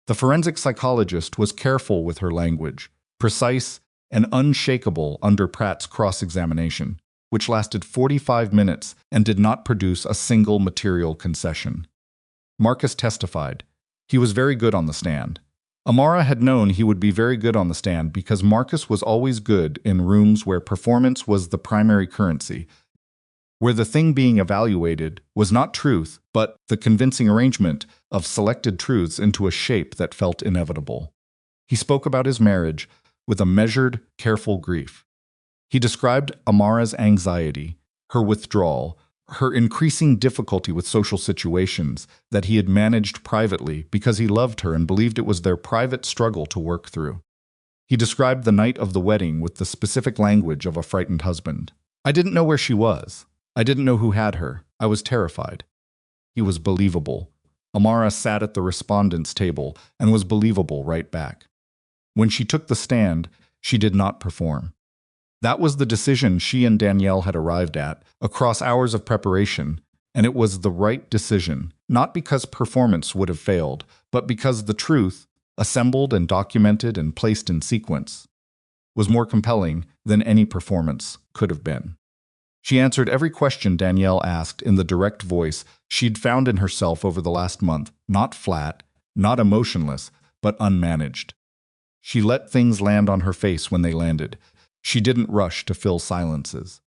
The forensic psychologist was careful with her language, precise and unshakable under Pratt's cross-examination, which lasted 45 minutes and did not produce a single material concession. Marcus testified. He was very good on the stand. Amara had known he would be very good on the stand because Marcus was always good in rooms where performance was the primary currency, where the thing being evaluated was not truth, but the convincing arrangement of selected truths into a shape that felt inevitable. He spoke about his marriage with a measured, careful grief. He described Amara's anxiety, her withdrawal, her increasing difficulty with social situations that he had managed privately because he loved her and believed it was their private struggle to work through. He described the night of the wedding with the specific language of a frightened husband. I didn't know where she was. I didn't know who had her. I was terrified. He was believable. Amara sat at the respondent's table and was believable right back. When she took the stand, she did not perform. That was the decision she and Danielle had arrived at across hours of preparation, and it was the right decision, not because performance would have failed, but because the truth, assembled and documented and placed in sequence, was more compelling than any performance could have been. She answered every question Danielle asked in the direct voice she'd found in herself over the last month, not flat, not emotionless, but unmanaged. She let things land on her face when they landed. She didn't rush to fill silences.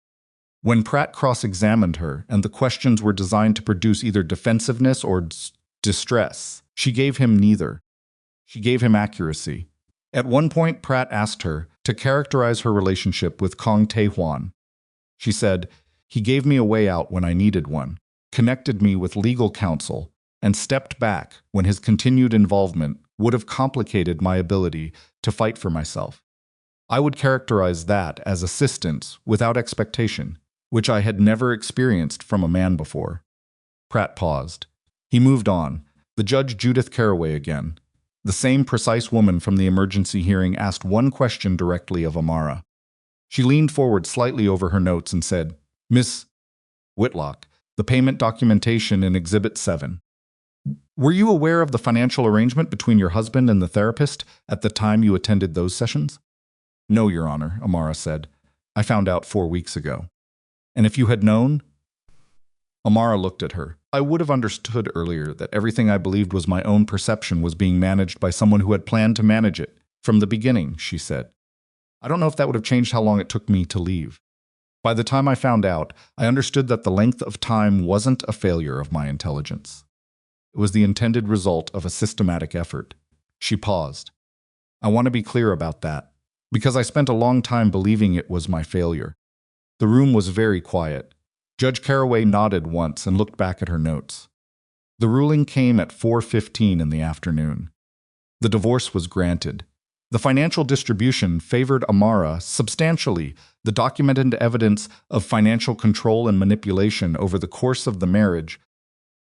When Pratt cross-examined her and the questions were designed to produce either defensiveness or distress, she gave him neither. She gave him accuracy. At one point, Pratt asked her to characterize her relationship with Kang Tae-hwan. She said, "He gave me a way out when I needed one, connected me with legal counsel, and stepped back when his continued involvement would have complicated my ability to fight for myself. I would characterize that as assistance without expectation, which I had never experienced from a man before." Pratt paused. He moved on. The judge Judith Caraway again. The same precise woman from the emergency hearing asked one question directly of Amara. She leaned forward slightly over her notes and said, "Miss Whitlock, the payment documentation in Exhibit 7. Were you aware of the financial arrangement between your husband and the therapist at the time you attended those sessions?" "No, Your Honor," Amara said. "I found out 4 weeks ago." "And if you had known?" Amara looked at her. I would have understood earlier that everything I believed was my own perception was being managed by someone who had planned to manage it. From the beginning, she said. I don't know if that would have changed how long it took me to leave. By the time I found out, I understood that the length of time wasn't a failure of my intelligence. It was the intended result of a systematic effort. She paused. I want to be clear about that, because I spent a long time believing it was my failure. The room was very quiet. Judge Caraway nodded once and looked back at her notes. The ruling came at 4:15 in the afternoon. The divorce was granted. The financial distribution favored Amara substantially. The documented evidence of financial control and manipulation over the course of the marriage,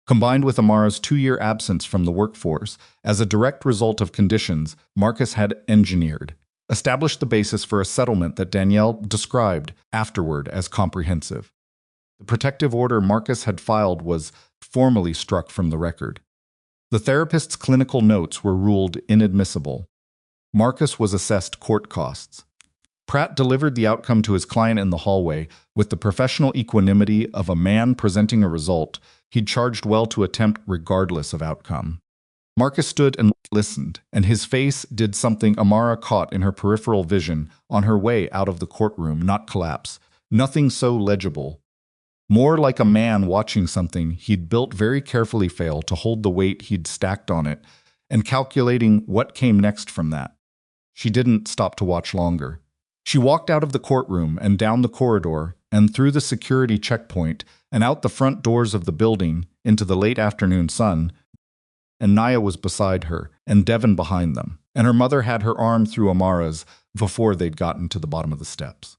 combined with Amara's 2-year absence from the workforce as a direct result of conditions Marcus had engineered, established the basis for a settlement that Danielle described afterward as comprehensive. The protective order Marcus had filed was formally struck from the record. The therapist's clinical notes were ruled inadmissible. Marcus was assessed court costs. Pratt delivered the outcome to his client in the hallway with the professional equanimity of a man presenting a result he'd charged well to attempt regardless of outcome. Marcus stood and listened, and his face did something Amara caught in her peripheral vision on her way out of the courtroom, not collapse. Nothing so legible. More like a man watching something he'd built very carefully fail to hold the weight he'd stacked on it, and calculating what came next from that. She didn't stop to watch longer. She walked out of the courtroom and down the corridor and through the security checkpoint and out the front doors of the building into the late afternoon sun, and Naya was beside her and Devin behind them, and her mother had her arm through Amara's before they'd gotten to the bottom of the steps.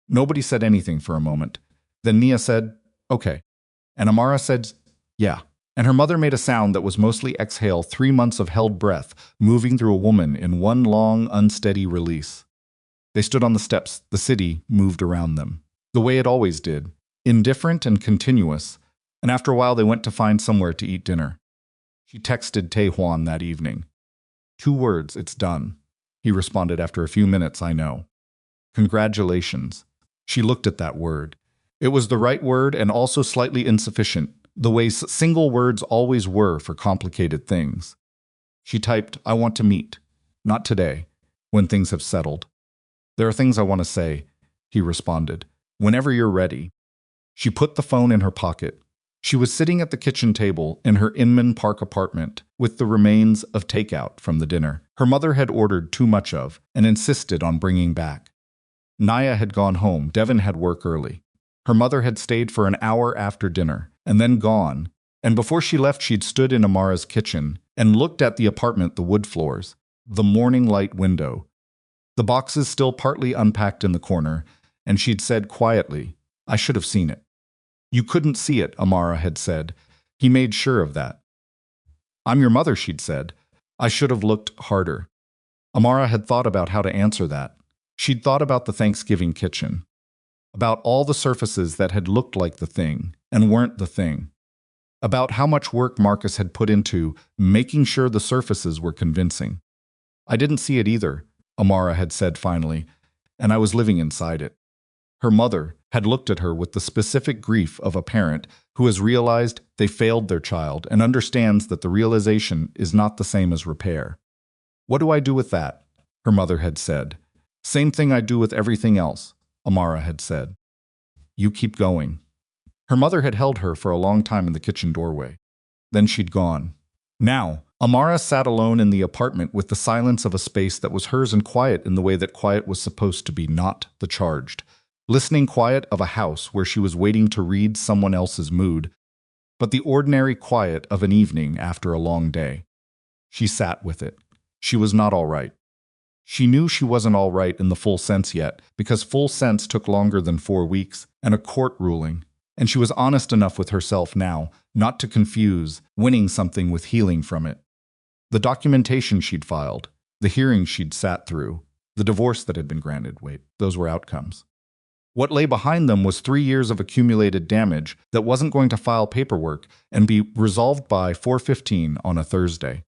Nobody said anything for a moment. Then Nia said, "Okay." And Amara said, "Yeah." And her mother made a sound that was mostly exhale, 3 months of held breath moving through a woman in one long, unsteady release. They stood on the steps. The city moved around them, the way it always did, indifferent and continuous, and after a while they went to find somewhere to eat dinner. She texted Tae-hwan that evening. 2 words, "It's done." He responded after a few minutes, "I know." Congratulations. She looked at that word. It was the right word and also slightly insufficient, the way single words always were for complicated things. She typed, "I want to meet. Not today, when things have settled." "There are things I want to say," he responded. "Whenever you're ready." She put the phone in her pocket. She was sitting at the kitchen table in her Inman Park apartment with the remains of takeout from the dinner her mother had ordered too much of and insisted on bringing back. Naya had gone home. Devin had work early. Her mother had stayed for an hour after dinner and then gone, and before she left she'd stood in Amara's kitchen and looked at the apartment, the wood floors, the morning light window, the boxes still partly unpacked in the corner, and she'd said quietly, "I should have seen it." "You couldn't see it," Amara had said. He made sure of that. "I'm your mother," she'd said. "I should have looked harder." Amara had thought about how to answer that. She'd thought about the Thanksgiving kitchen, about all the surfaces that had looked like the thing and weren't the thing, about how much work Marcus had put into making sure the surfaces were convincing. "I didn't see it either," Amara had said finally, "and I was living inside it." Her mother had looked at her with the specific grief of a parent who has realized they failed their child and understands that the realization is not the same as repair. "What do I do with that?" her mother had said. "Same thing I do with everything else," Amara had said. "You keep going." Her mother had held her for a long time in the kitchen doorway. Then she'd gone. Now, Amara sat alone in the apartment with the silence of a space that was hers and quiet in the way that quiet was supposed to be, not the charged. Listening quiet of a house where she was waiting to read someone else's mood, but the ordinary quiet of an evening after a long day. She sat with it. She was not all right. She knew she wasn't all right in the full sense yet, because full sense took longer than 4 weeks and a court ruling, and she was honest enough with herself now not to confuse winning something with healing from it. The documentation she'd filed, the hearings she'd sat through, the divorce that had been granted, those were outcomes. What lay behind them was 3 years of accumulated damage that wasn't going to file paperwork and be resolved by 4:15 on a Thursday.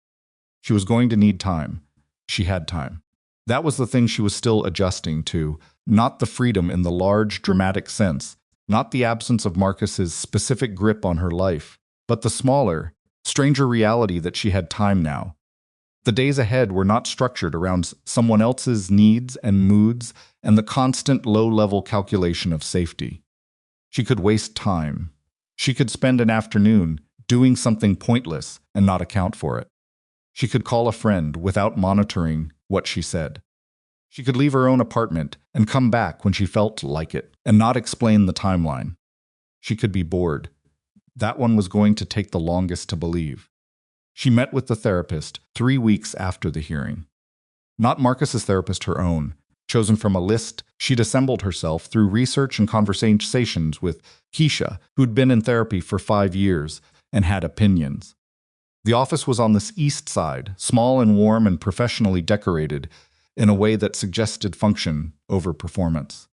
She was going to need time. She had time. That was the thing she was still adjusting to, not the freedom in the large, dramatic sense Not the absence of Marcus's specific grip on her life, but the smaller, stranger reality that she had time now. The days ahead were not structured around someone else's needs and moods and the constant low-level calculation of safety. She could waste time. She could spend an afternoon doing something pointless and not account for it. She could call a friend without monitoring what she said. She could leave her own apartment and come back when she felt like it and not explain the timeline. She could be bored. That one was going to take the longest to believe. She met with the therapist 3 weeks after the hearing. Not Marcus's therapist, her own, chosen from a list she'd assembled herself through research and conversations with Keisha, who'd been in therapy for 5 years and had opinions. The office was on the east side, small and warm and professionally decorated in a way that suggested function over performance.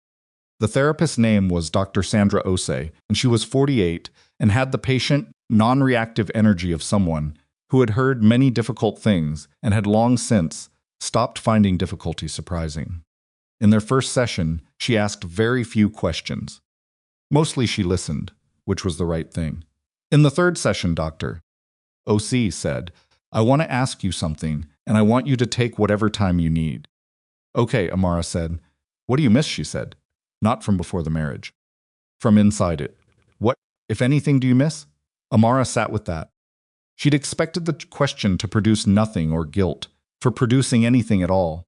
The therapist's name was Dr. Sandra Ose, and she was 48 and had the patient, non-reactive energy of someone who had heard many difficult things and had long since stopped finding difficulty surprising. In their first session, she asked very few questions. Mostly she listened, which was the right thing. In the third session, Dr. OC said, "I want to ask you something, and I want you to take whatever time you need." "Okay," Amara said. "What do you miss?" she said. "Not from before the marriage. From inside it. What, if anything, do you miss?" Amara sat with that. She'd expected the question to produce nothing or guilt for producing anything at all.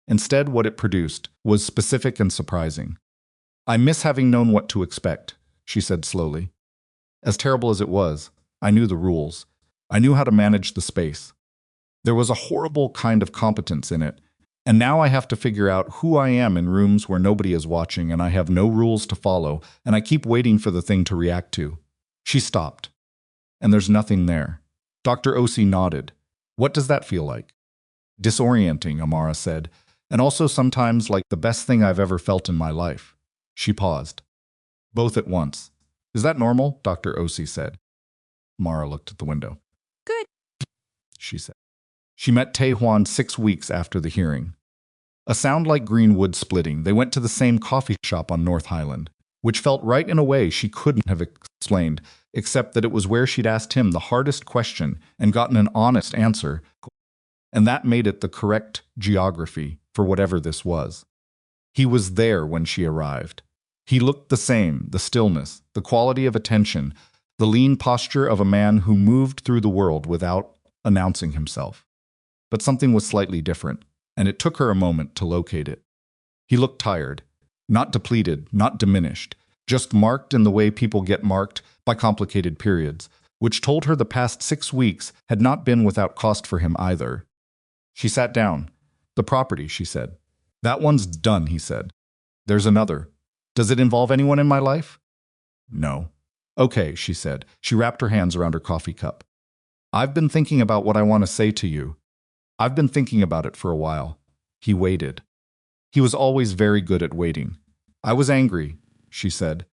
Instead, what it produced was specific and surprising. "I miss having known what to expect," she said slowly. "As terrible as it was, I knew the rules. I knew how to manage the space. There was a horrible kind of competence in it, and now I have to figure out who I am in rooms where nobody is watching and I have no rules to follow, and I keep waiting for the thing to react to." She stopped. "And there's nothing there." Dr. Osi nodded. "What does that feel like?" "Disorienting," Amara said, "and also sometimes like the best thing I've ever felt in my life." She paused. "Both at once. Is that normal?" Dr. Osi said. Amara looked at the window. "Good," she said. She met Tae-hwan 6 weeks after the hearing. A sound like green wood splitting, they went to the same coffee shop on North Highland, which felt right in a way she couldn't have explained, except that it was where she'd asked him the hardest question and gotten an honest answer, and that made it the correct geography for whatever this was. He was there when she arrived. He looked the same, the stillness, the quality of attention, the lean posture of a man who moved through the world without announcing himself. But something was slightly different, and it took her a moment to locate it. He looked tired, not depleted, not diminished, just marked in the way people get marked by complicated periods, which told her the past 6 weeks had not been without cost for him either. She sat down. "The property," she said. "That one's done," he said. "There's another. Does it involve anyone in my life?" "No." "Okay," she said. She wrapped her hands around her coffee cup. "I've been thinking about what I want to say to you. I've been thinking about it for a while." He waited. He was always very good at waiting. "I was angry," she said.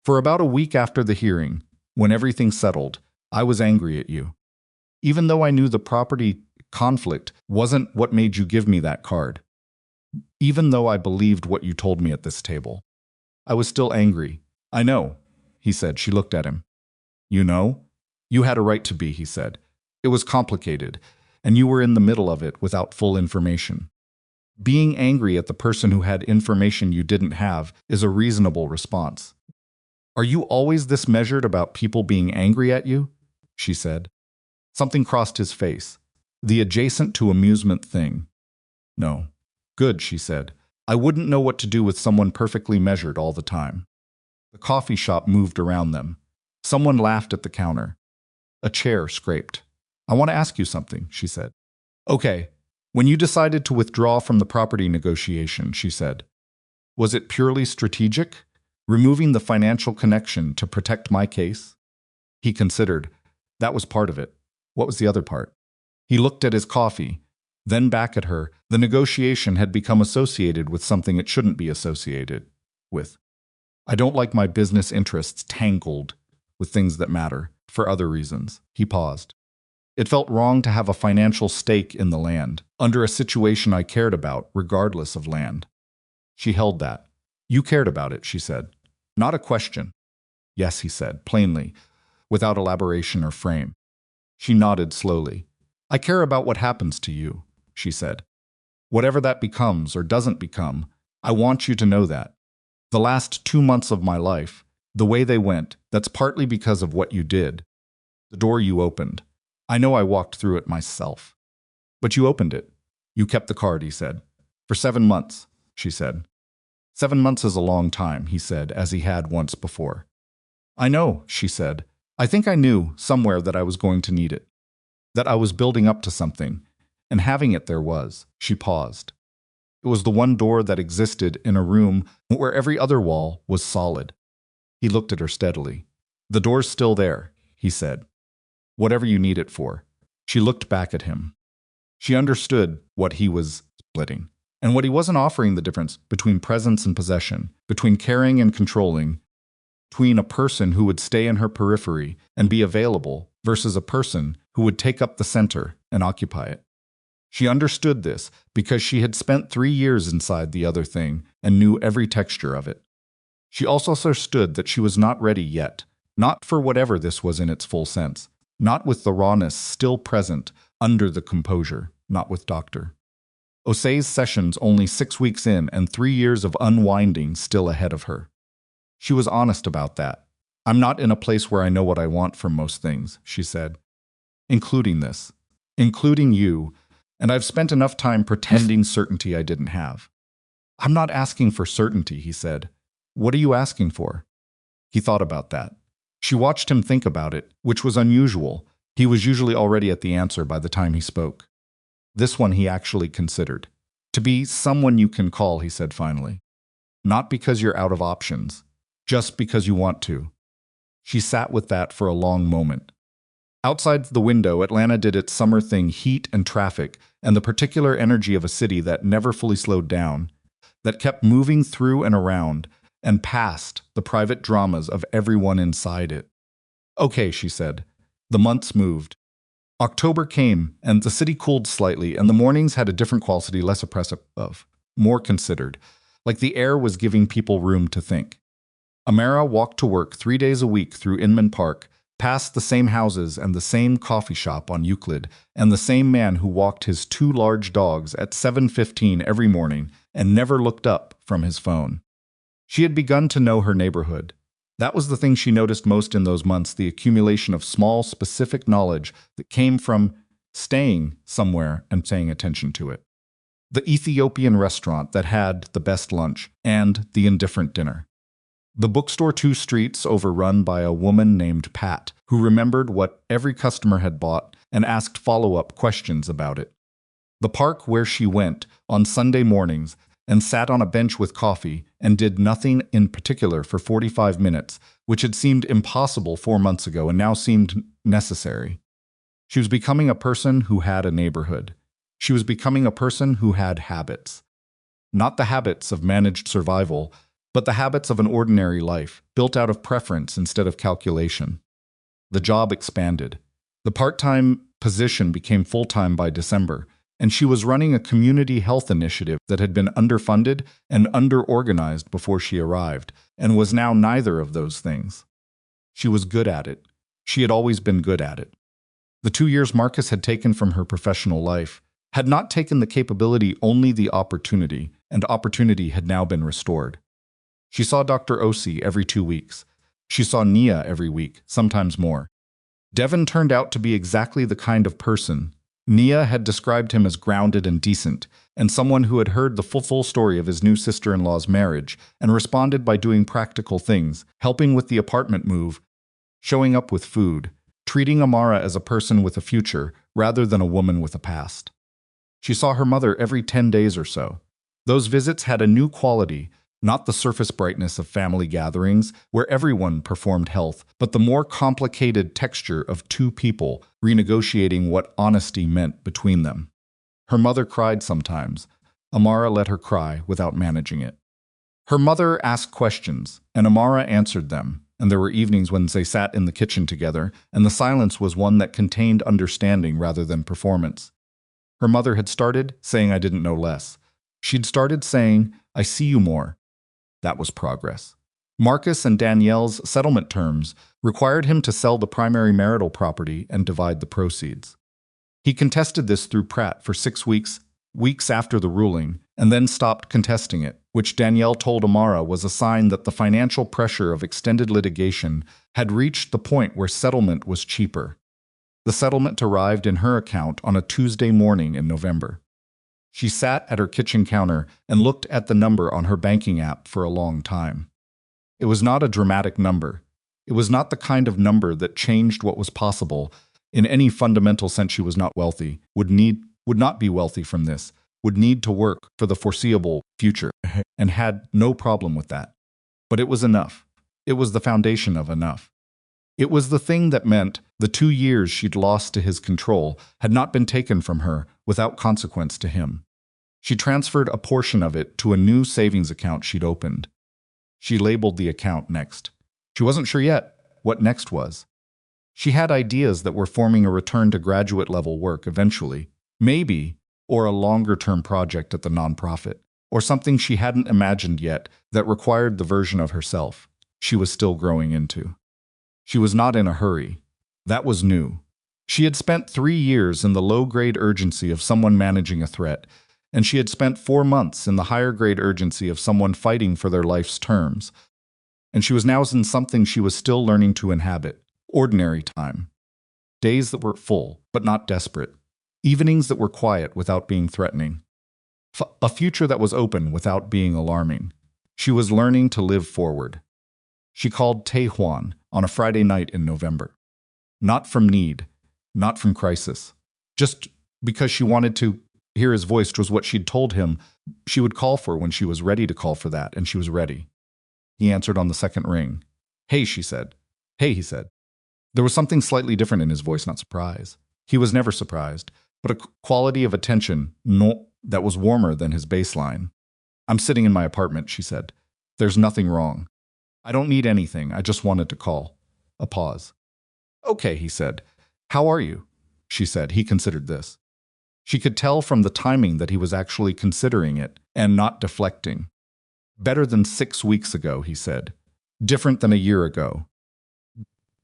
"For about a week after the hearing, when everything settled, I was angry at you. Even though I knew the property conflict wasn't what made you give me that card. Even though I believed what you told me at this table. I was still angry." "I know," he said. She looked at him. "You know? You had a right to be," he said. "It was complicated, and you were in the middle of it without full information. Being angry at the person who had information you didn't have is a reasonable response." "Are you always this measured about people being angry at you?" she said. Something crossed his face. The adjacent to amusement thing. "No." "Good," she said. "I wouldn't know what to do with someone perfectly measured all the time." The coffee shop moved around them. Someone laughed at the counter. A chair scraped. "I want to ask you something," she said. "Okay. When you decided to withdraw from the property negotiation," she said, "was it purely strategic? Removing the financial connection to protect my case?" He considered. That was part of it. What was the other part? He looked at his coffee, then back at her. The negotiation had become associated with something it shouldn't be associated with. "I don't like my business interests tangled with things that matter, for other reasons." He paused. "It felt wrong to have a financial stake in the land, under a situation I cared about, regardless of land." She held that. "You cared about it," she said. Not a question. Yes, he said, plainly, without elaboration or frame. She nodded slowly. I care about what happens to you, she said. Whatever that becomes or doesn't become, I want you to know that. The last 2 months of my life, the way they went, that's partly because of what you did. The door you opened. I know I walked through it myself. But you opened it. You kept the card, he said. For 7 months, she said. 7 months is a long time, he said, as he had once before. I know, she said. I think I knew somewhere that I was going to need it. That I was building up to something, and having it there was. She paused. It was the one door that existed in a room where every other wall was solid. He looked at her steadily. The door's still there, he said. Whatever you need it for. She looked back at him. She understood what he was splitting, and what he wasn't offering, the difference between presence and possession, between caring and controlling, between a person who would stay in her periphery and be available versus a person who would take up the center and occupy it. She understood this because she had spent 3 years inside the other thing and knew every texture of it. She also understood that she was not ready yet, not for whatever this was in its full sense, not with the rawness still present under the composure, not with Dr. Osei's sessions only 6 weeks in and 3 years of unwinding still ahead of her. She was honest about that. I'm not in a place where I know what I want from most things, she said. Including this. Including you. And I've spent enough time pretending certainty I didn't have. I'm not asking for certainty, he said. What are you asking for? He thought about that. She watched him think about it, which was unusual. He was usually already at the answer by the time he spoke. This one he actually considered. To be someone you can call, he said finally. Not because you're out of options, just because you want to. She sat with that for a long moment. Outside the window, Atlanta did its summer thing, heat and traffic, and the particular energy of a city that never fully slowed down, that kept moving through and around, and past the private dramas of everyone inside it. Okay, she said. The months moved. October came, and the city cooled slightly, and the mornings had a different quality, less oppressive, more considered, like the air was giving people room to think. Amara walked to work 3 days a week through Inman Park, past the same houses and the same coffee shop on Euclid, and the same man who walked his 2 large dogs at 7:15 every morning and never looked up from his phone. She had begun to know her neighborhood. That was the thing she noticed most in those months, the accumulation of small, specific knowledge that came from staying somewhere and paying attention to it. The Ethiopian restaurant that had the best lunch and the indifferent dinner. The bookstore 2 streets over run by a woman named Pat, who remembered what every customer had bought and asked follow-up questions about it. The park where she went on Sunday mornings and sat on a bench with coffee and did nothing in particular for 45 minutes, which had seemed impossible 4 months ago and now seemed necessary. She was becoming a person who had a neighborhood. She was becoming a person who had habits. Not the habits of managed survival, but the habits of an ordinary life, built out of preference instead of calculation. The job expanded. The part-time position became full-time by December, and she was running a community health initiative that had been underfunded and under-organized before she arrived, and was now neither of those things. She was good at it. She had always been good at it. The 2 years Marcus had taken from her professional life had not taken the capability, only the opportunity, and opportunity had now been restored. She saw Dr. Osei every 2 weeks. She saw Nia every week, sometimes more. Devin turned out to be exactly the kind of person. Nia had described him as grounded and decent, and someone who had heard the full story of his new sister-in-law's marriage and responded by doing practical things, helping with the apartment move, showing up with food, treating Amara as a person with a future rather than a woman with a past. She saw her mother every 10 days or so. Those visits had a new quality, not the surface brightness of family gatherings where everyone performed health, but the more complicated texture of 2 people renegotiating what honesty meant between them. Her mother cried sometimes. Amara let her cry without managing it. Her mother asked questions, and Amara answered them, and there were evenings when they sat in the kitchen together, and the silence was one that contained understanding rather than performance. Her mother had started saying, "I didn't know less." She'd started saying, "I see you more." That was progress. Marcus and Danielle's settlement terms required him to sell the primary marital property and divide the proceeds. He contested this through Pratt for 6 weeks after the ruling, and then stopped contesting it, which Danielle told Amara was a sign that the financial pressure of extended litigation had reached the point where settlement was cheaper. The settlement arrived in her account on a Tuesday morning in November. She sat at her kitchen counter and looked at the number on her banking app for a long time. It was not a dramatic number. It was not the kind of number that changed what was possible. In any fundamental sense, she was not wealthy, would not be wealthy from this, would need to work for the foreseeable future, and had no problem with that. But it was enough. It was the foundation of enough. It was the thing that meant the 2 years she'd lost to his control had not been taken from her without consequence to him. She transferred a portion of it to a new savings account she'd opened. She labeled the account Next. She wasn't sure yet what next was. She had ideas that were forming a return to graduate-level work eventually, maybe, or a longer-term project at the nonprofit, or something she hadn't imagined yet that required the version of herself she was still growing into. She was not in a hurry. That was new. She had spent 3 years in the low-grade urgency of someone managing a threat, and she had spent 4 months in the higher-grade urgency of someone fighting for their life's terms. And she was now in something she was still learning to inhabit, ordinary time. Days that were full, but not desperate. Evenings that were quiet without being threatening. A future that was open without being alarming. She was learning to live forward. She called Tae-hwan on a Friday night in November. Not from need, not from crisis. Just because she wanted to hear his voice was what she'd told him she would call for when she was ready to call for that, and she was ready. He answered on the second ring. "Hey," she said. "Hey," he said. There was something slightly different in his voice, not surprise. He was never surprised, but a quality of attention that was warmer than his baseline. "I'm sitting in my apartment," she said. "There's nothing wrong. I don't need anything. I just wanted to call." A pause. "Okay," he said. "How are you?" she said. He considered this. She could tell from the timing that he was actually considering it and not deflecting. "Better than 6 weeks ago," he said. "Different than a year ago."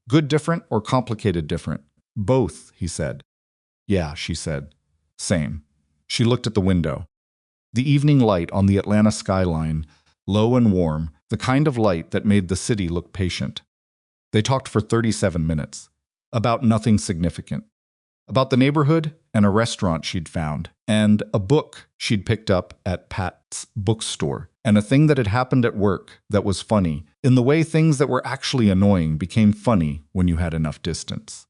"Good different or complicated different?" "Both," he said. "Yeah," she said. "Same." She looked at the window. The evening light on the Atlanta skyline, low and warm, the kind of light that made the city look patient. They talked for 37 minutes. About nothing significant. About the neighborhood and a restaurant she'd found, and a book she'd picked up at Pat's bookstore, and a thing that had happened at work that was funny, in the way things that were actually annoying became funny when you had enough distance.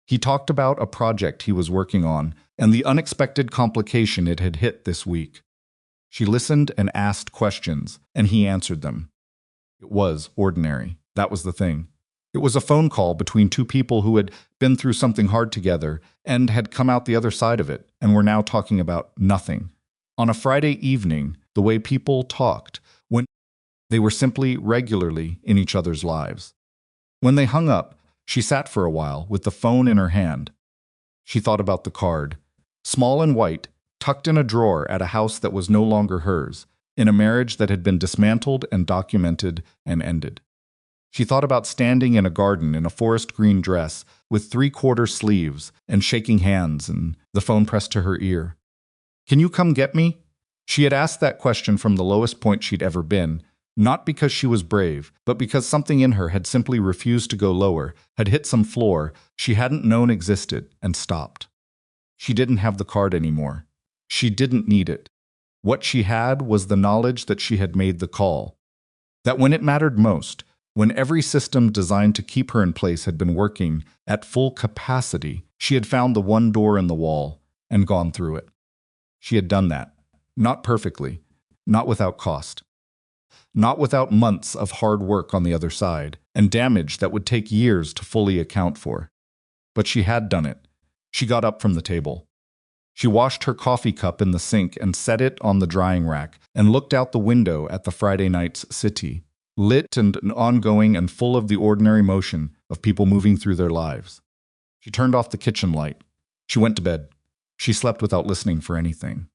He talked about a project he was working on and the unexpected complication it had hit this week. She listened and asked questions, and he answered them. It was ordinary. That was the thing. It was a phone call between two people who had been through something hard together and had come out the other side of it and were now talking about nothing. On a Friday evening, the way people talked, when they were simply regularly in each other's lives. When they hung up, she sat for a while with the phone in her hand. She thought about the card. Small and white, tucked in a drawer at a house that was no longer hers, in a marriage that had been dismantled and documented and ended. She thought about standing in a garden in a forest green dress with 3/4 sleeves and shaking hands and the phone pressed to her ear. "Can you come get me?" She had asked that question from the lowest point she'd ever been, not because she was brave, but because something in her had simply refused to go lower, had hit some floor she hadn't known existed, and stopped. She didn't have the card anymore. She didn't need it. What she had was the knowledge that she had made the call. That when it mattered most, when every system designed to keep her in place had been working at full capacity, she had found the one door in the wall and gone through it. She had done that. Not perfectly. Not without cost. Not without months of hard work on the other side, and damage that would take years to fully account for. But she had done it. She got up from the table. She washed her coffee cup in the sink and set it on the drying rack and looked out the window at the Friday night's city, lit and ongoing and full of the ordinary motion of people moving through their lives. She turned off the kitchen light. She went to bed. She slept without listening for anything.